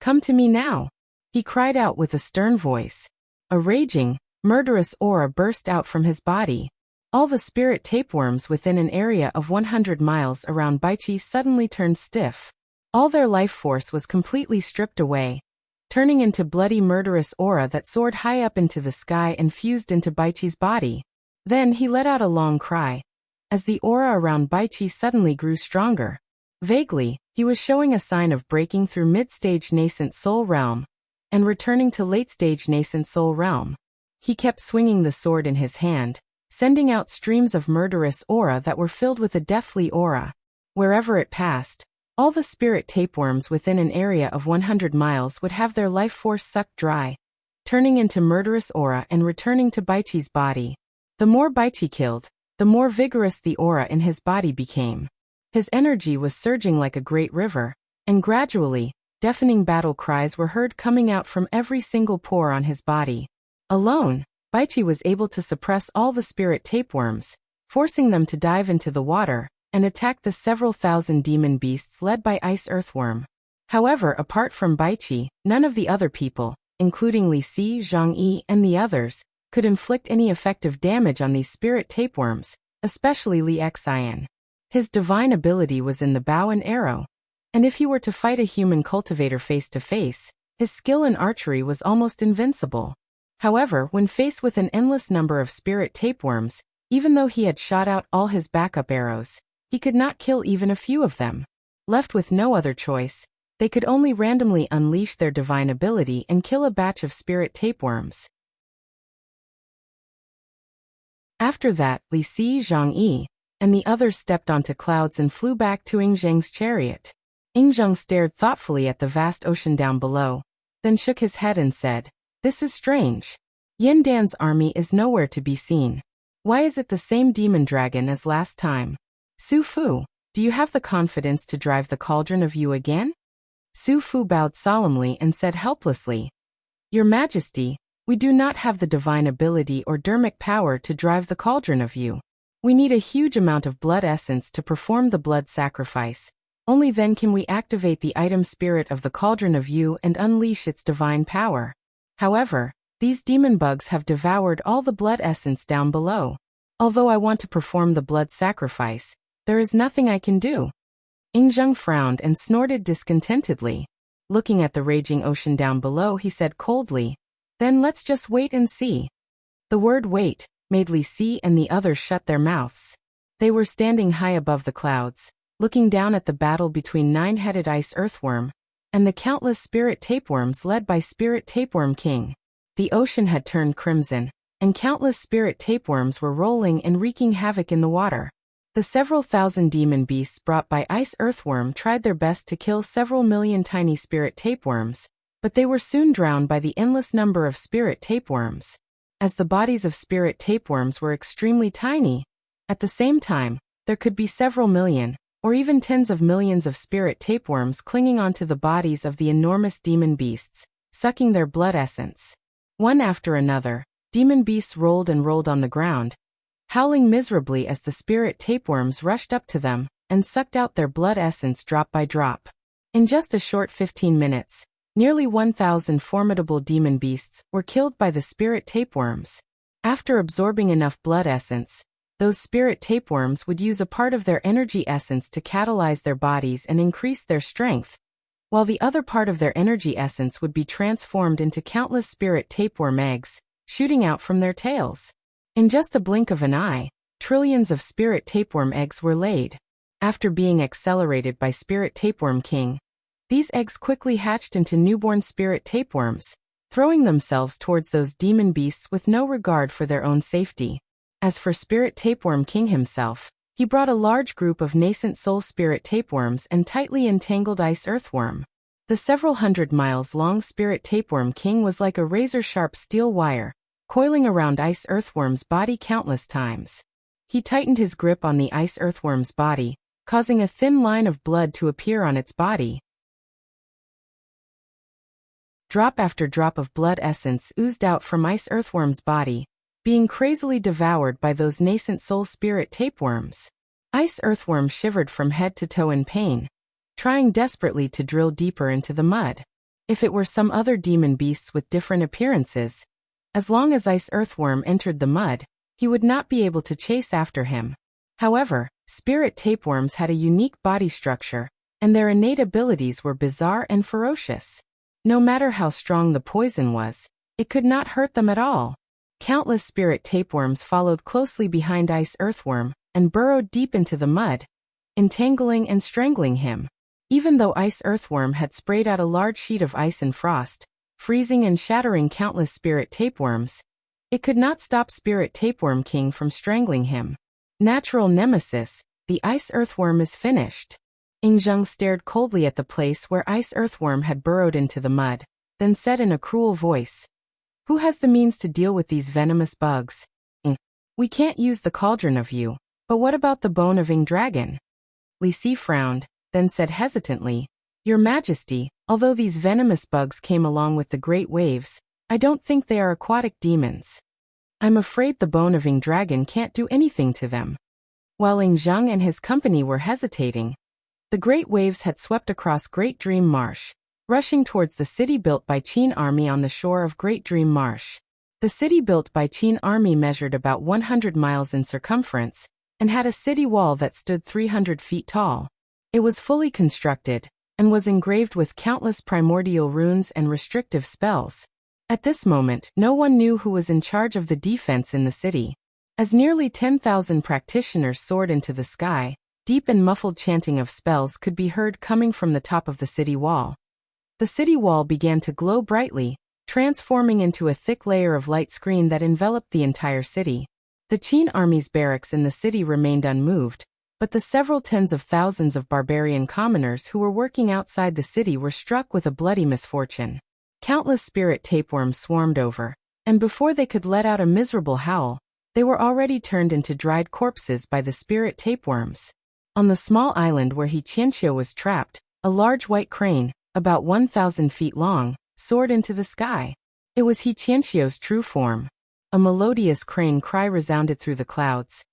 Come to me now!" he cried out with a stern voice. A raging, murderous aura burst out from his body. All the spirit tapeworms within an area of 100 miles around Baiqi suddenly turned stiff. All their life force was completely stripped away, turning into bloody murderous aura that soared high up into the sky and fused into Baiqi's body. Then he let out a long cry, as the aura around Baiqi suddenly grew stronger. Vaguely, he was showing a sign of breaking through mid-stage nascent soul realm and returning to late-stage nascent soul realm. He kept swinging the sword in his hand, sending out streams of murderous aura that were filled with a deathly aura. Wherever it passed, all the spirit tapeworms within an area of 100 miles would have their life force sucked dry, turning into murderous aura and returning to Baiqi's body. The more Baiqi killed, the more vigorous the aura in his body became. His energy was surging like a great river, and gradually, deafening battle cries were heard coming out from every single pore on his body. Alone, Baiqi was able to suppress all the spirit tapeworms, forcing them to dive into the water and attack the several thousand demon beasts led by Ice Earthworm. However, apart from Baiqi, none of the other people, including Li Si, Zhang Yi, and the others, could inflict any effective damage on these spirit tapeworms, especially Li Xian. His divine ability was in the bow and arrow, and if he were to fight a human cultivator face to face, his skill in archery was almost invincible. However, when faced with an endless number of spirit tapeworms, even though he had shot out all his backup arrows, he could not kill even a few of them. Left with no other choice, they could only randomly unleash their divine ability and kill a batch of spirit tapeworms. After that, Li Si, Zhang Yi, and the others stepped onto clouds and flew back to Ing Zheng's chariot. Ing Zheng stared thoughtfully at the vast ocean down below, then shook his head and said, "This is strange. Yin Dan's army is nowhere to be seen. Why is it the same demon dragon as last time? Su Fu, do you have the confidence to drive the cauldron of you again?" Su Fu bowed solemnly and said helplessly, "Your Majesty, we do not have the divine ability or dermic power to drive the cauldron of you. We need a huge amount of blood essence to perform the blood sacrifice. Only then can we activate the item spirit of the cauldron of you and unleash its divine power. However, these demon bugs have devoured all the blood essence down below. Although I want to perform the blood sacrifice, there is nothing I can do." Ing Zheng frowned and snorted discontentedly. Looking at the raging ocean down below, he said coldly, "Then let's just wait and see." The word wait made Li Si and the others shut their mouths. They were standing high above the clouds, looking down at the battle between nine-headed ice earthworm and the countless spirit tapeworms led by Spirit Tapeworm King. The ocean had turned crimson, and countless spirit tapeworms were rolling and wreaking havoc in the water. The several thousand demon beasts brought by Ice Earthworm tried their best to kill several million tiny spirit tapeworms, but they were soon drowned by the endless number of spirit tapeworms. As the bodies of spirit tapeworms were extremely tiny, at the same time, there could be several million, or even tens of millions of spirit tapeworms clinging onto the bodies of the enormous demon beasts, sucking their blood essence. One after another, demon beasts rolled and rolled on the ground, howling miserably as the spirit tapeworms rushed up to them and sucked out their blood essence drop by drop. In just a short 15 minutes, nearly 1,000 formidable demon beasts were killed by the spirit tapeworms. After absorbing enough blood essence, those spirit tapeworms would use a part of their energy essence to catalyze their bodies and increase their strength, while the other part of their energy essence would be transformed into countless spirit tapeworm eggs, shooting out from their tails. In just a blink of an eye, trillions of spirit tapeworm eggs were laid. After being accelerated by Spirit Tapeworm King, these eggs quickly hatched into newborn spirit tapeworms, throwing themselves towards those demon beasts with no regard for their own safety. As for Spirit Tapeworm King himself, he brought a large group of nascent soul spirit tapeworms and tightly entangled ice earthworm. The several hundred miles long Spirit Tapeworm King was like a razor-sharp steel wire, coiling around ice earthworm's body countless times. He tightened his grip on the ice earthworm's body, causing a thin line of blood to appear on its body. Drop after drop of blood essence oozed out from ice earthworm's body, being crazily devoured by those nascent soul spirit tapeworms. Ice earthworm shivered from head to toe in pain, trying desperately to drill deeper into the mud. If it were some other demon beasts with different appearances, as long as ice earthworm entered the mud, he would not be able to chase after him. However, spirit tapeworms had a unique body structure, and their innate abilities were bizarre and ferocious. No matter how strong the poison was, it could not hurt them at all. Countless spirit tapeworms followed closely behind ice earthworm and burrowed deep into the mud, entangling and strangling him. Even though ice earthworm had sprayed out a large sheet of ice and frost, freezing and shattering countless spirit tapeworms, it could not stop Spirit Tapeworm King from strangling him. Natural nemesis, the ice earthworm is finished. Ingzheng stared coldly at the place where ice earthworm had burrowed into the mud, then said in a cruel voice, "Who has the means to deal with these venomous bugs? We can't use the cauldron of you, but what about the bone of Ing Dragon?" Li Si frowned, then said hesitantly, "Your Majesty, although these venomous bugs came along with the great waves, I don't think they are aquatic demons. I'm afraid the bone of Ing Dragon can't do anything to them." While Ing Zheng and his company were hesitating, the great waves had swept across Great Dream Marsh, rushing towards the city built by Qin Army on the shore of Great Dream Marsh. The city built by Qin Army measured about 100 miles in circumference, and had a city wall that stood 300 feet tall. It was fully constructed, and was engraved with countless primordial runes and restrictive spells. At this moment, no one knew who was in charge of the defense in the city. As nearly 10,000 practitioners soared into the sky, deep and muffled chanting of spells could be heard coming from the top of the city wall. The city wall began to glow brightly, transforming into a thick layer of light screen that enveloped the entire city. The Qin Army's barracks in the city remained unmoved, but the several tens of thousands of barbarian commoners who were working outside the city were struck with a bloody misfortune. Countless spirit tapeworms swarmed over, and before they could let out a miserable howl, they were already turned into dried corpses by the spirit tapeworms. On the small island where He Qianqiu was trapped, a large white crane, about 1,000 feet long, soared into the sky. It was He Qianqiu's true form. A melodious crane cry resounded through the clouds.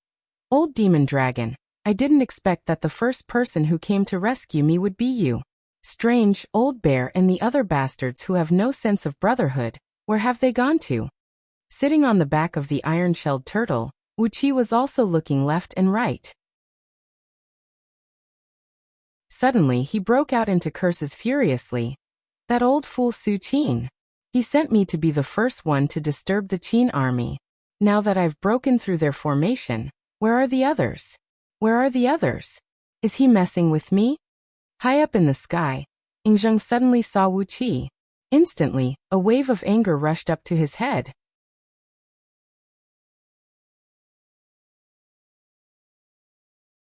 "Old demon dragon, I didn't expect that the first person who came to rescue me would be you. Strange, old bear and the other bastards who have no sense of brotherhood, where have they gone to?" Sitting on the back of the iron-shelled turtle, Wuxia was also looking left and right. Suddenly he broke out into curses furiously. "That old fool Su Qin. He sent me to be the first one to disturb the Qin army. Now that I've broken through their formation, where are the others? Where are the others? Is he messing with me?" High up in the sky, Ingzheng suddenly saw Wuxia. Instantly, a wave of anger rushed up to his head.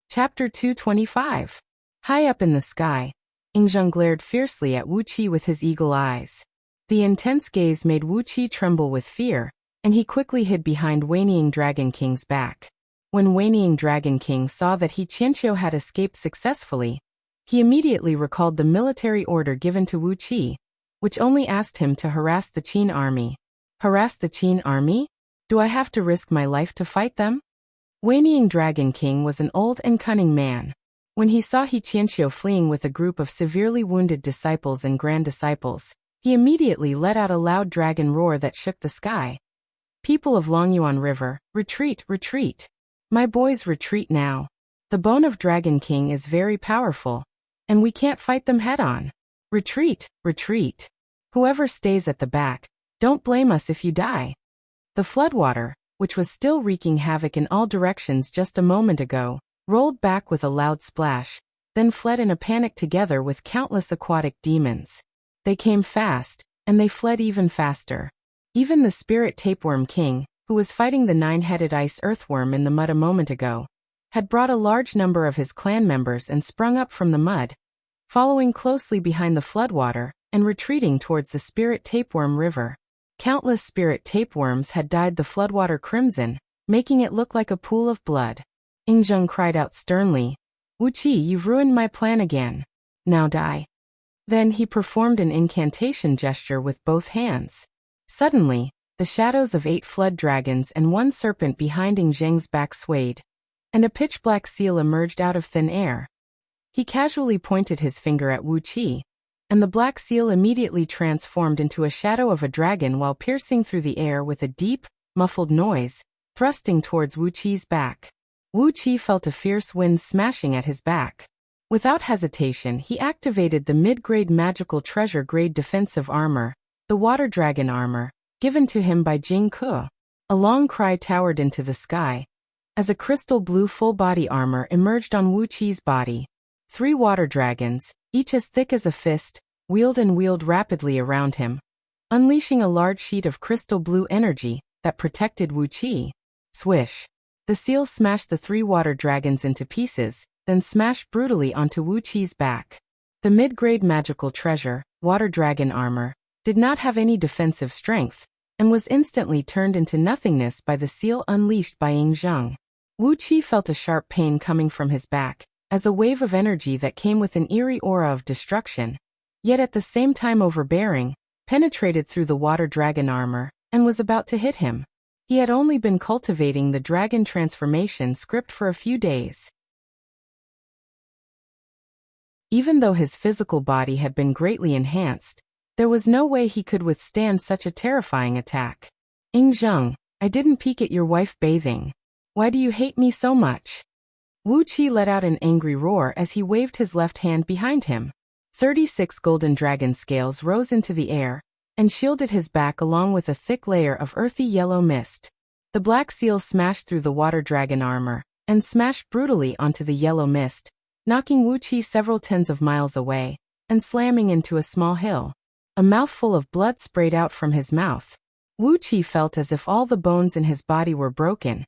Chapter 225. High up in the sky, Ingzheng glared fiercely at Wuxia with his eagle eyes. The intense gaze made Wuxia tremble with fear, and he quickly hid behind Wanying Dragon King's back. When Wanying Dragon King saw that He Qianqiu had escaped successfully, he immediately recalled the military order given to Wuxia, which only asked him to harass the Qin army. Harass the Qin army? Do I have to risk my life to fight them? Wanying Dragon King was an old and cunning man. When he saw He Qianxiu fleeing with a group of severely wounded disciples and grand disciples, he immediately let out a loud dragon roar that shook the sky. People of Longyuan River, retreat, retreat. My boys, retreat now. The bone of Dragon King is very powerful, and we can't fight them head-on. Retreat, retreat. Whoever stays at the back, don't blame us if you die. The floodwater, which was still wreaking havoc in all directions just a moment ago, rolled back with a loud splash, then fled in a panic together with countless aquatic demons. They came fast, and they fled even faster. Even the spirit tapeworm king, who was fighting the 9-headed ice earthworm in the mud a moment ago, had brought a large number of his clan members and sprung up from the mud, following closely behind the floodwater and retreating towards the spirit tapeworm river. Countless spirit tapeworms had dyed the floodwater crimson, making it look like a pool of blood. Yingzheng cried out sternly, "Wuqi, you've ruined my plan again. Now die." Then he performed an incantation gesture with both hands. Suddenly, the shadows of 8 flood dragons and 1 serpent behind Yingzheng's back swayed, and a pitch-black seal emerged out of thin air. He casually pointed his finger at Wuqi, and the black seal immediately transformed into a shadow of a dragon while piercing through the air with a deep, muffled noise, thrusting towards Wuqi's back. Wuqi felt a fierce wind smashing at his back. Without hesitation, he activated the mid-grade magical treasure-grade defensive armor, the water dragon armor, given to him by Jing Ke. A long cry towered into the sky, as a crystal blue full-body armor emerged on Wuqi's body. 3 water dragons, each as thick as a fist, wheeled rapidly around him, unleashing a large sheet of crystal blue energy that protected Wuqi. Swish! The seal smashed the 3 water dragons into pieces, then smashed brutally onto Wuqi's back. The mid-grade magical treasure, water dragon armor, did not have any defensive strength, and was instantly turned into nothingness by the seal unleashed by Yingzheng. Wuqi felt a sharp pain coming from his back, as a wave of energy that came with an eerie aura of destruction, yet at the same time overbearing, penetrated through the water dragon armor, and was about to hit him. He had only been cultivating the dragon transformation script for a few days. Even though his physical body had been greatly enhanced, there was no way he could withstand such a terrifying attack. "Yingzheng, I didn't peek at your wife bathing. Why do you hate me so much?" Wuqi let out an angry roar as he waved his left hand behind him. 36 golden dragon scales rose into the air and shielded his back along with a thick layer of earthy yellow mist. The black seal smashed through the water dragon armor and smashed brutally onto the yellow mist, knocking Wuqi several tens of miles away and slamming into a small hill. A mouthful of blood sprayed out from his mouth. Wuqi felt as if all the bones in his body were broken,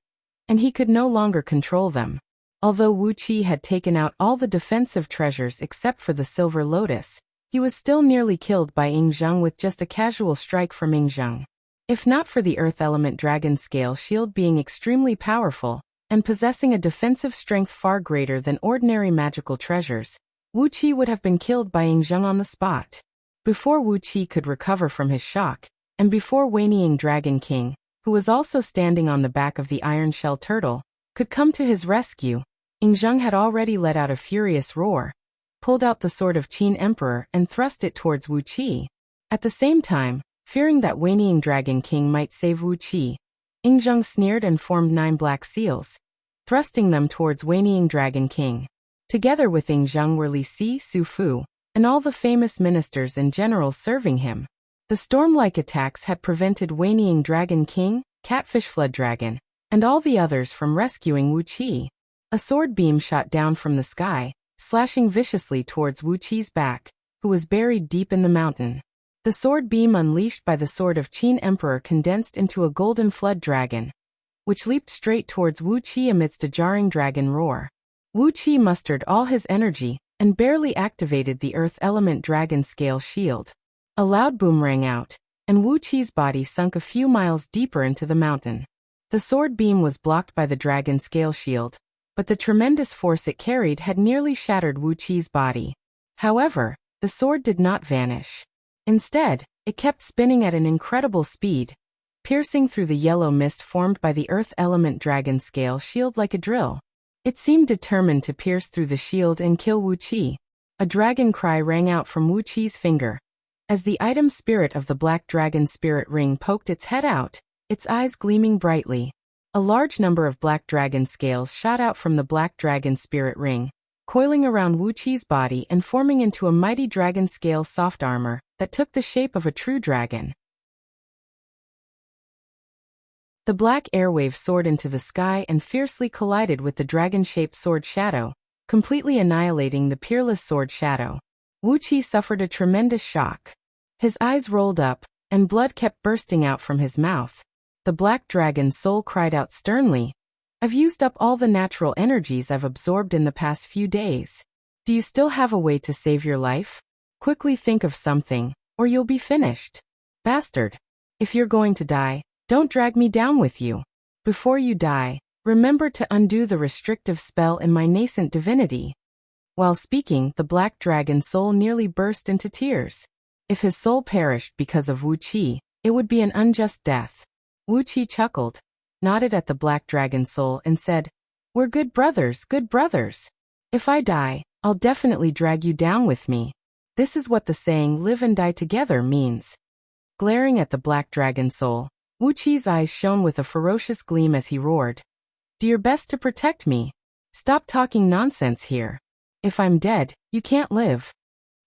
and he could no longer control them. Although Wuqi had taken out all the defensive treasures except for the silver lotus, he was still nearly killed by Yingzheng with just a casual strike from Yingzheng. If not for the earth element dragon scale shield being extremely powerful, and possessing a defensive strength far greater than ordinary magical treasures, Wuqi would have been killed by Yingzheng on the spot. Before Wuqi could recover from his shock, and before whinnying Dragon King, who was also standing on the back of the iron shell turtle, could come to his rescue, Yingzheng had already let out a furious roar, pulled out the sword of Qin Emperor and thrust it towards Wuqi. At the same time, fearing that whinnying Dragon King might save Wuqi, Yingzheng sneered and formed 9 black seals, thrusting them towards whinnying Dragon King. Together with Yingzheng were Li Si, Su Fu, and all the famous ministers and generals serving him. The storm-like attacks had prevented whinnying Dragon King, Catfish Flood Dragon, and all the others from rescuing Wuqi. A sword beam shot down from the sky, slashing viciously towards Wuqi's back, who was buried deep in the mountain. The sword beam unleashed by the sword of Qin Emperor condensed into a golden flood dragon, which leaped straight towards Wuqi amidst a jarring dragon roar. Wuqi mustered all his energy and barely activated the earth element dragon scale shield. A loud boom rang out, and Wuqi's body sunk a few miles deeper into the mountain. The sword beam was blocked by the dragon scale shield, but the tremendous force it carried had nearly shattered Wuqi's body. However, the sword did not vanish. Instead, it kept spinning at an incredible speed, piercing through the yellow mist formed by the earth element dragon scale shield like a drill. It seemed determined to pierce through the shield and kill Wuqi. A dragon cry rang out from Wuqi's finger. As the item spirit of the black dragon spirit ring poked its head out, its eyes gleaming brightly, a large number of black dragon scales shot out from the black dragon spirit ring, coiling around Wuqi's body and forming into a mighty dragon scale soft armor that took the shape of a true dragon. The black airwave soared into the sky and fiercely collided with the dragon-shaped sword shadow, completely annihilating the peerless sword shadow. Wuqi suffered a tremendous shock. His eyes rolled up, and blood kept bursting out from his mouth. The black dragon's soul cried out sternly, "I've used up all the natural energies I've absorbed in the past few days. Do you still have a way to save your life? Quickly think of something, or you'll be finished. Bastard! If you're going to die, don't drag me down with you. Before you die, remember to undo the restrictive spell in my nascent divinity." While speaking, the black dragon's soul nearly burst into tears. If his soul perished because of Wuqi, it would be an unjust death. Wuqi chuckled, nodded at the black dragon's soul and said, "We're good brothers, good brothers. If I die, I'll definitely drag you down with me. This is what the saying live and die together means." Glaring at the black dragon soul, Wuqi's eyes shone with a ferocious gleam as he roared, "Do your best to protect me. Stop talking nonsense here. If I'm dead, you can't live."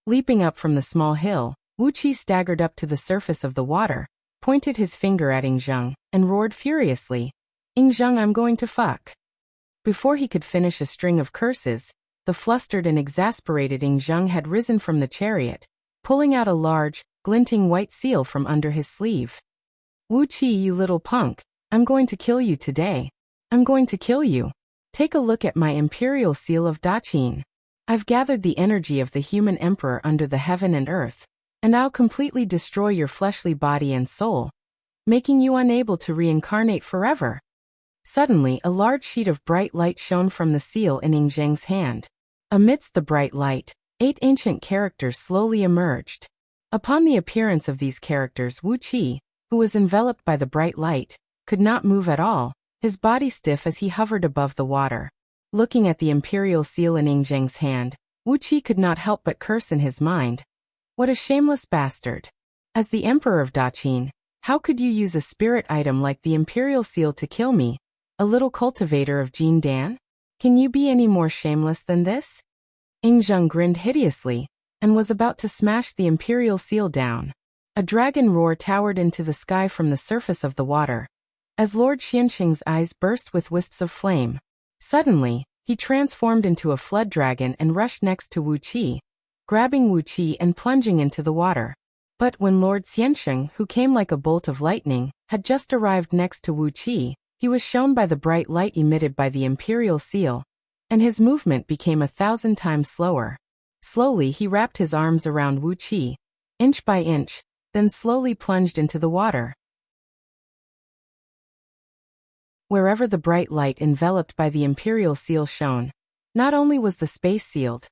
Leaping up from the small hill, Wuqi staggered up to the surface of the water, pointed his finger at Yingzheng, and roared furiously, "Yingzheng, I'm going to fuck." Before he could finish a string of curses, the flustered and exasperated Yingzheng had risen from the chariot, pulling out a large, glinting white seal from under his sleeve. "Wuqi, you little punk, I'm going to kill you today. I'm going to kill you. Take a look at my imperial seal of Daqin. I've gathered the energy of the human emperor under the heaven and earth, and I'll completely destroy your fleshly body and soul, making you unable to reincarnate forever." Suddenly, a large sheet of bright light shone from the seal in Yingzheng's hand. Amidst the bright light, 8 ancient characters slowly emerged. Upon the appearance of these characters, Wuqi, who was enveloped by the bright light, could not move at all, his body stiff as he hovered above the water. Looking at the imperial seal in Yingzheng's hand, Wuqi could not help but curse in his mind. What a shameless bastard. As the emperor of Daqin, how could you use a spirit item like the imperial seal to kill me, a little cultivator of Jin Dan? Can you be any more shameless than this? Yingzheng grinned hideously, and was about to smash the imperial seal down. A dragon roar towered into the sky from the surface of the water, as Lord Xianxing's eyes burst with wisps of flame. Suddenly, he transformed into a flood dragon and rushed next to Wuqi, grabbing Wuqi and plunging into the water. But when Lord Xianxing, who came like a bolt of lightning, had just arrived next to Wuqi, he was shown by the bright light emitted by the imperial seal, and his movement became 1,000 times slower. Slowly he wrapped his arms around Wuqi, inch by inch, then slowly plunged into the water. Wherever the bright light enveloped by the imperial seal shone, not only was the space sealed,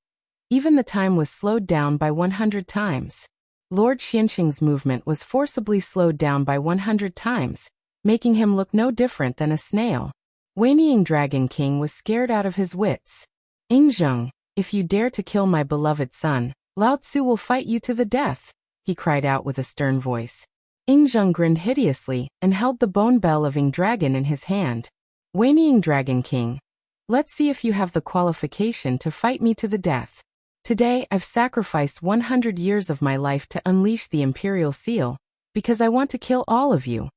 even the time was slowed down by 100 times. Lord Xianxing's movement was forcibly slowed down by 100 times, making him look no different than a snail. Wei Dragon King was scared out of his wits. "Yingzheng, if you dare to kill my beloved son, Lao Tzu will fight you to the death," he cried out with a stern voice. Yingzheng grinned hideously and held the bone bell of Ying Dragon in his hand. "Wei Dragon King, let's see if you have the qualification to fight me to the death. Today I've sacrificed 100 years of my life to unleash the imperial seal, because I want to kill all of you."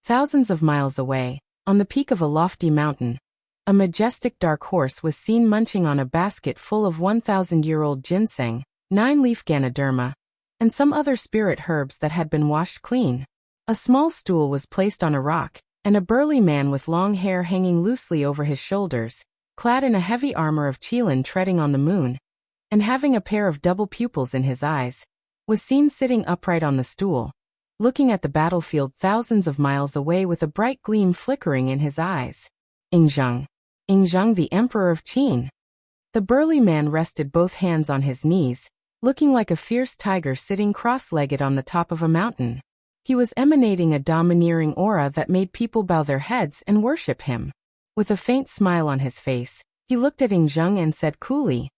Thousands of miles away, on the peak of a lofty mountain, a majestic dark horse was seen munching on a basket full of 1,000-year-old ginseng, 9-leaf ganoderma, and some other spirit herbs that had been washed clean. A small stool was placed on a rock, and a burly man with long hair hanging loosely over his shoulders, clad in a heavy armor of Qilin treading on the moon, and having a pair of double pupils in his eyes, was seen sitting upright on the stool, looking at the battlefield thousands of miles away with a bright gleam flickering in his eyes. Yingzheng. Yingzheng, the emperor of Qin. The burly man rested both hands on his knees, looking like a fierce tiger sitting cross-legged on the top of a mountain. He was emanating a domineering aura that made people bow their heads and worship him. With a faint smile on his face, He looked at Ing Zheng and said coolly,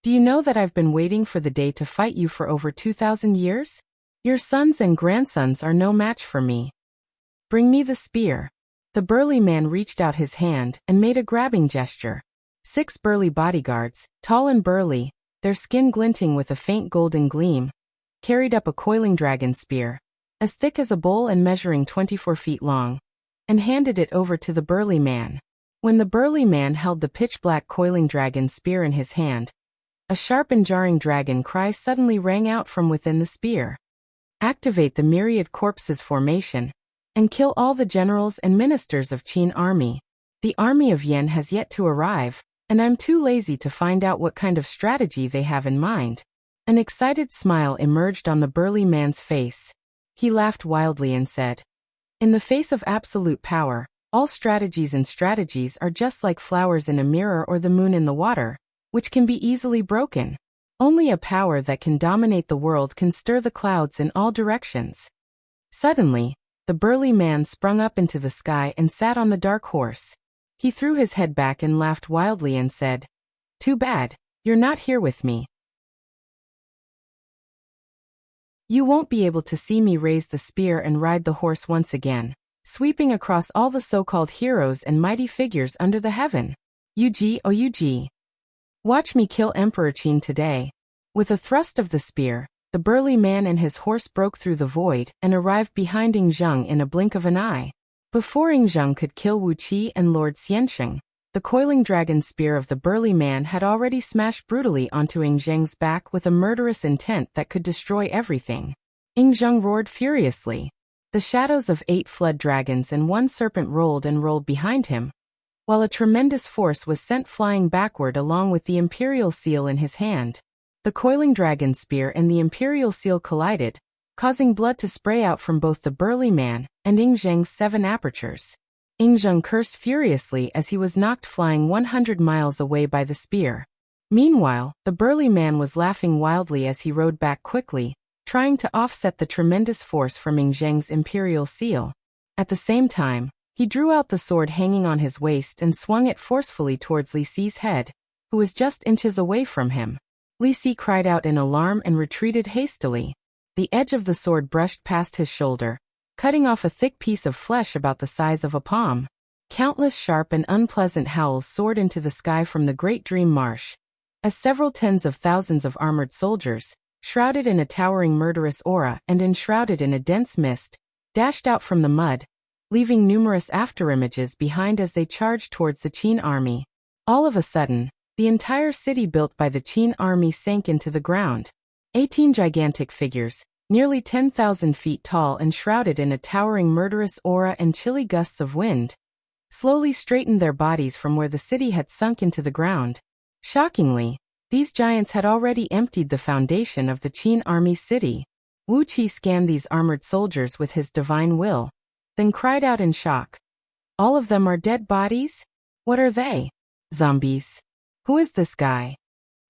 "Do you know that I've been waiting for the day to fight you for over 2,000 years? Your sons and grandsons are no match for me. Bring me the spear." The burly man reached out his hand and made a grabbing gesture. 6 burly bodyguards, tall and burly, their skin glinting with a faint golden gleam, carried up a coiling dragon spear, as thick as a bowl and measuring 24 feet long, and handed it over to the burly man. When the burly man held the pitch-black coiling dragon spear in his hand, a sharp and jarring dragon cry suddenly rang out from within the spear. "Activate the myriad corpses formation, and kill all the generals and ministers of Qin army. The army of Yen has yet to arrive, and I'm too lazy to find out what kind of strategy they have in mind." An excited smile emerged on the burly man's face. He laughed wildly and said, "In the face of absolute power, all strategies are just like flowers in a mirror or the moon in the water, which can be easily broken. Only a power that can dominate the world can stir the clouds in all directions." Suddenly, the burly man sprung up into the sky and sat on the dark horse. He threw his head back and laughed wildly and said, "Too bad, you're not here with me. You won't be able to see me raise the spear and ride the horse once again, sweeping across all the so-called heroes and mighty figures under the heaven. Ug. Watch me kill Emperor Qin today." With a thrust of the spear, the burly man and his horse broke through the void and arrived behind Ing Zheng in a blink of an eye. Before Ing Zheng could kill Wuqi and Lord Xiansheng, the coiling dragon spear of the burly man had already smashed brutally onto Ing Zheng's back with a murderous intent that could destroy everything. Ing Zheng roared furiously. The shadows of 8 flood dragons and 1 serpent rolled and rolled behind him, while a tremendous force was sent flying backward along with the imperial seal in his hand. The coiling dragon spear and the imperial seal collided, causing blood to spray out from both the burly man and Ing Zheng's 7 apertures. Ing Zheng cursed furiously as he was knocked flying 100 miles away by the spear. Meanwhile, the burly man was laughing wildly as he rode back quickly, trying to offset the tremendous force from Ing Zheng's imperial seal. At the same time, he drew out the sword hanging on his waist and swung it forcefully towards Li Si's head, who was just inches away from him. Li Si cried out in alarm and retreated hastily. The edge of the sword brushed past his shoulder, cutting off a thick piece of flesh about the size of a palm. Countless sharp and unpleasant howls soared into the sky from the Great Dream Marsh, as several tens of thousands of armored soldiers, shrouded in a towering murderous aura and enshrouded in a dense mist, dashed out from the mud, leaving numerous afterimages behind as they charged towards the Qin army. All of a sudden, the entire city built by the Qin army sank into the ground. 18 gigantic figures, nearly 10,000 feet tall and shrouded in a towering murderous aura and chilly gusts of wind, slowly straightened their bodies from where the city had sunk into the ground. Shockingly, these giants had already emptied the foundation of the Qin army's city. Wu Qi scanned these armored soldiers with his divine will, then cried out in shock. "All of them are dead bodies? What are they? Zombies? Who is this guy?"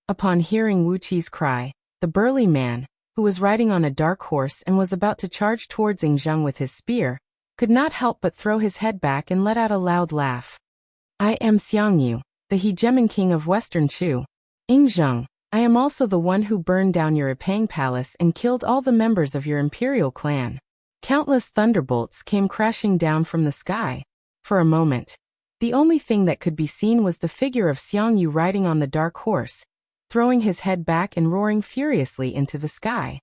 Upon hearing Wu Qi's cry, the burly man, who was riding on a dark horse and was about to charge towards Ing Zheng with his spear, could not help but throw his head back and let out a loud laugh. "I am Xiangyu, the hegemon king of Western Shu. Ing Zheng, I am also the one who burned down your Ipang palace and killed all the members of your imperial clan." Countless thunderbolts came crashing down from the sky. For a moment, the only thing that could be seen was the figure of Xiangyu riding on the dark horse, throwing his head back and roaring furiously into the sky.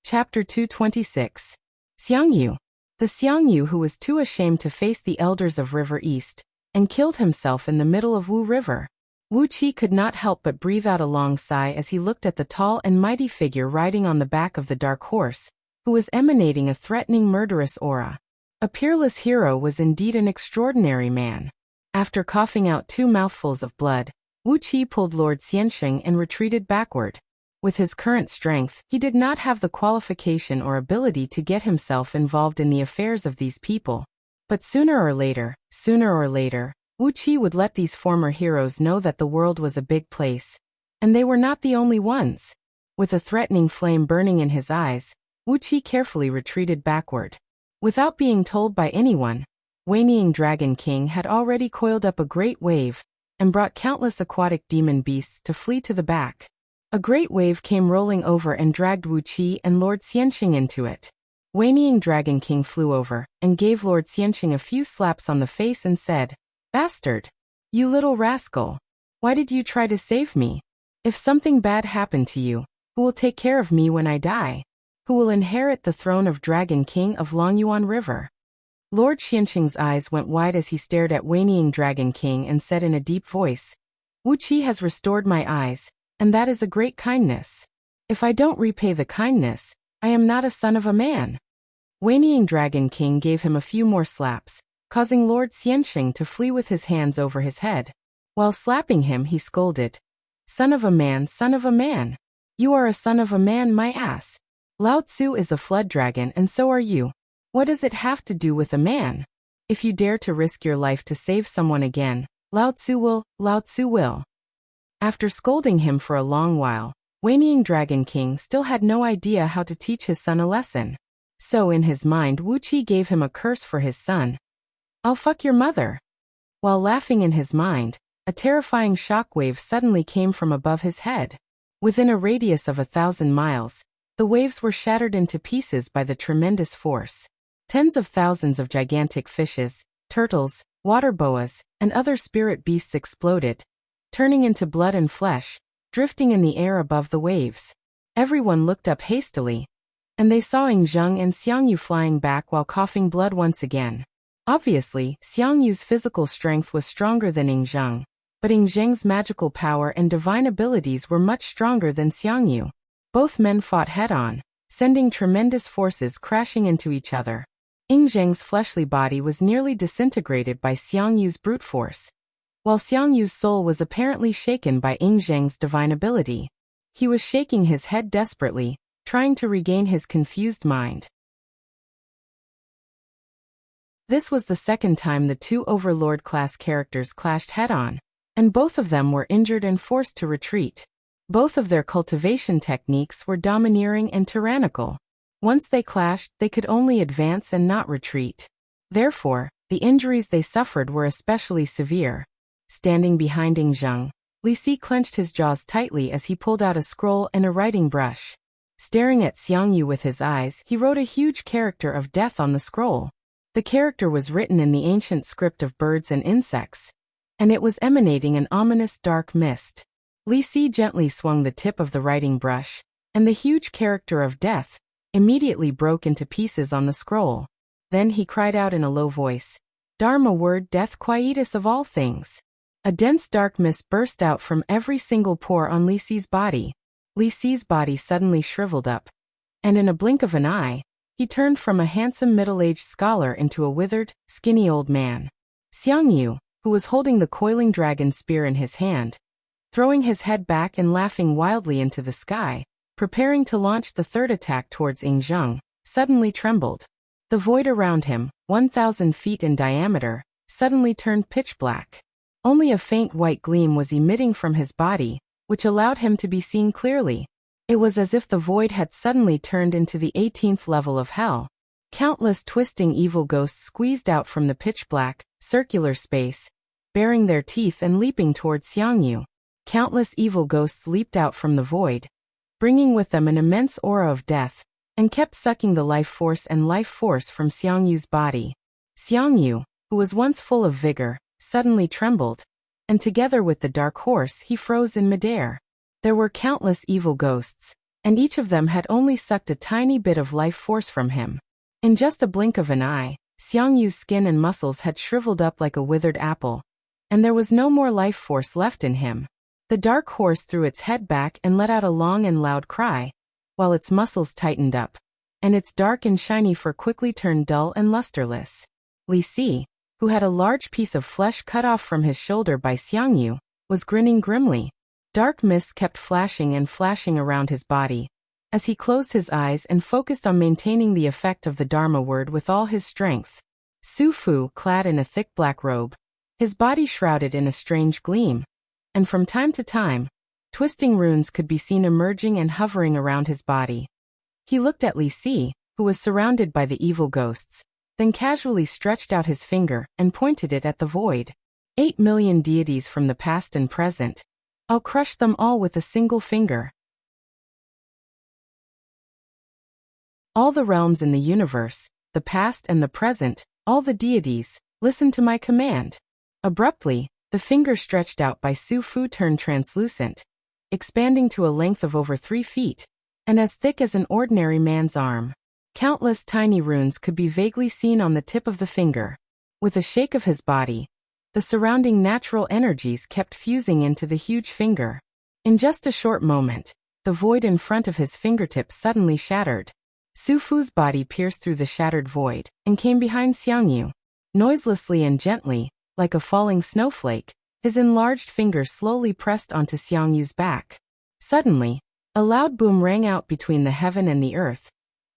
Chapter 226. Xiangyu. The Xiangyu who was too ashamed to face the elders of River East, and killed himself in the middle of Wu River. Wu Qi could not help but breathe out a long sigh as he looked at the tall and mighty figure riding on the back of the dark horse, who was emanating a threatening murderous aura. A peerless hero was indeed an extraordinary man. After coughing out 2 mouthfuls of blood, Wu Qi pulled Lord Xiansheng and retreated backward. With his current strength, he did not have the qualification or ability to get himself involved in the affairs of these people. But sooner or later, Wu Qi would let these former heroes know that the world was a big place, and they were not the only ones. With a threatening flame burning in his eyes, Wu Qi carefully retreated backward. Without being told by anyone, Wanying Dragon King had already coiled up a great wave and brought countless aquatic demon beasts to flee to the back. A great wave came rolling over and dragged Wuqi and Lord Xianxing into it. Wanying Dragon King flew over and gave Lord Xianxing a few slaps on the face and said, "Bastard! You little rascal! Why did you try to save me? If something bad happened to you, who will take care of me when I die? Who will inherit the throne of Dragon King of Longyuan River?" Lord Xianxing's eyes went wide as he stared at Wanying Dragon King and said in a deep voice, "Wuqi has restored my eyes, and that is a great kindness. If I don't repay the kindness, I am not a son of a man." Wanying Dragon King gave him a few more slaps, causing Lord Xianxing to flee with his hands over his head. While slapping him, he scolded, son of a man, son of a man! You are a son of a man, my ass! Lao Tzu is a flood dragon and so are you. What does it have to do with a man? If you dare to risk your life to save someone again, Lao Tzu will. After scolding him for a long while, Wanying Dragon King still had no idea how to teach his son a lesson. So in his mind, Wuqi gave him a curse for his son. "I'll fuck your mother." While laughing in his mind, a terrifying shockwave suddenly came from above his head. Within a radius of 1,000 miles, the waves were shattered into pieces by the tremendous force. Tens of thousands of gigantic fishes, turtles, water boas, and other spirit beasts exploded, turning into blood and flesh, drifting in the air above the waves. Everyone looked up hastily, and they saw Ing Zheng and Xiangyu flying back while coughing blood once again. Obviously, Xiangyu's physical strength was stronger than Ing Zheng, but Ing Zheng's magical power and divine abilities were much stronger than Xiangyu. Both men fought head-on, sending tremendous forces crashing into each other. Ing Zheng's fleshly body was nearly disintegrated by Xiangyu's brute force, while Xiangyu's soul was apparently shaken by Ing Zheng's divine ability. He was shaking his head desperately, trying to regain his confused mind. This was the second time the two Overlord-class characters clashed head-on, and both of them were injured and forced to retreat. Both of their cultivation techniques were domineering and tyrannical. Once they clashed, they could only advance and not retreat. Therefore, the injuries they suffered were especially severe. Standing behind Ing Zheng, Li Si clenched his jaws tightly as he pulled out a scroll and a writing brush. Staring at Xiangyu with his eyes, he wrote a huge character of death on the scroll. The character was written in the ancient script of birds and insects, and it was emanating an ominous dark mist. Li Si gently swung the tip of the writing brush, and the huge character of death immediately broke into pieces on the scroll. Then he cried out in a low voice, "Dharma word death quietus of all things." A dense dark mist burst out from every single pore on Li Si's body. Li Si's body suddenly shriveled up, and in a blink of an eye, he turned from a handsome middle-aged scholar into a withered, skinny old man. Xiangyu, who was holding the coiling dragon spear in his hand, throwing his head back and laughing wildly into the sky, preparing to launch the third attack towards Ing Zheng, suddenly trembled. The void around him, 1,000 feet in diameter, suddenly turned pitch black. Only a faint white gleam was emitting from his body, which allowed him to be seen clearly. It was as if the void had suddenly turned into the 18th level of hell. Countless twisting evil ghosts squeezed out from the pitch-black, circular space, baring their teeth and leaping towards Xiangyu. Countless evil ghosts leaped out from the void, bringing with them an immense aura of death, and kept sucking the life force from Xiangyu's body. Xiangyu, who was once full of vigor, suddenly trembled, and together with the dark horse he froze in midair. There were countless evil ghosts, and each of them had only sucked a tiny bit of life force from him. In just a blink of an eye, Xiangyu's skin and muscles had shriveled up like a withered apple, and there was no more life force left in him. The dark horse threw its head back and let out a long and loud cry, while its muscles tightened up, and its dark and shiny fur quickly turned dull and lusterless. Li Si, who had a large piece of flesh cut off from his shoulder by Xiangyu, was grinning grimly. Dark mists kept flashing and flashing around his body, as he closed his eyes and focused on maintaining the effect of the Dharma word with all his strength. Su Fu, clad in a thick black robe, his body shrouded in a strange gleam, and from time to time, twisting runes could be seen emerging and hovering around his body. He looked at Li Si, who was surrounded by the evil ghosts, then casually stretched out his finger and pointed it at the void. 8 million deities from the past and present. I'll crush them all with a single finger. All the realms in the universe, the past and the present, all the deities, listen to my command. Abruptly, the finger stretched out by Su Fu turned translucent, expanding to a length of over 3 feet, and as thick as an ordinary man's arm. Countless tiny runes could be vaguely seen on the tip of the finger. With a shake of his body, the surrounding natural energies kept fusing into the huge finger. In just a short moment, the void in front of his fingertips suddenly shattered. Su Fu's body pierced through the shattered void and came behind Xiangyu. Noiselessly and gently, like a falling snowflake, his enlarged finger slowly pressed onto Xiangyu's back. Suddenly, a loud boom rang out between the heaven and the earth,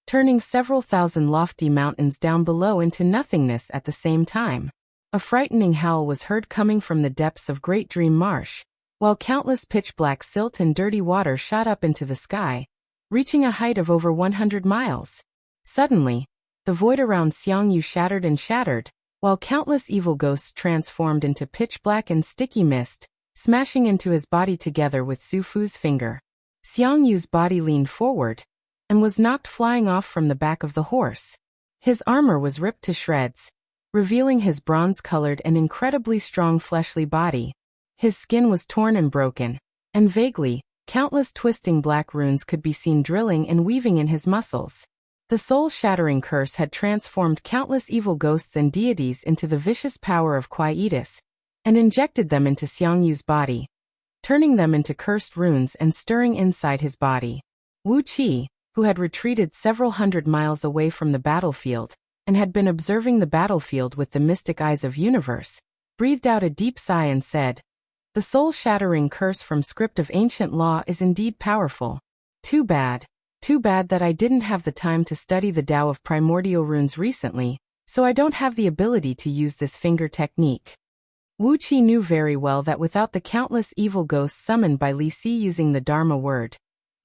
turning several thousand lofty mountains down below into nothingness at the same time. A frightening howl was heard coming from the depths of Great Dream Marsh, while countless pitch-black silt and dirty water shot up into the sky, reaching a height of over 100 miles. Suddenly, the void around Xiangyu shattered and shattered, while countless evil ghosts transformed into pitch-black and sticky mist, smashing into his body together with Su Fu's finger. Xiangyu's body leaned forward and was knocked flying off from the back of the horse. His armor was ripped to shreds, revealing his bronze-colored and incredibly strong fleshly body. His skin was torn and broken, and vaguely, countless twisting black runes could be seen drilling and weaving in his muscles. The soul-shattering curse had transformed countless evil ghosts and deities into the vicious power of quietus, and injected them into Xiangyu's body, turning them into cursed runes and stirring inside his body. Wuxia, who had retreated several hundred miles away from the battlefield, and had been observing the battlefield with the mystic eyes of universe, breathed out a deep sigh and said, "The soul-shattering curse from script of ancient law is indeed powerful. Too bad that I didn't have the time to study the Tao of primordial runes recently, so I don't have the ability to use this finger technique." Wuxia knew very well that without the countless evil ghosts summoned by Li Si using the Dharma word,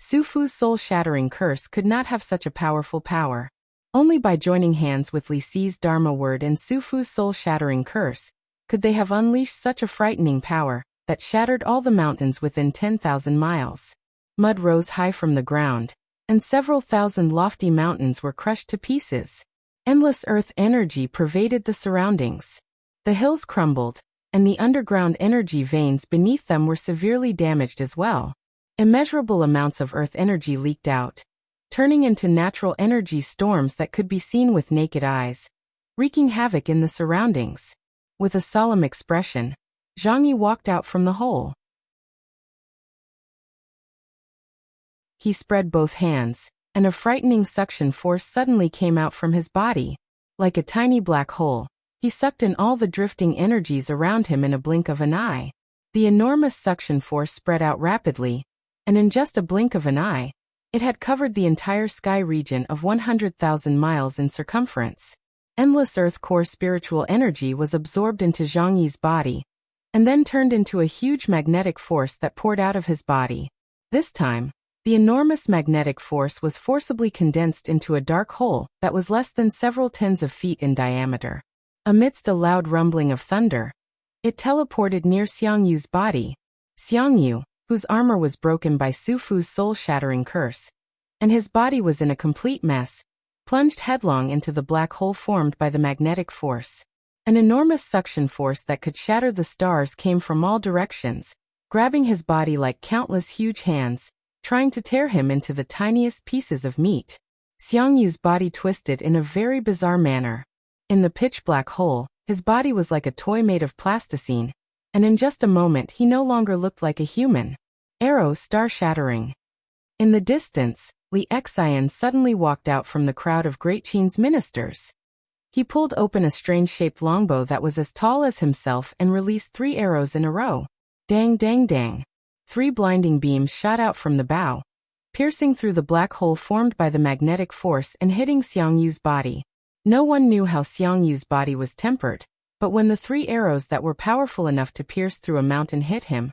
Su Fu's soul-shattering curse could not have such a powerful power. Only by joining hands with Li Si's Dharma word and Su Fu's soul-shattering curse could they have unleashed such a frightening power that shattered all the mountains within 10,000 miles. Mud rose high from the ground, and several thousand lofty mountains were crushed to pieces. Endless earth energy pervaded the surroundings. The hills crumbled, and the underground energy veins beneath them were severely damaged as well. Immeasurable amounts of earth energy leaked out, turning into natural energy storms that could be seen with naked eyes, wreaking havoc in the surroundings. With a solemn expression, Zhang Yi walked out from the hole. He spread both hands, and a frightening suction force suddenly came out from his body. Like a tiny black hole, he sucked in all the drifting energies around him in a blink of an eye. The enormous suction force spread out rapidly, and in just a blink of an eye, it had covered the entire sky region of 100,000 miles in circumference. Endless earth core spiritual energy was absorbed into Zhang Yi's body, and then turned into a huge magnetic force that poured out of his body. This time, the enormous magnetic force was forcibly condensed into a dark hole that was less than several tens of feet in diameter. Amidst a loud rumbling of thunder, it teleported near Xiangyu's body. Xiangyu, whose armor was broken by Su Fu's soul-shattering curse, and his body was in a complete mess, plunged headlong into the black hole formed by the magnetic force. An enormous suction force that could shatter the stars came from all directions, grabbing his body like countless huge hands, trying to tear him into the tiniest pieces of meat. Xiangyu's body twisted in a very bizarre manner. In the pitch-black hole, his body was like a toy made of plasticine, and in just a moment he no longer looked like a human. Arrow star-shattering. In the distance, Li Xian suddenly walked out from the crowd of Great Qin's ministers. He pulled open a strange-shaped longbow that was as tall as himself and released 3 arrows in a row. Dang dang dang. 3 blinding beams shot out from the bow, piercing through the black hole formed by the magnetic force and hitting Xiangyu's body. No one knew how Xiangyu's body was tempered, but when the 3 arrows that were powerful enough to pierce through a mountain hit him,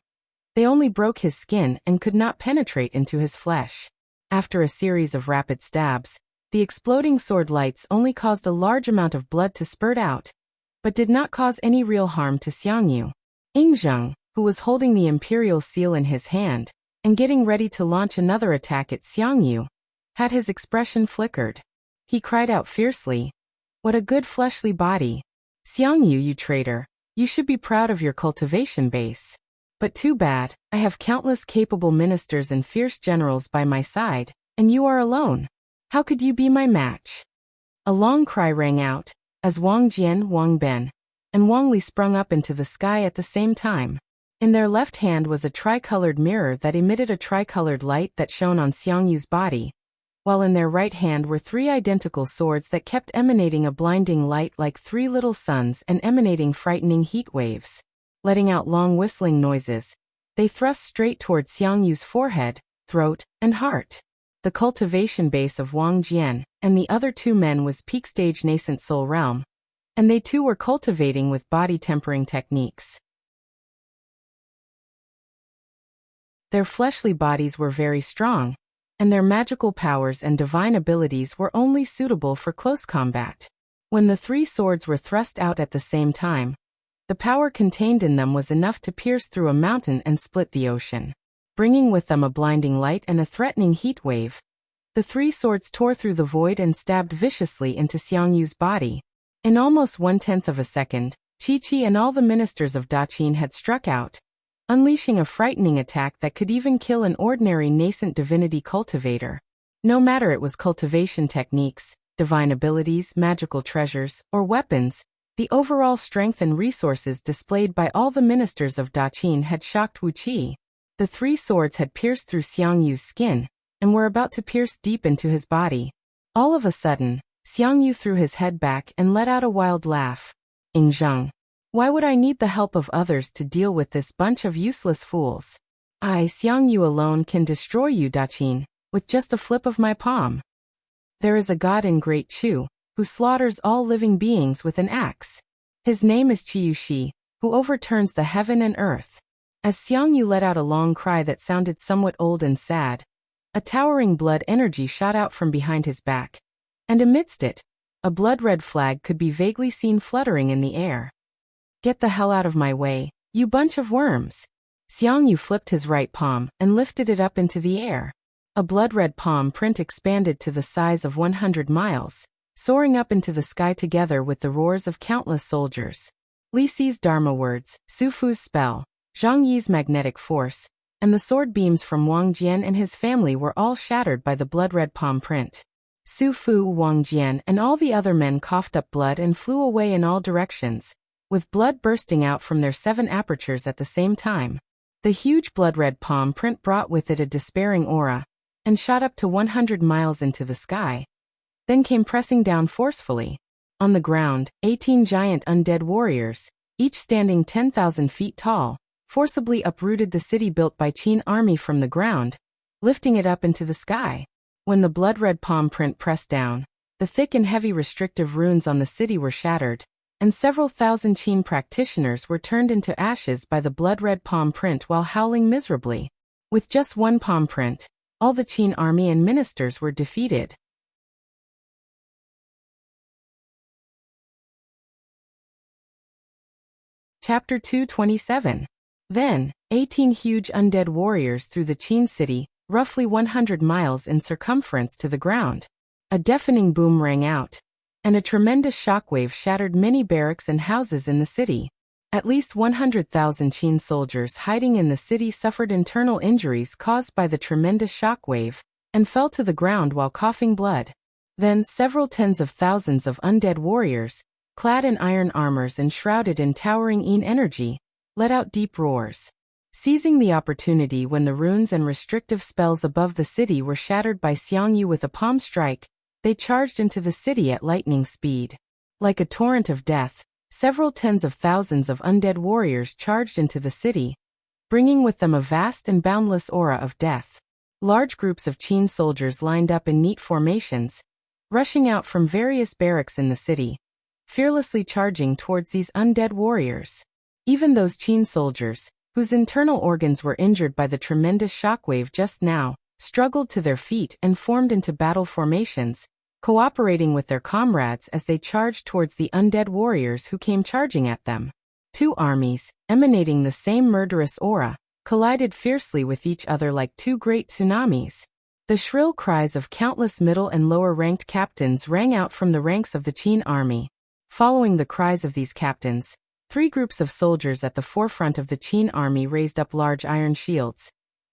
they only broke his skin and could not penetrate into his flesh. After a series of rapid stabs, The exploding sword lights only caused a large amount of blood to spurt out, but did not cause any real harm to Xiangyu. Yingzheng, who was holding the imperial seal in his hand and getting ready to launch another attack at Xiangyu, had his expression flickered. He cried out fiercely, "What a good fleshly body! Xiangyu, you traitor, you should be proud of your cultivation base. But too bad, I have countless capable ministers and fierce generals by my side, and you are alone. How could you be my match?" A long cry rang out, as Wang Jian, Wang Ben, and Wang Li sprung up into the sky at the same time. In their left hand was a tricolored mirror that emitted a tricolored light that shone on Xiangyu's body, while in their right hand were 3 identical swords that kept emanating a blinding light like 3 little suns and emanating frightening heat waves. Letting out long whistling noises, they thrust straight toward Xiangyu's forehead, throat, and heart. The cultivation base of Wang Jian and the other 2 men was peak stage nascent soul realm, and they too were cultivating with body tempering techniques. Their fleshly bodies were very strong, and their magical powers and divine abilities were only suitable for close combat. When the 3 swords were thrust out at the same time, the power contained in them was enough to pierce through a mountain and split the ocean. Bringing with them a blinding light and a threatening heat wave, the 3 swords tore through the void and stabbed viciously into Xiangyu's body. In almost 1/10 of a second, Qi and all the ministers of Daqin had struck out, unleashing a frightening attack that could even kill an ordinary nascent divinity cultivator. No matter it was cultivation techniques, divine abilities, magical treasures, or weapons, the overall strength and resources displayed by all the ministers of Daqin had shocked Wuxia. The 3 swords had pierced through Xiangyu's skin, and were about to pierce deep into his body. All of a sudden, Xiangyu threw his head back and let out a wild laugh. "Yingzheng, why would I need the help of others to deal with this bunch of useless fools? I, Xiangyu alone, can destroy you, Daqin, with just a flip of my palm. There is a god in Great Chu, who slaughters all living beings with an axe. His name is Qiyushi, who overturns the heaven and earth." As Xiangyu let out a long cry that sounded somewhat old and sad, a towering blood energy shot out from behind his back, and amidst it, a blood-red flag could be vaguely seen fluttering in the air. "Get the hell out of my way, you bunch of worms!" Xiangyu flipped his right palm and lifted it up into the air. A blood-red palm print expanded to the size of 100 miles, soaring up into the sky together with the roars of countless soldiers. Li Si's Dharma words, Su Fu's spell, Zhang Yi's magnetic force, and the sword beams from Wang Jian and his family were all shattered by the blood-red palm print. Su Fu, Wang Jian, and all the other men coughed up blood and flew away in all directions, with blood bursting out from their 7 apertures at the same time. The huge blood-red palm print brought with it a despairing aura, and shot up to 100 miles into the sky, then came pressing down forcefully. On the ground, 18 giant undead warriors, each standing 10,000 feet tall, forcibly uprooted the city built by Qin army from the ground, lifting it up into the sky. When the blood-red palm print pressed down, the thick and heavy restrictive runes on the city were shattered, and several thousand Qin practitioners were turned into ashes by the blood-red palm print while howling miserably. With just one palm print, all the Qin army and ministers were defeated. Chapter 227. Then, 18 huge undead warriors threw the Qin city, roughly 100 miles in circumference, to the ground. A deafening boom rang out, and a tremendous shockwave shattered many barracks and houses in the city. At least 100,000 Qin soldiers hiding in the city suffered internal injuries caused by the tremendous shockwave, and fell to the ground while coughing blood. Then several tens of thousands of undead warriors, clad in iron armors and shrouded in towering Yin energy, let out deep roars. Seizing the opportunity when the runes and restrictive spells above the city were shattered by Xiangyu with a palm strike, they charged into the city at lightning speed. Like a torrent of death, several tens of thousands of undead warriors charged into the city, bringing with them a vast and boundless aura of death. Large groups of Qin soldiers lined up in neat formations, rushing out from various barracks in the city, fearlessly charging towards these undead warriors. Even those Qin soldiers, whose internal organs were injured by the tremendous shockwave just now, struggled to their feet and formed into battle formations, cooperating with their comrades as they charged towards the undead warriors who came charging at them. Two armies, emanating the same murderous aura, collided fiercely with each other like two great tsunamis. The shrill cries of countless middle and lower-ranked captains rang out from the ranks of the Qin army. Following the cries of these captains, 3 groups of soldiers at the forefront of the Qin army raised up large iron shields,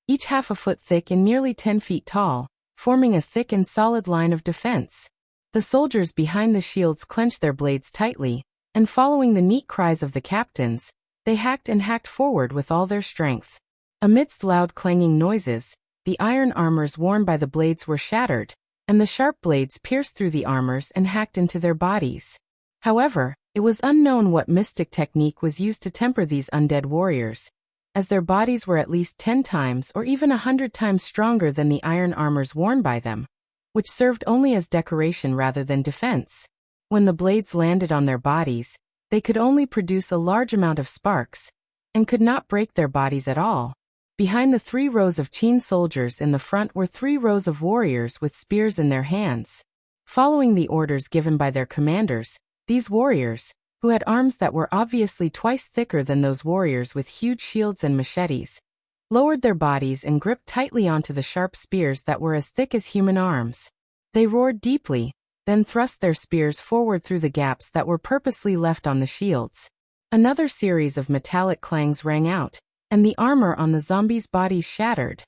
each half a foot thick and nearly 10 feet tall, forming a thick and solid line of defense. The soldiers behind the shields clenched their blades tightly, and following the neat cries of the captains, they hacked and hacked forward with all their strength. Amidst loud clanging noises, the iron armors worn by the blades were shattered, and the sharp blades pierced through the armors and hacked into their bodies. However, it was unknown what mystic technique was used to temper these undead warriors, as their bodies were at least 10 times or even 100 times stronger than the iron armors worn by them, which served only as decoration rather than defense. When the blades landed on their bodies, they could only produce a large amount of sparks, and could not break their bodies at all. Behind the 3 rows of Qin soldiers in the front were 3 rows of warriors with spears in their hands. Following the orders given by their commanders, these warriors, who had arms that were obviously twice thicker than those warriors with huge shields and machetes, lowered their bodies and gripped tightly onto the sharp spears that were as thick as human arms. They roared deeply, then thrust their spears forward through the gaps that were purposely left on the shields. Another series of metallic clangs rang out, and the armor on the zombies' bodies shattered.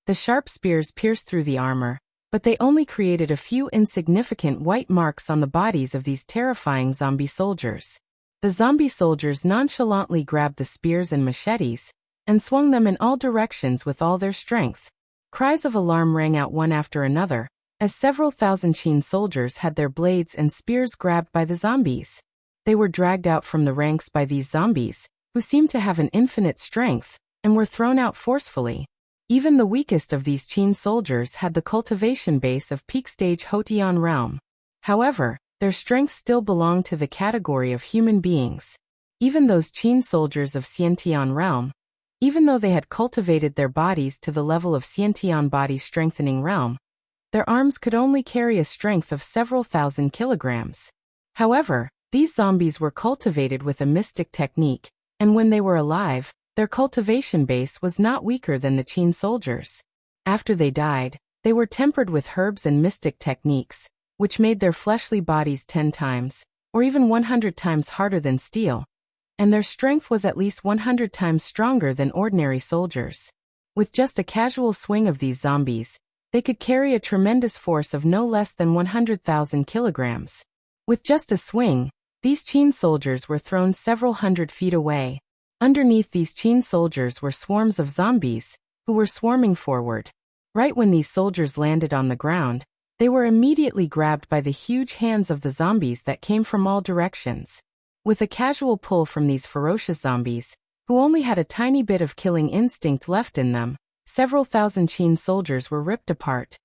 The sharp spears pierced through the armor, but they only created a few insignificant white marks on the bodies of these terrifying zombie soldiers. The zombie soldiers nonchalantly grabbed the spears and machetes, and swung them in all directions with all their strength. Cries of alarm rang out one after another, as several thousand Qin soldiers had their blades and spears grabbed by the zombies. They were dragged out from the ranks by these zombies, who seemed to have an infinite strength, and were thrown out forcefully. Even the weakest of these Qin soldiers had the cultivation base of peak-stage Hotian realm. However, their strength still belonged to the category of human beings. Even those Qin soldiers of Xiantian realm, even though they had cultivated their bodies to the level of Xiantian body strengthening realm, their arms could only carry a strength of several thousand kilograms. However, these zombies were cultivated with a mystic technique, and when they were alive, their cultivation base was not weaker than the Qin soldiers. After they died, they were tempered with herbs and mystic techniques, which made their fleshly bodies 10 times, or even 100 times harder than steel, and their strength was at least 100 times stronger than ordinary soldiers. With just a casual swing of these zombies, they could carry a tremendous force of no less than 100,000 kilograms. With just a swing, these Qin soldiers were thrown several hundred feet away. Underneath these Qin soldiers were swarms of zombies, who were swarming forward. Right when these soldiers landed on the ground, they were immediately grabbed by the huge hands of the zombies that came from all directions. With a casual pull from these ferocious zombies, who only had a tiny bit of killing instinct left in them, several thousand Qin soldiers were ripped apart,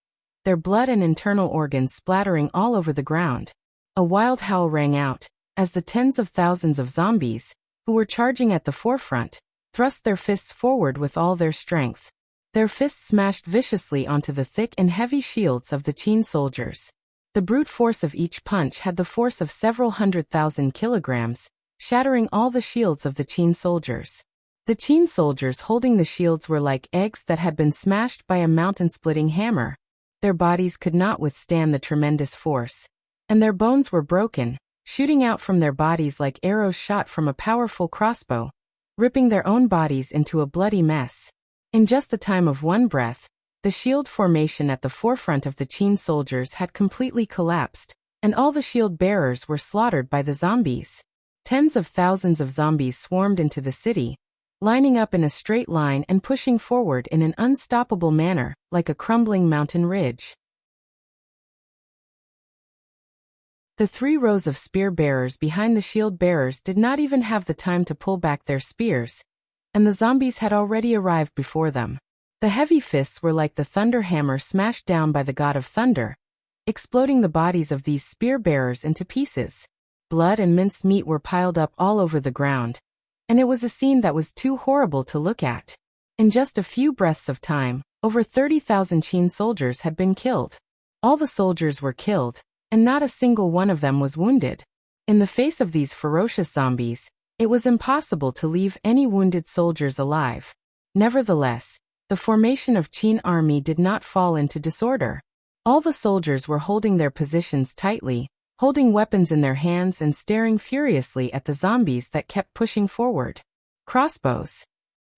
their blood and internal organs splattering all over the ground. A wild howl rang out, as the tens of thousands of zombies, who were charging at the forefront, thrust their fists forward with all their strength. Their fists smashed viciously onto the thick and heavy shields of the Qin soldiers. The brute force of each punch had the force of several 100,000 kilograms, shattering all the shields of the Qin soldiers. The Qin soldiers holding the shields were like eggs that had been smashed by a mountain-splitting hammer. Their bodies could not withstand the tremendous force, and their bones were broken, shooting out from their bodies like arrows shot from a powerful crossbow, ripping their own bodies into a bloody mess. In just the time of one breath, the shield formation at the forefront of the Qin soldiers had completely collapsed, and all the shield bearers were slaughtered by the zombies. Tens of thousands of zombies swarmed into the city, lining up in a straight line and pushing forward in an unstoppable manner, like a crumbling mountain ridge. The 3 rows of spear bearers behind the shield bearers did not even have the time to pull back their spears, and the zombies had already arrived before them. The heavy fists were like the thunder hammer smashed down by the god of thunder, exploding the bodies of these spear bearers into pieces. Blood and minced meat were piled up all over the ground, and it was a scene that was too horrible to look at. In just a few breaths of time, Over 30,000 Qin soldiers had been killed. All the soldiers were killed, and not a single one of them was wounded. In the face of these ferocious zombies, it was impossible to leave any wounded soldiers alive. Nevertheless, the formation of Qin army did not fall into disorder. All the soldiers were holding their positions tightly, holding weapons in their hands and staring furiously at the zombies that kept pushing forward. Crossbows.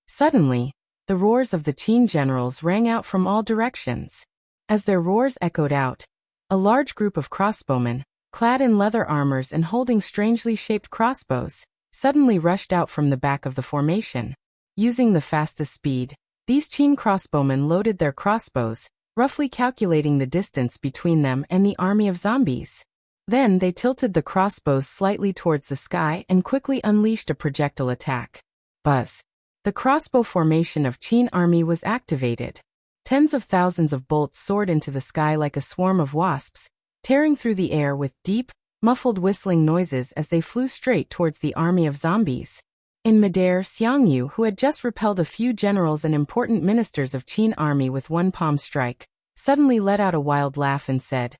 Suddenly, the roars of the Qin generals rang out from all directions. As their roars echoed out, a large group of crossbowmen, clad in leather armors and holding strangely shaped crossbows, suddenly rushed out from the back of the formation. Using the fastest speed, these Qin crossbowmen loaded their crossbows, roughly calculating the distance between them and the army of zombies. Then they tilted the crossbows slightly towards the sky and quickly unleashed a projectile attack. Buzz. The crossbow formation of Qin army was activated. Tens of thousands of bolts soared into the sky like a swarm of wasps, tearing through the air with deep, muffled whistling noises as they flew straight towards the army of zombies. In midair, Xiangyu, who had just repelled a few generals and important ministers of Qin army with one palm strike, suddenly let out a wild laugh and said,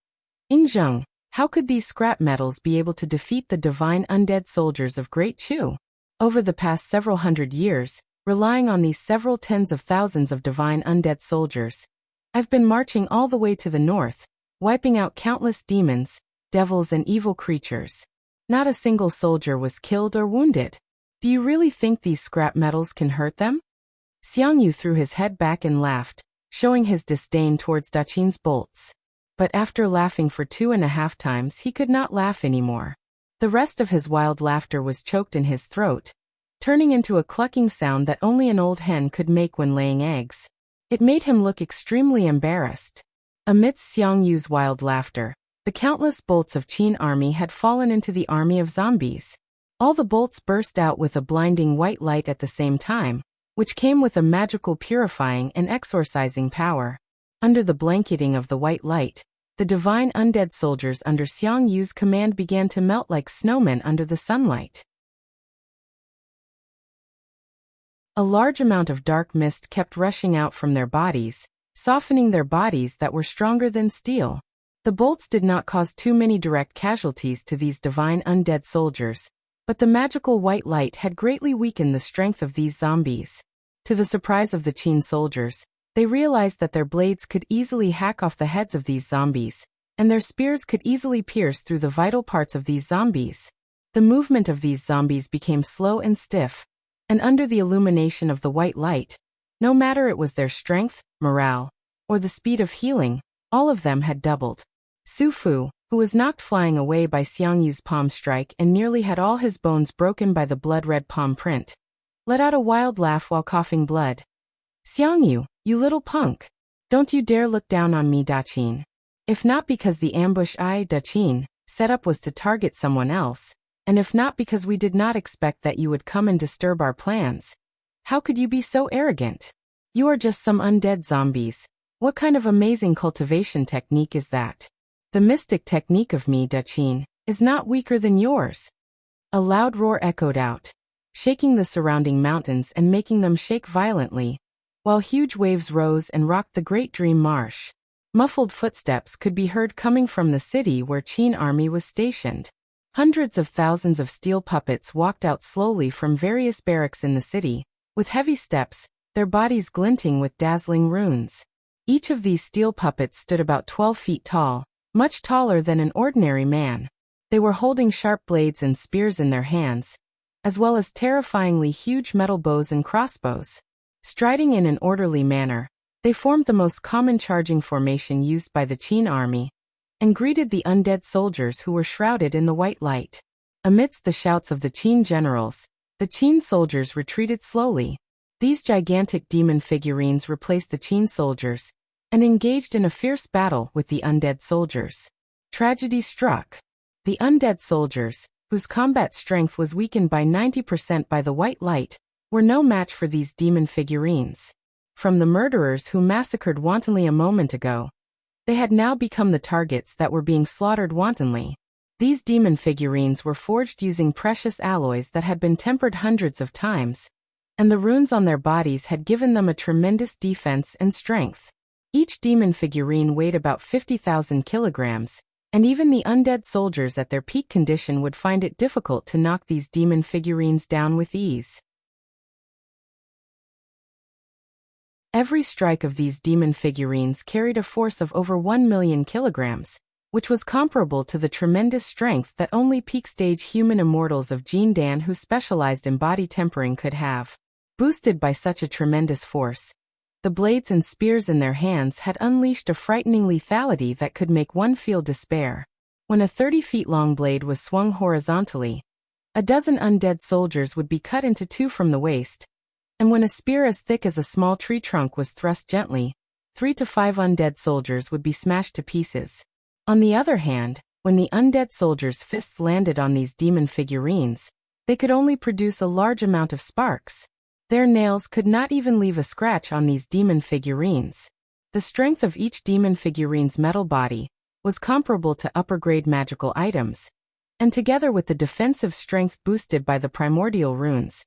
"Ingzheng, how could these scrap metals be able to defeat the divine undead soldiers of Great Chu? Over the past several hundred years, relying on these several tens of thousands of divine undead soldiers, I've been marching all the way to the north, wiping out countless demons, devils and evil creatures. Not a single soldier was killed or wounded. Do you really think these scrap metals can hurt them?" Xiangyu threw his head back and laughed, showing his disdain towards Daqin's bolts. But after laughing for 2.5 times, he could not laugh anymore. The rest of his wild laughter was choked in his throat, turning into a clucking sound that only an old hen could make when laying eggs. It made him look extremely embarrassed. Amidst Xiangyu's wild laughter, the countless bolts of Qin army had fallen into the army of zombies. All the bolts burst out with a blinding white light at the same time, which came with a magical purifying and exorcising power. Under the blanketing of the white light, the divine undead soldiers under Xiangyu's command began to melt like snowmen under the sunlight. A large amount of dark mist kept rushing out from their bodies, softening their bodies that were stronger than steel. The bolts did not cause too many direct casualties to these divine undead soldiers, but the magical white light had greatly weakened the strength of these zombies. To the surprise of the Qin soldiers, they realized that their blades could easily hack off the heads of these zombies, and their spears could easily pierce through the vital parts of these zombies. The movement of these zombies became slow and stiff, and under the illumination of the white light, no matter it was their strength, morale, or the speed of healing, all of them had doubled. Su Fu, who was knocked flying away by Xiangyu's palm strike and nearly had all his bones broken by the blood-red palm print, let out a wild laugh while coughing blood. "Xiangyu, you little punk! Don't you dare look down on me, Daqin. If not because the ambush I, Daqin, set up was to target someone else, and if not because we did not expect that you would come and disturb our plans, how could you be so arrogant? You are just some undead zombies. What kind of amazing cultivation technique is that? The mystic technique of me, Daqin, is not weaker than yours." A loud roar echoed out, shaking the surrounding mountains and making them shake violently, while huge waves rose and rocked the Great Dream Marsh. Muffled footsteps could be heard coming from the city where Qin army was stationed. Hundreds of thousands of steel puppets walked out slowly from various barracks in the city, with heavy steps, their bodies glinting with dazzling runes. Each of these steel puppets stood about 12 feet tall, much taller than an ordinary man. They were holding sharp blades and spears in their hands, as well as terrifyingly huge metal bows and crossbows. Striding in an orderly manner, they formed the most common charging formation used by the Qin army, and greeted the undead soldiers who were shrouded in the white light. Amidst the shouts of the Qin generals, the Qin soldiers retreated slowly. These gigantic demon figurines replaced the Qin soldiers, and engaged in a fierce battle with the undead soldiers. Tragedy struck. The undead soldiers, whose combat strength was weakened by 90% by the white light, were no match for these demon figurines. From the murderers who massacred wantonly a moment ago, they had now become the targets that were being slaughtered wantonly. These demon figurines were forged using precious alloys that had been tempered hundreds of times, and the runes on their bodies had given them a tremendous defense and strength. Each demon figurine weighed about 50,000 kilograms, and even the undead soldiers at their peak condition would find it difficult to knock these demon figurines down with ease. Every strike of these demon figurines carried a force of over 1 million kilograms, which was comparable to the tremendous strength that only peak-stage human immortals of Jin Dan who specialized in body tempering could have. Boosted by such a tremendous force, the blades and spears in their hands had unleashed a frightening lethality that could make one feel despair. When a 30-feet-long blade was swung horizontally, a dozen undead soldiers would be cut into two from the waist, and when a spear as thick as a small tree trunk was thrust gently, 3 to 5 undead soldiers would be smashed to pieces. On the other hand, when the undead soldiers' fists landed on these demon figurines, they could only produce a large amount of sparks. Their nails could not even leave a scratch on these demon figurines. The strength of each demon figurine's metal body was comparable to upper-grade magical items, and together with the defensive strength boosted by the primordial runes,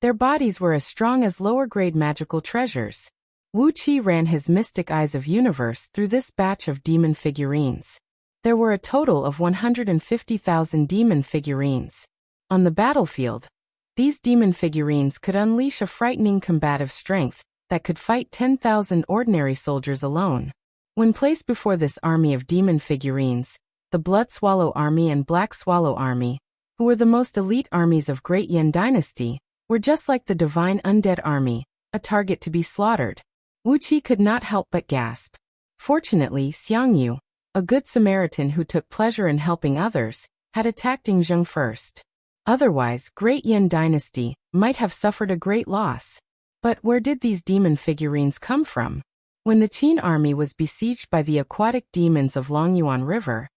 their bodies were as strong as lower-grade magical treasures. Wuxia ran his mystic eyes of universe through this batch of demon figurines. There were a total of 150,000 demon figurines. On the battlefield, these demon figurines could unleash a frightening combative strength that could fight 10,000 ordinary soldiers alone. When placed before this army of demon figurines, the Blood Swallow Army and Black Swallow Army, who were the most elite armies of Great Yin Dynasty, were just like the Divine Undead Army, a target to be slaughtered. Wuxia could not help but gasp. Fortunately, Xiangyu, a good Samaritan who took pleasure in helping others, had attacked Yingzheng first. Otherwise, Great Yin Dynasty might have suffered a great loss. But where did these demon figurines come from? When the Qin army was besieged by the aquatic demons of Longyuan River,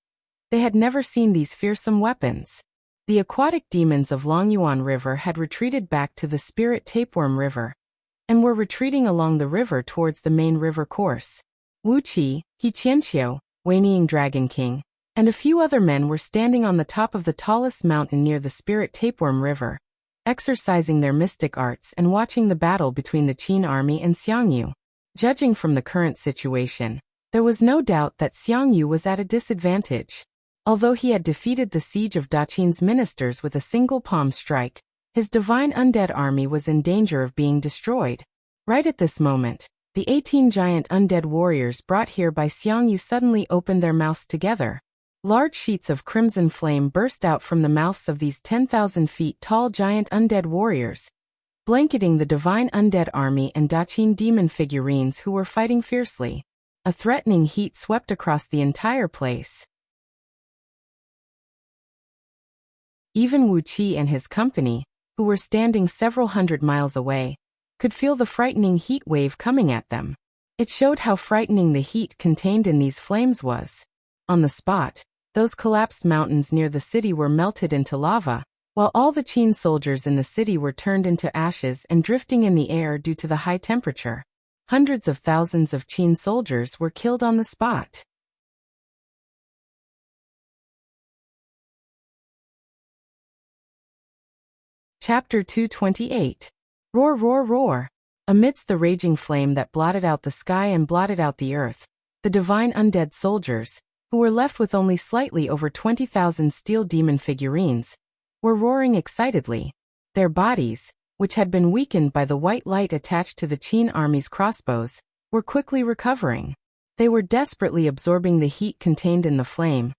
they had never seen these fearsome weapons. The aquatic demons of Longyuan River had retreated back to the Spirit Tapeworm River, and were retreating along the river towards the main river course. Wuqi, He Qianqiu, Wei Dragon King, and a few other men were standing on the top of the tallest mountain near the Spirit Tapeworm River, exercising their mystic arts and watching the battle between the Qin army and Xiangyu. Judging from the current situation, there was no doubt that Xiangyu was at a disadvantage. Although he had defeated the siege of Daqin's ministers with a single palm strike, his divine undead army was in danger of being destroyed. Right at this moment, the 18 giant undead warriors brought here by Xiangyu suddenly opened their mouths together. Large sheets of crimson flame burst out from the mouths of these 10,000 feet tall giant undead warriors, blanketing the divine undead army and Daqin demon figurines who were fighting fiercely. A threatening heat swept across the entire place. Even Wu Qi and his company, who were standing several hundred miles away, could feel the frightening heat wave coming at them. It showed how frightening the heat contained in these flames was. On the spot, those collapsed mountains near the city were melted into lava, while all the Qin soldiers in the city were turned into ashes and drifting in the air due to the high temperature. Hundreds of thousands of Qin soldiers were killed on the spot. Chapter 228. Roar, roar, roar. Amidst the raging flame that blotted out the sky and blotted out the earth, the divine undead soldiers, who were left with only slightly over 20,000 steel demon figurines, were roaring excitedly. Their bodies, which had been weakened by the white light attached to the Qin army's crossbows, were quickly recovering. They were desperately absorbing the heat contained in the flame,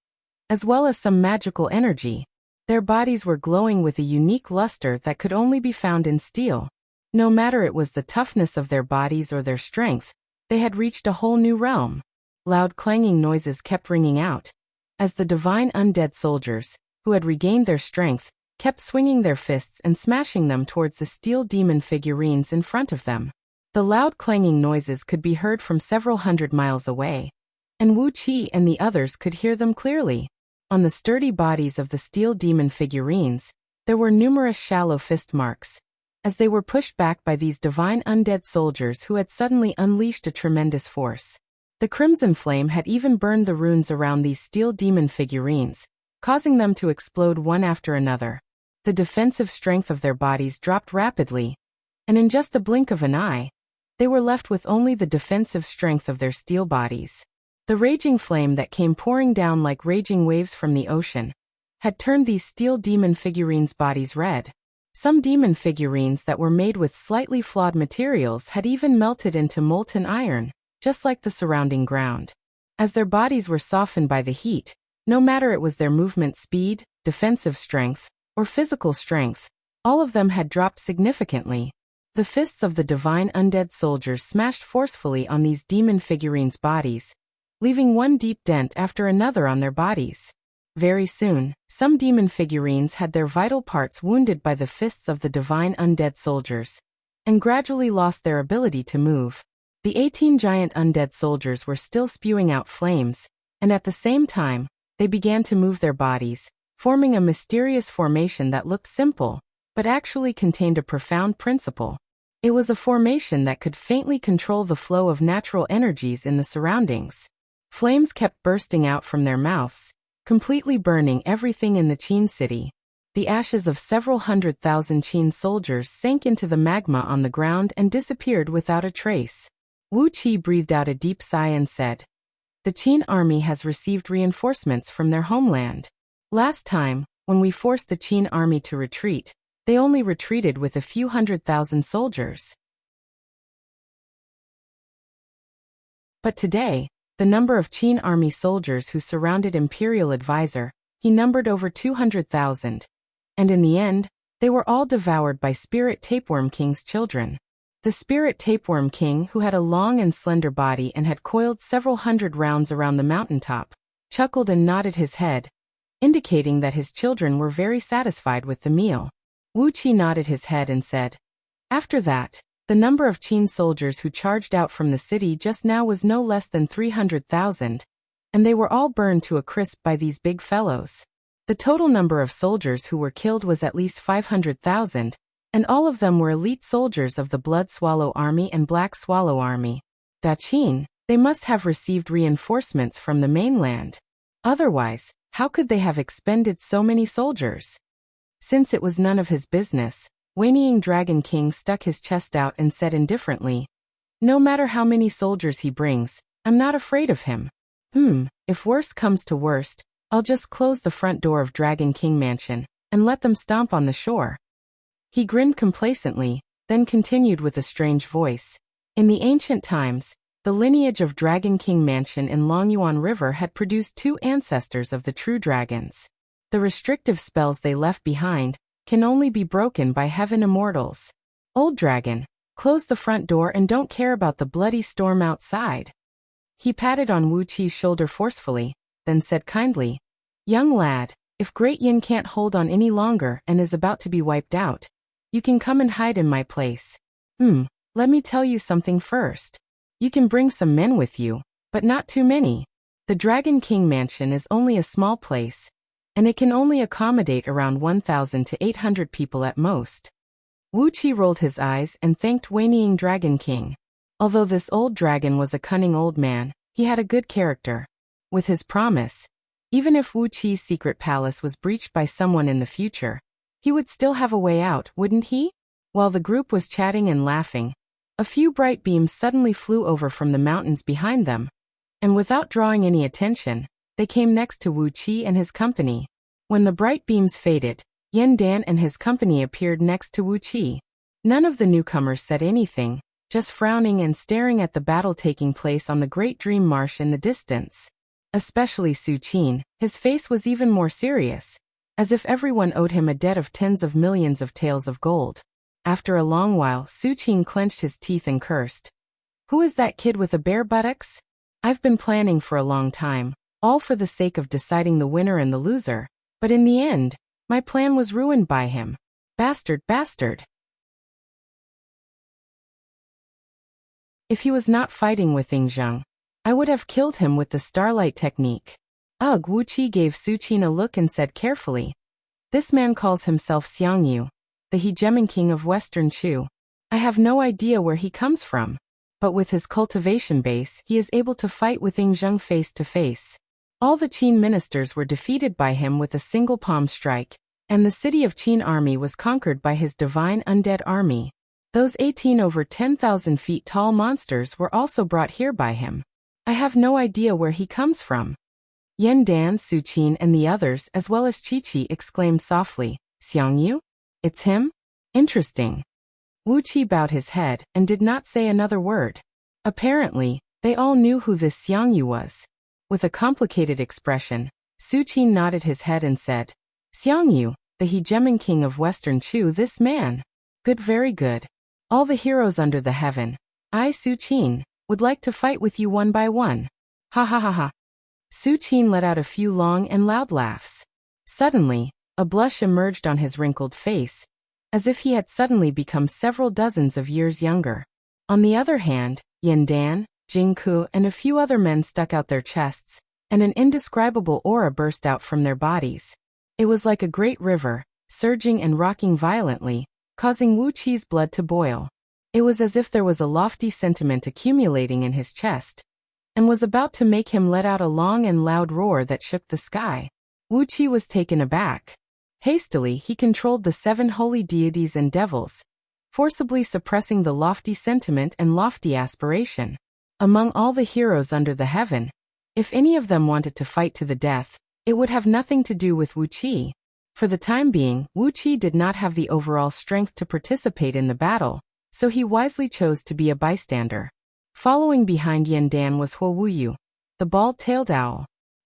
as well as some magical energy. Their bodies were glowing with a unique luster that could only be found in steel. No matter it was the toughness of their bodies or their strength, they had reached a whole new realm. Loud clanging noises kept ringing out, as the divine undead soldiers, who had regained their strength, kept swinging their fists and smashing them towards the steel demon figurines in front of them. The loud clanging noises could be heard from several hundred miles away, and Wu Qi and the others could hear them clearly. On the sturdy bodies of the steel demon figurines, there were numerous shallow fist marks, as they were pushed back by these divine undead soldiers who had suddenly unleashed a tremendous force. The crimson flame had even burned the runes around these steel demon figurines, causing them to explode one after another. The defensive strength of their bodies dropped rapidly, and in just a blink of an eye, they were left with only the defensive strength of their steel bodies. The raging flame that came pouring down like raging waves from the ocean had turned these steel demon figurines' bodies red. Some demon figurines that were made with slightly flawed materials had even melted into molten iron, just like the surrounding ground. As their bodies were softened by the heat, no matter it was their movement speed, defensive strength, or physical strength, all of them had dropped significantly. The fists of the divine undead soldiers smashed forcefully on these demon figurines' bodies, leaving one deep dent after another on their bodies. Very soon, some demon figurines had their vital parts wounded by the fists of the divine undead soldiers, and gradually lost their ability to move. The 18 giant undead soldiers were still spewing out flames, and at the same time, they began to move their bodies, forming a mysterious formation that looked simple, but actually contained a profound principle. It was a formation that could faintly control the flow of natural energies in the surroundings. Flames kept bursting out from their mouths, completely burning everything in the Qin city. The ashes of several 100,000 Qin soldiers sank into the magma on the ground and disappeared without a trace. Wuxia breathed out a deep sigh and said, "The Qin army has received reinforcements from their homeland. Last time, when we forced the Qin army to retreat, they only retreated with a few 100,000 soldiers. But today, the number of Qin army soldiers who surrounded Imperial Advisor, he numbered over 200,000. And in the end, they were all devoured by Spirit Tapeworm King's children. The Spirit Tapeworm King, who had a long and slender body and had coiled several hundred rounds around the mountaintop, chuckled and nodded his head, indicating that his children were very satisfied with the meal. Wuxia nodded his head and said, "After that, the number of Qin soldiers who charged out from the city just now was no less than 300,000, and they were all burned to a crisp by these big fellows. The total number of soldiers who were killed was at least 500,000, and all of them were elite soldiers of the Blood Swallow Army and Black Swallow Army. Da Qin, they must have received reinforcements from the mainland. Otherwise, how could they have expended so many soldiers?" Since it was none of his business, Whinnying Dragon King stuck his chest out and said indifferently, "No matter how many soldiers he brings, I'm not afraid of him. If worst comes to worst, I'll just close the front door of Dragon King Mansion and let them stomp on the shore." He grinned complacently, then continued with a strange voice. In the ancient times, the lineage of Dragon King Mansion in Longyuan River had produced 2 ancestors of the true dragons. The restrictive spells they left behind can only be broken by heaven immortals. "Old dragon, close the front door and don't care about the bloody storm outside." He patted on Wuqi's shoulder forcefully, then said kindly, "Young lad, if Great Yin can't hold on any longer and is about to be wiped out, you can come and hide in my place. Let me tell you something first. You can bring some men with you, but not too many. The Dragon King Mansion is only a small place, and it can only accommodate around 1,000 to 800 people at most." Wuxia rolled his eyes and thanked Whinnying Dragon King. Although this old dragon was a cunning old man, he had a good character. With his promise, even if Wuqi's secret palace was breached by someone in the future, he would still have a way out, wouldn't he? While the group was chatting and laughing, a few bright beams suddenly flew over from the mountains behind them, and without drawing any attention, they came next to Wuxia and his company. When the bright beams faded, Yen Dan and his company appeared next to Wuxia. None of the newcomers said anything, just frowning and staring at the battle taking place on the Great Dream Marsh in the distance. Especially Su Qin, his face was even more serious, as if everyone owed him a debt of tens of millions of taels of gold. After a long while, Su Qin clenched his teeth and cursed. "Who is that kid with the bare buttocks? I've been planning for a long time, all for the sake of deciding the winner and the loser, but in the end, my plan was ruined by him. Bastard, bastard. If he was not fighting with Yingzheng, I would have killed him with the starlight technique." Ugh! Wuqia gave Su Qin a look and said carefully, "This man calls himself Xiangyu, the hegemon king of Western Shu. I have no idea where he comes from, but with his cultivation base, he is able to fight with Yingzheng face to face. All the Qin ministers were defeated by him with a single palm strike, and the city of Qin army was conquered by his divine undead army. Those 18 over 10,000 feet tall monsters were also brought here by him. I have no idea where he comes from. Yan Dan, Su Qin and the others as well as Chi-Chi exclaimed softly, Xiang Yu? It's him? Interesting. Wu Qi bowed his head and did not say another word. Apparently, they all knew who this Xiang Yu was. With a complicated expression, Su Qin nodded his head and said, Xiang Yu, the hegemon king of Western Chu, this man. Good, very good. All the heroes under the heaven, I, Su Qin, would like to fight with you one by one. Ha ha ha ha. Su Qin let out a few long and loud laughs. Suddenly, a blush emerged on his wrinkled face, as if he had suddenly become several dozens of years younger. On the other hand, Yan Dan, Jing Ku and a few other men stuck out their chests, and an indescribable aura burst out from their bodies. It was like a great river, surging and rocking violently, causing Wu Qi's blood to boil. It was as if there was a lofty sentiment accumulating in his chest, and was about to make him let out a long and loud roar that shook the sky. Wu Qi was taken aback. Hastily, he controlled the 7 holy deities and devils, forcibly suppressing the lofty sentiment and lofty aspiration. Among all the heroes under the heaven, if any of them wanted to fight to the death, it would have nothing to do with Wu Qi. For the time being, Wu Qi did not have the overall strength to participate in the battle, so he wisely chose to be a bystander. Following behind Yan Dan was Huo Wuyu, the bald-tailed owl.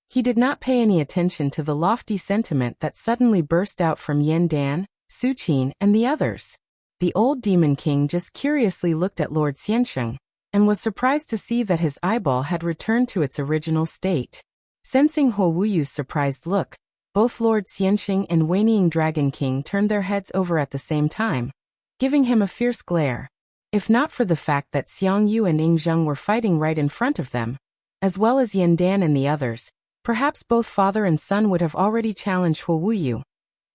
He did not pay any attention to the lofty sentiment that suddenly burst out from Yan Dan, Su Qin, and the others. The old demon king just curiously looked at Lord Xiansheng, and was surprised to see that his eyeball had returned to its original state. Sensing Huo Wuyu's surprised look, both Lord Xiansheng and Wanying Dragon King turned their heads over at the same time, giving him a fierce glare. If not for the fact that Xiang Yu and Ying Zheng were fighting right in front of them, as well as Yan Dan and the others, perhaps both father and son would have already challenged Huo Wuyu,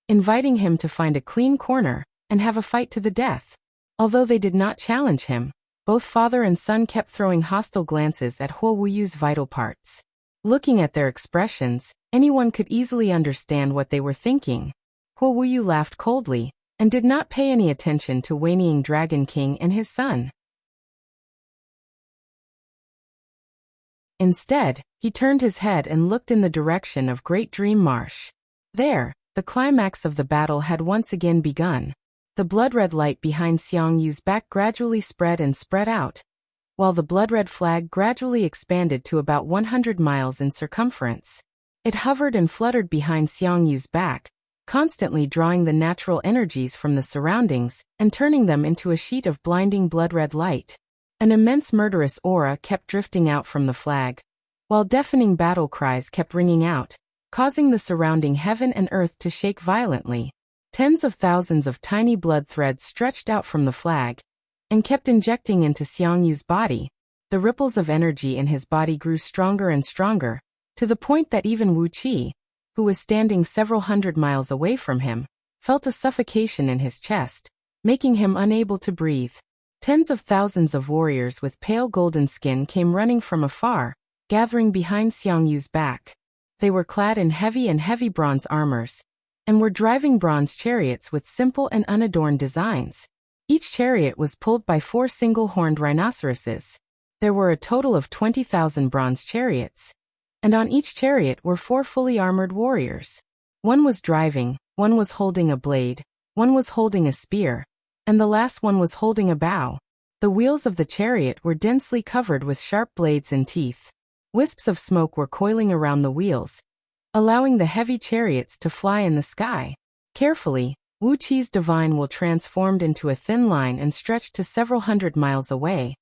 inviting him to find a clean corner and have a fight to the death. Although they did not challenge him, both father and son kept throwing hostile glances at Huo Wuyu's vital parts. Looking at their expressions, anyone could easily understand what they were thinking. Huo Wuyu laughed coldly, and did not pay any attention to Wanying Dragon King and his son. Instead, he turned his head and looked in the direction of Great Dream Marsh. There, the climax of the battle had once again begun. The blood-red light behind Xiang Yu's back gradually spread and spread out, while the blood-red flag gradually expanded to about 100 miles in circumference. It hovered and fluttered behind Xiang Yu's back, constantly drawing the natural energies from the surroundings and turning them into a sheet of blinding blood-red light. An immense murderous aura kept drifting out from the flag, while deafening battle cries kept ringing out, causing the surrounding heaven and earth to shake violently. Tens of thousands of tiny blood threads stretched out from the flag and kept injecting into Xiang Yu's body. The ripples of energy in his body grew stronger and stronger, to the point that even Wu Qi, who was standing several hundred miles away from him, felt a suffocation in his chest, making him unable to breathe. Tens of thousands of warriors with pale golden skin came running from afar, gathering behind Xiang Yu's back. They were clad in heavy bronze armors, and were driving bronze chariots with simple and unadorned designs. Each chariot was pulled by 4 single-horned rhinoceroses. There were a total of 20,000 bronze chariots, and on each chariot were 4 fully armored warriors. One was driving, one was holding a blade, one was holding a spear, and the last one was holding a bow. The wheels of the chariot were densely covered with sharp blades and teeth. Wisps of smoke were coiling around the wheels, allowing the heavy chariots to fly in the sky. Carefully, Wu Qi's divine will transformed into a thin line and stretched to several hundred miles away,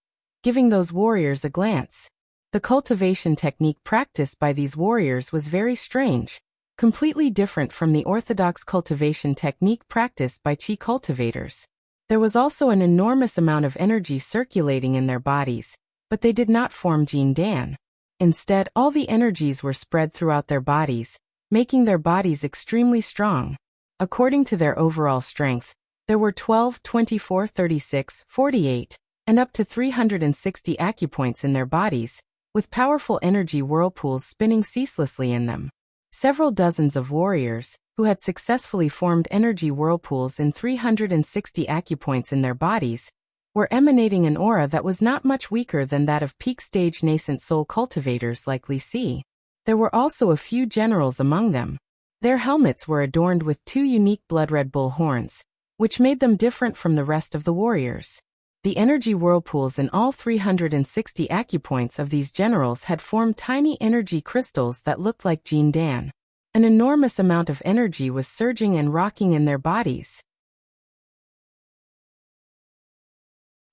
giving those warriors a glance. The cultivation technique practiced by these warriors was very strange, completely different from the orthodox cultivation technique practiced by Qi cultivators. There was also an enormous amount of energy circulating in their bodies, but they did not form Jin Dan. Instead, all the energies were spread throughout their bodies, making their bodies extremely strong. According to their overall strength, there were 12, 24, 36, 48, and up to 360 acupoints in their bodies, with powerful energy whirlpools spinning ceaselessly in them. Several dozens of warriors, who had successfully formed energy whirlpools in 360 acupoints in their bodies, were emanating an aura that was not much weaker than that of peak-stage nascent soul cultivators like Li Si. There were also a few generals among them. Their helmets were adorned with 2 unique blood-red bull horns, which made them different from the rest of the warriors. The energy whirlpools in all 360 acupoints of these generals had formed tiny energy crystals that looked like Jin Dan. An enormous amount of energy was surging and rocking in their bodies.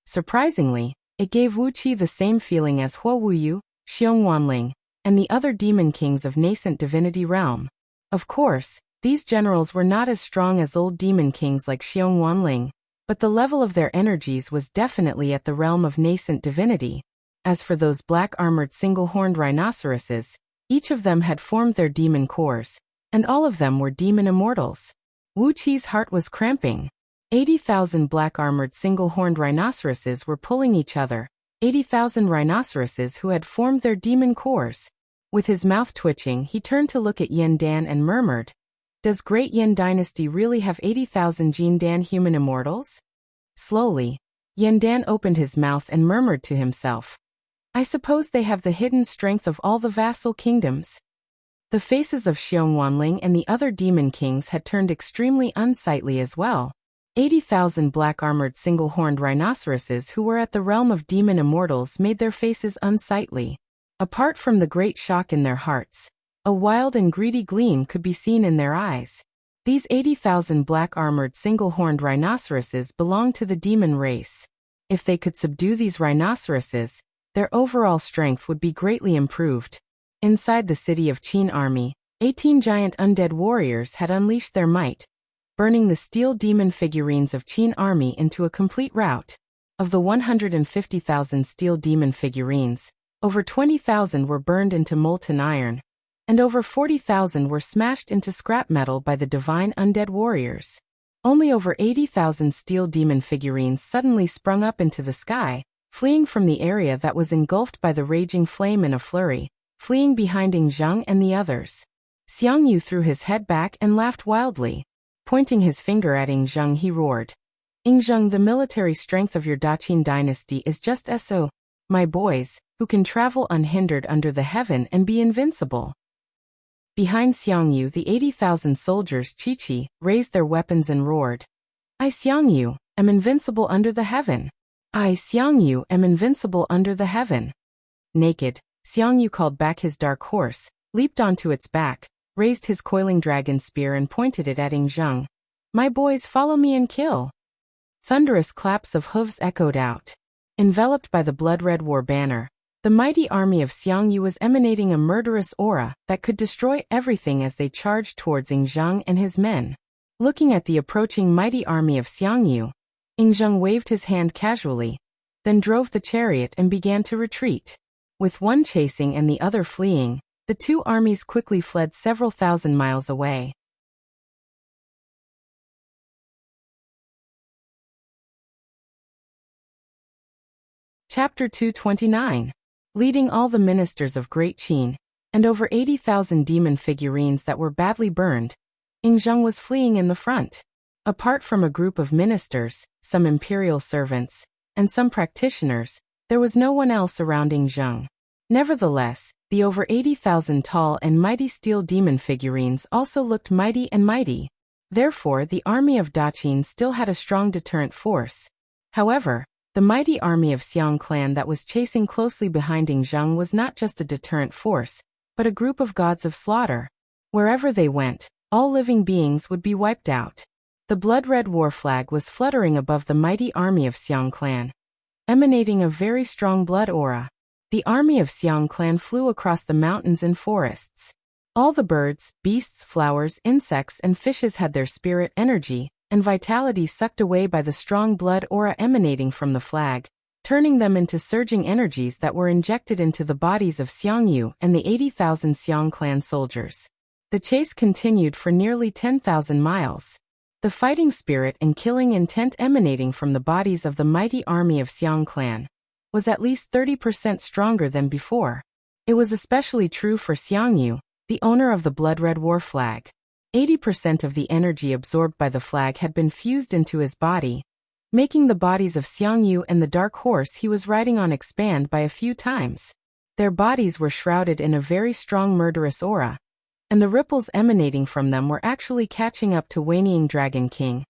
Surprisingly, it gave Wuqi the same feeling as Huo Wuyu, Xiong Wanling, and the other demon kings of nascent divinity realm. Of course, these generals were not as strong as old demon kings like Xiong Wanling, but the level of their energies was definitely at the realm of nascent divinity. As for those black-armored single-horned rhinoceroses, each of them had formed their demon cores, and all of them were demon immortals. Wuqi's heart was cramping. 80,000 black-armored single-horned rhinoceroses were pulling each other, 80,000 rhinoceroses who had formed their demon cores. With his mouth twitching, he turned to look at Yin Dan and murmured, "Does Great Yin Dynasty really have 80,000 Jin Dan human immortals?" Slowly, Yin Dan opened his mouth and murmured to himself, "I suppose they have the hidden strength of all the vassal kingdoms." The faces of Xiong Wanling and the other demon kings had turned extremely unsightly as well. 80,000 black-armored single-horned rhinoceroses who were at the realm of demon immortals made their faces unsightly. Apart from the great shock in their hearts, a wild and greedy gleam could be seen in their eyes. These 80,000 black-armored single-horned rhinoceroses belonged to the demon race. If they could subdue these rhinoceroses, their overall strength would be greatly improved. Inside the city of Qin Army, 18 giant undead warriors had unleashed their might, burning the steel demon figurines of Qin Army into a complete rout. Of the 150,000 steel demon figurines, over 20,000 were burned into molten iron, and over 40,000 were smashed into scrap metal by the divine undead warriors. Only over 80,000 steel demon figurines suddenly sprung up into the sky, fleeing from the area that was engulfed by the raging flame in a flurry, fleeing behind Ing Zheng and the others. Xiang Yu threw his head back and laughed wildly. Pointing his finger at Ing Zheng, he roared, "Ing Zheng, the military strength of your Daqin dynasty is just so, my boys, who can travel unhindered under the heaven and be invincible." Behind Xiang Yu, the 80,000 soldiers Chi raised their weapons and roared, "I Xiang Yu am invincible under the heaven. I Xiang Yu am invincible under the heaven." Naked, Xiang Yu called back his dark horse, leaped onto its back, raised his coiling dragon spear and pointed it at Ing Zheng. "My boys, follow me and kill." Thunderous claps of hooves echoed out. Enveloped by the blood-red war banner, the mighty army of Xiang Yu was emanating a murderous aura that could destroy everything as they charged towards Ing Zheng and his men. Looking at the approaching mighty army of Xiang Yu, Ing Zheng waved his hand casually, then drove the chariot and began to retreat. With one chasing and the other fleeing, the two armies quickly fled several thousand miles away. Chapter 229. Leading all the ministers of Great Qin, and over 80,000 demon figurines that were badly burned, Ing Zheng was fleeing in the front. Apart from a group of ministers, some imperial servants, and some practitioners, there was no one else around Ing Zheng. Nevertheless, the over 80,000 tall and mighty steel demon figurines also looked mighty and mighty. Therefore, the army of Daqin still had a strong deterrent force. However, the mighty army of Xiang clan that was chasing closely behind Ing Zheng was not just a deterrent force, but a group of gods of slaughter. Wherever they went, all living beings would be wiped out. The blood-red war flag was fluttering above the mighty army of Xiang clan, emanating a very strong blood aura. The army of Xiang clan flew across the mountains and forests. All the birds, beasts, flowers, insects, and fishes had their spirit energy and vitality sucked away by the strong blood aura emanating from the flag, turning them into surging energies that were injected into the bodies of Xiang Yu and the 80,000 Xiang clan soldiers. The chase continued for nearly 10,000 miles. The fighting spirit and killing intent emanating from the bodies of the mighty army of Xiang clan was at least 30% stronger than before. It was especially true for Xiang Yu, the owner of the blood-red war flag. 80% of the energy absorbed by the flag had been fused into his body, making the bodies of Xiangyu and the dark horse he was riding on expand by a few times. Their bodies were shrouded in a very strong murderous aura, and the ripples emanating from them were actually catching up to Wanying Dragon King,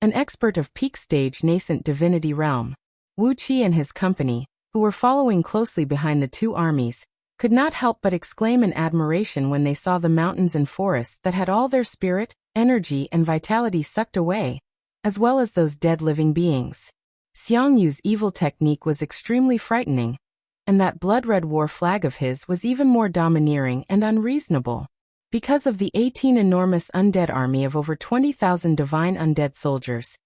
an expert of peak stage nascent divinity realm. Wuxia and his company, who were following closely behind the two armies, could not help but exclaim in admiration when they saw the mountains and forests that had all their spirit, energy and vitality sucked away, as well as those dead living beings. Xiangyu's evil technique was extremely frightening, and that blood-red war flag of his was even more domineering and unreasonable. Because of the 18 enormous undead army of over 20,000 divine undead soldiers,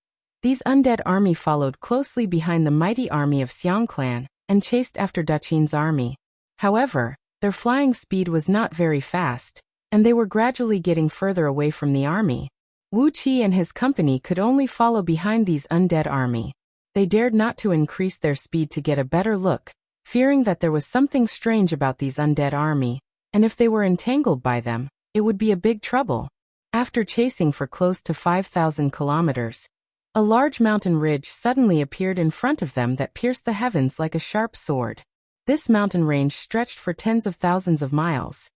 these undead army followed closely behind the mighty army of Xiang clan and chased after Daqin's army. However, their flying speed was not very fast, and they were gradually getting further away from the army. Wu Qi and his company could only follow behind these undead army. They dared not to increase their speed to get a better look, fearing that there was something strange about these undead army, and if they were entangled by them, it would be a big trouble. After chasing for close to 5,000 kilometers, a large mountain ridge suddenly appeared in front of them that pierced the heavens like a sharp sword. This mountain range stretched for tens of thousands of miles.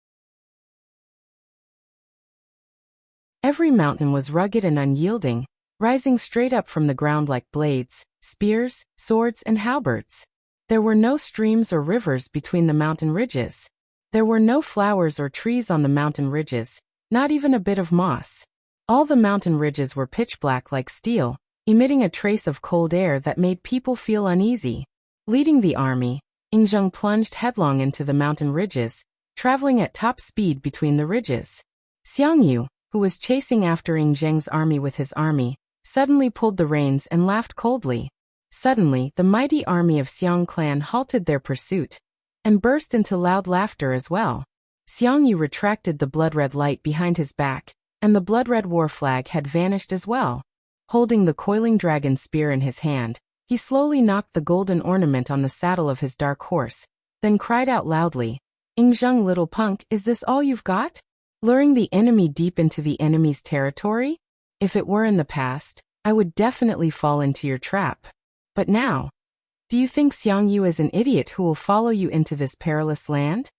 Every mountain was rugged and unyielding, rising straight up from the ground like blades, spears, swords, and halberds. There were no streams or rivers between the mountain ridges. There were no flowers or trees on the mountain ridges, not even a bit of moss. All the mountain ridges were pitch black like steel, emitting a trace of cold air that made people feel uneasy. Leading the army, Yingzheng plunged headlong into the mountain ridges, traveling at top speed between the ridges. Xiangyu, who was chasing after Yingzheng's army with his army, suddenly pulled the reins and laughed coldly. Suddenly, the mighty army of Xiang clan halted their pursuit and burst into loud laughter as well. Xiangyu retracted the blood-red light behind his back, and the blood-red war flag had vanished as well. Holding the coiling dragon spear in his hand, he slowly knocked the golden ornament on the saddle of his dark horse, then cried out loudly, "Yingzheng, little punk, is this all you've got? Luring the enemy deep into the enemy's territory? If it were in the past, I would definitely fall into your trap. But now, do you think Xiangyu is an idiot who will follow you into this perilous land?"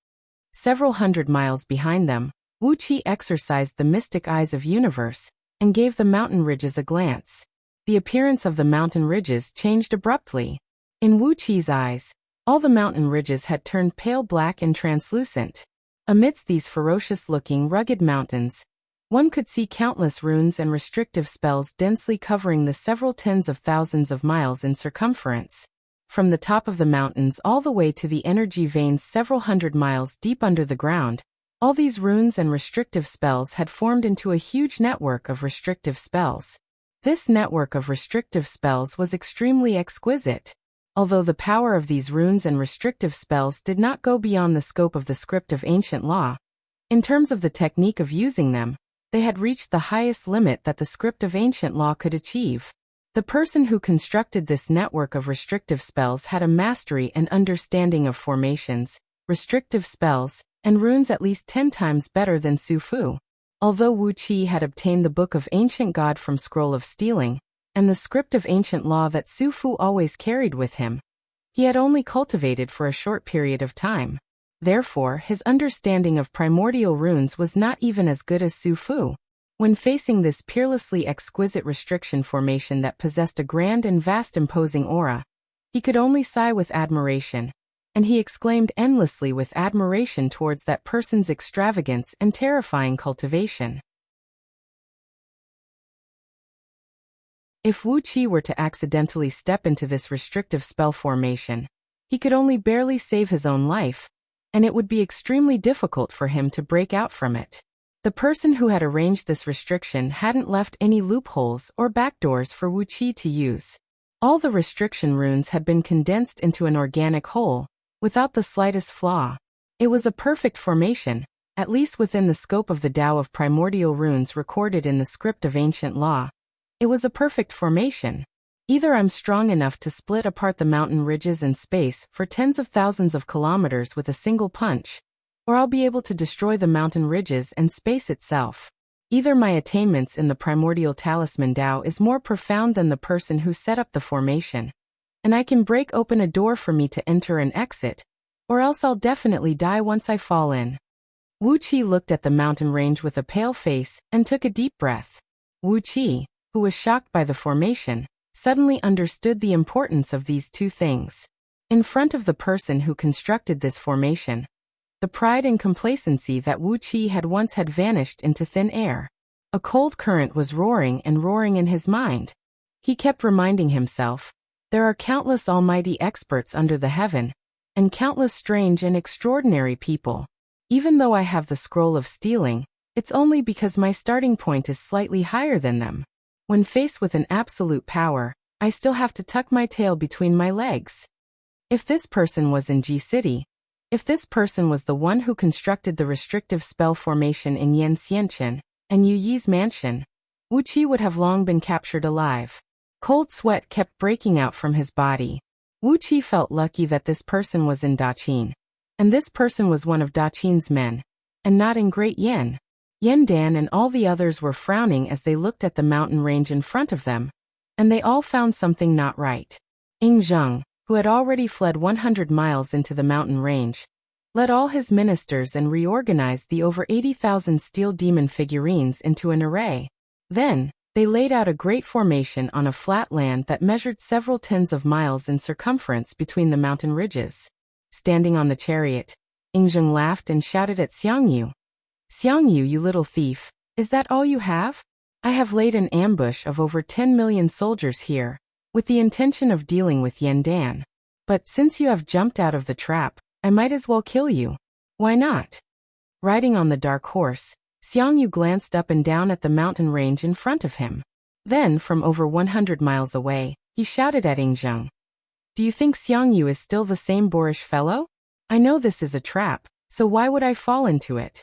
Several hundred miles behind them, Wu Qi exercised the mystic eyes of universe and gave the mountain ridges a glance. The appearance of the mountain ridges changed abruptly. In Wu Qi's eyes, all the mountain ridges had turned pale black and translucent. Amidst these ferocious-looking rugged mountains, one could see countless runes and restrictive spells densely covering the several tens of thousands of miles in circumference. From the top of the mountains all the way to the energy veins several hundred miles deep under the ground, all these runes and restrictive spells had formed into a huge network of restrictive spells. This network of restrictive spells was extremely exquisite. Although the power of these runes and restrictive spells did not go beyond the scope of the script of ancient law, in terms of the technique of using them, they had reached the highest limit that the script of ancient law could achieve. The person who constructed this network of restrictive spells had a mastery and understanding of formations, restrictive spells, and runes at least 10 times better than Su Fu. Although Wu Qi had obtained the Book of Ancient God from Scroll of Stealing, and the script of ancient law that Su Fu always carried with him, he had only cultivated for a short period of time. Therefore, his understanding of primordial runes was not even as good as Su Fu. When facing this peerlessly exquisite restriction formation that possessed a grand and vast imposing aura, he could only sigh with admiration, and he exclaimed endlessly with admiration towards that person's extravagance and terrifying cultivation. If Wu Qi were to accidentally step into this restrictive spell formation, he could only barely save his own life, and it would be extremely difficult for him to break out from it. The person who had arranged this restriction hadn't left any loopholes or backdoors for Wu Qi to use. All the restriction runes had been condensed into an organic whole, without the slightest flaw. It was a perfect formation, at least within the scope of the Tao of primordial runes recorded in the script of ancient law. It was a perfect formation. Either I'm strong enough to split apart the mountain ridges in space for tens of thousands of kilometers with a single punch, or I'll be able to destroy the mountain ridges and space itself. Either my attainments in the primordial talisman Tao is more profound than the person who set up the formation, and I can break open a door for me to enter and exit, or else I'll definitely die once I fall in. Wuxia looked at the mountain range with a pale face and took a deep breath. Wuxia, who was shocked by the formation, suddenly understood the importance of these two things. In front of the person who constructed this formation, the pride and complacency that Wuxia had once had vanished into thin air. A cold current was roaring and roaring in his mind. He kept reminding himself, there are countless almighty experts under the heaven, and countless strange and extraordinary people. Even though I have the scroll of stealing, it's only because my starting point is slightly higher than them. When faced with an absolute power, I still have to tuck my tail between my legs. If this person was in G City, if this person was the one who constructed the restrictive spell formation in Yan Xianchen and Yu Yi's mansion, Wuxia would have long been captured alive. Cold sweat kept breaking out from his body. Wuxia felt lucky that this person was in Daqin, and this person was one of Daqin's men, and not in Great Yan. Yan Dan and all the others were frowning as they looked at the mountain range in front of them, and they all found something not right. Ying Zheng, who had already fled 100 miles into the mountain range, led all his ministers and reorganized the over 80,000 steel demon figurines into an array. Then, they laid out a great formation on a flat land that measured several tens of miles in circumference between the mountain ridges. Standing on the chariot, Ying Zheng laughed and shouted at Xiangyu. Xiangyu, you little thief, is that all you have? I have laid an ambush of over 10 million soldiers here, with the intention of dealing with Yan Dan. But since you have jumped out of the trap, I might as well kill you. Why not? Riding on the dark horse, Xiangyu glanced up and down at the mountain range in front of him. Then, from over 100 miles away, he shouted at Ying Zheng. Do you think Xiangyu is still the same boorish fellow? I know this is a trap, so why would I fall into it?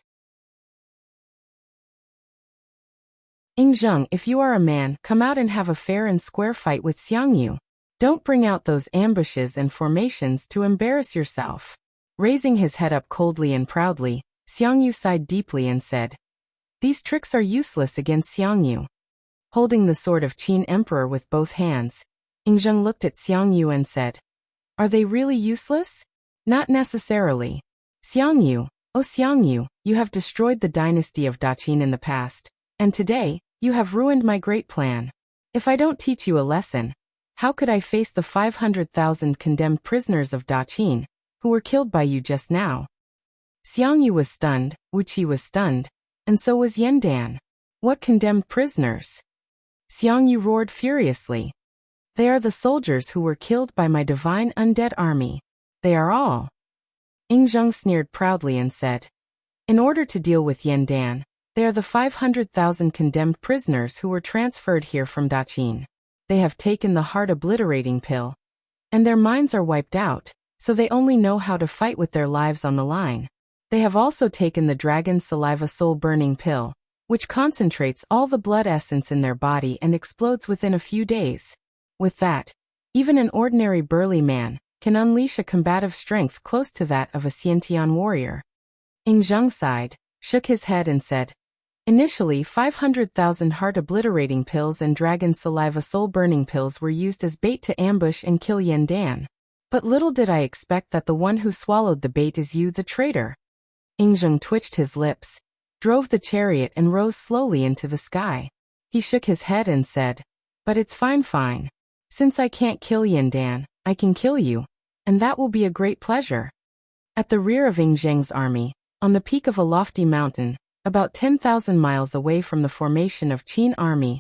Ying Zheng, if you are a man, come out and have a fair and square fight with Xiangyu. Don't bring out those ambushes and formations to embarrass yourself. Raising his head up coldly and proudly, Xiangyu sighed deeply and said, these tricks are useless against Xiangyu. Holding the sword of Qin Emperor with both hands, Ying Zheng looked at Xiangyu and said, are they really useless? Not necessarily. Xiangyu, oh Xiangyu, you have destroyed the dynasty of Daqin in the past, and today, you have ruined my great plan. If I don't teach you a lesson, how could I face the 500,000 condemned prisoners of Daqin, who were killed by you just now? Xiangyu was stunned, Wuxia was stunned, and so was Yan Dan. What condemned prisoners? Xiangyu roared furiously. They are the soldiers who were killed by my divine undead army. They are all. Ying Zheng sneered proudly and said, in order to deal with Yan Dan, they are the 500,000 condemned prisoners who were transferred here from Daqin. They have taken the heart-obliterating pill, and their minds are wiped out, so they only know how to fight with their lives on the line. They have also taken the dragon saliva soul-burning pill, which concentrates all the blood essence in their body and explodes within a few days. With that, even an ordinary burly man can unleash a combative strength close to that of a Xiantian warrior. Ying Zheng sighed, shook his head and said, initially 500,000 heart-obliterating pills and dragon saliva soul-burning pills were used as bait to ambush and kill Yan Dan. But little did I expect that the one who swallowed the bait is you, the traitor. Ying Zheng twitched his lips, drove the chariot and rose slowly into the sky. He shook his head and said, but it's fine. Since I can't kill Yan Dan, I can kill you, and that will be a great pleasure. At the rear of Ying Zheng's army, on the peak of a lofty mountain, about 10,000 miles away from the formation of Qin army,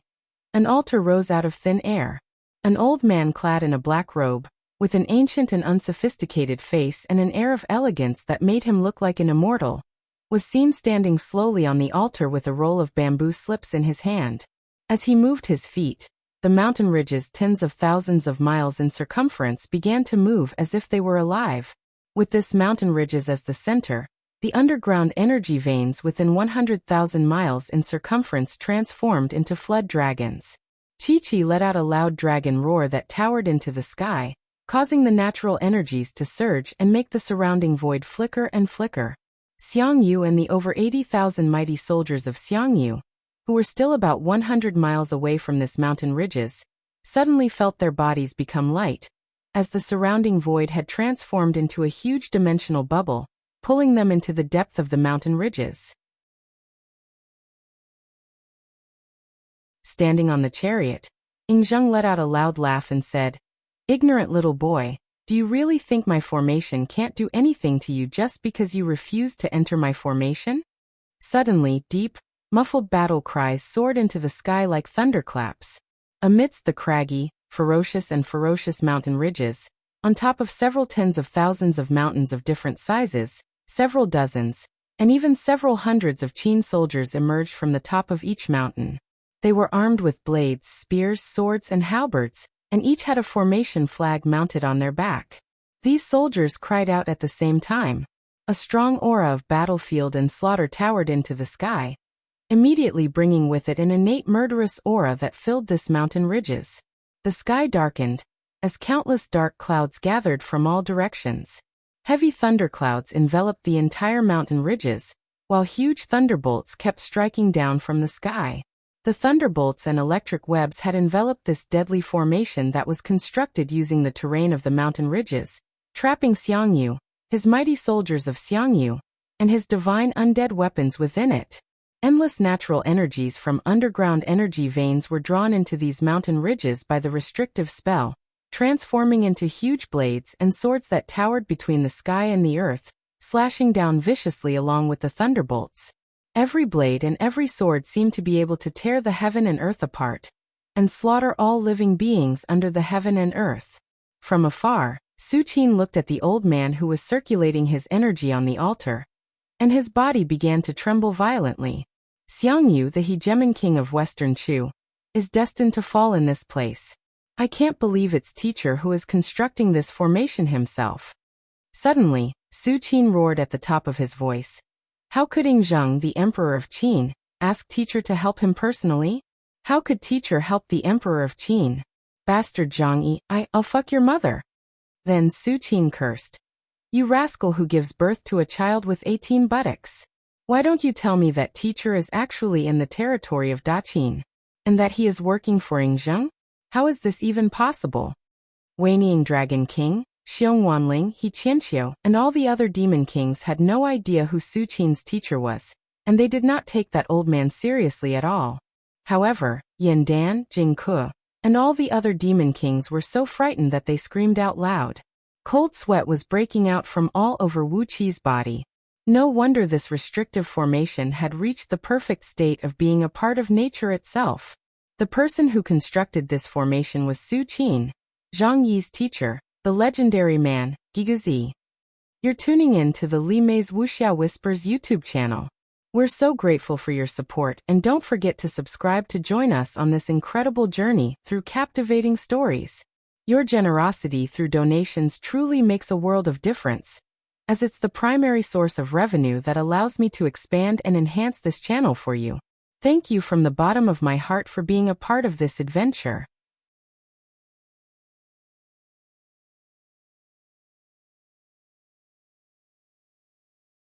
an altar rose out of thin air. An old man clad in a black robe, with an ancient and unsophisticated face and an air of elegance that made him look like an immortal, was seen standing slowly on the altar with a roll of bamboo slips in his hand. As he moved his feet, the mountain ridges tens of thousands of miles in circumference began to move as if they were alive. With this mountain ridges as the center, the underground energy veins within 100,000 miles in circumference transformed into flood dragons. Chi-Chi let out a loud dragon roar that towered into the sky, causing the natural energies to surge and make the surrounding void flicker and flicker. Xiangyu and the over 80,000 mighty soldiers of Xiangyu, who were still about 100 miles away from this mountain ridges, suddenly felt their bodies become light, as the surrounding void had transformed into a huge dimensional bubble, pulling them into the depth of the mountain ridges. Standing on the chariot, Zhang let out a loud laugh and said, "Ignorant little boy, do you really think my formation can't do anything to you just because you refuse to enter my formation?" Suddenly, deep, muffled battle cries soared into the sky like thunderclaps. Amidst the craggy, ferocious mountain ridges, on top of several tens of thousands of mountains of different sizes, several dozens, and even several hundreds of Qin soldiers emerged from the top of each mountain. They were armed with blades, spears, swords, and halberds, and each had a formation flag mounted on their back. These soldiers cried out at the same time. A strong aura of battlefield and slaughter towered into the sky, immediately bringing with it an innate murderous aura that filled this mountain ridges. The sky darkened, as countless dark clouds gathered from all directions. Heavy thunderclouds enveloped the entire mountain ridges, while huge thunderbolts kept striking down from the sky. The thunderbolts and electric webs had enveloped this deadly formation that was constructed using the terrain of the mountain ridges, trapping Xiangyu, his mighty soldiers of Xiangyu, and his divine undead weapons within it. Endless natural energies from underground energy veins were drawn into these mountain ridges by the restrictive spell, transforming into huge blades and swords that towered between the sky and the earth, slashing down viciously along with the thunderbolts. Every blade and every sword seemed to be able to tear the heaven and earth apart, and slaughter all living beings under the heaven and earth. From afar, Su Qin looked at the old man who was circulating his energy on the altar, and his body began to tremble violently. Xiangyu, the hegemon king of Western Chu, is destined to fall in this place. I can't believe it's teacher who is constructing this formation himself. Suddenly, Su Qin roared at the top of his voice. How could Zhang, the emperor of Qin, ask teacher to help him personally? How could teacher help the emperor of Qin? Bastard Zhang Yi, I'll fuck your mother. Then Su Qin cursed. You rascal who gives birth to a child with 18 buttocks. Why don't you tell me that teacher is actually in the territory of Daqin, and that he is working for Zhang? How is this even possible? Weining Dragon King, Xiong Wanling, He Qianqiu, and all the other demon kings had no idea who Su Qin's teacher was, and they did not take that old man seriously at all. However, Yin Dan, Jing Ke, and all the other demon kings were so frightened that they screamed out loud. Cold sweat was breaking out from all over Wuqi's body. No wonder this restrictive formation had reached the perfect state of being a part of nature itself. The person who constructed this formation was Su Qin, Zhang Yi's teacher, the legendary man, Gigazi. You're tuning in to the Li Mei's Wuxia Whispers YouTube channel. We're so grateful for your support, and don't forget to subscribe to join us on this incredible journey through captivating stories. Your generosity through donations truly makes a world of difference, as it's the primary source of revenue that allows me to expand and enhance this channel for you. Thank you from the bottom of my heart for being a part of this adventure.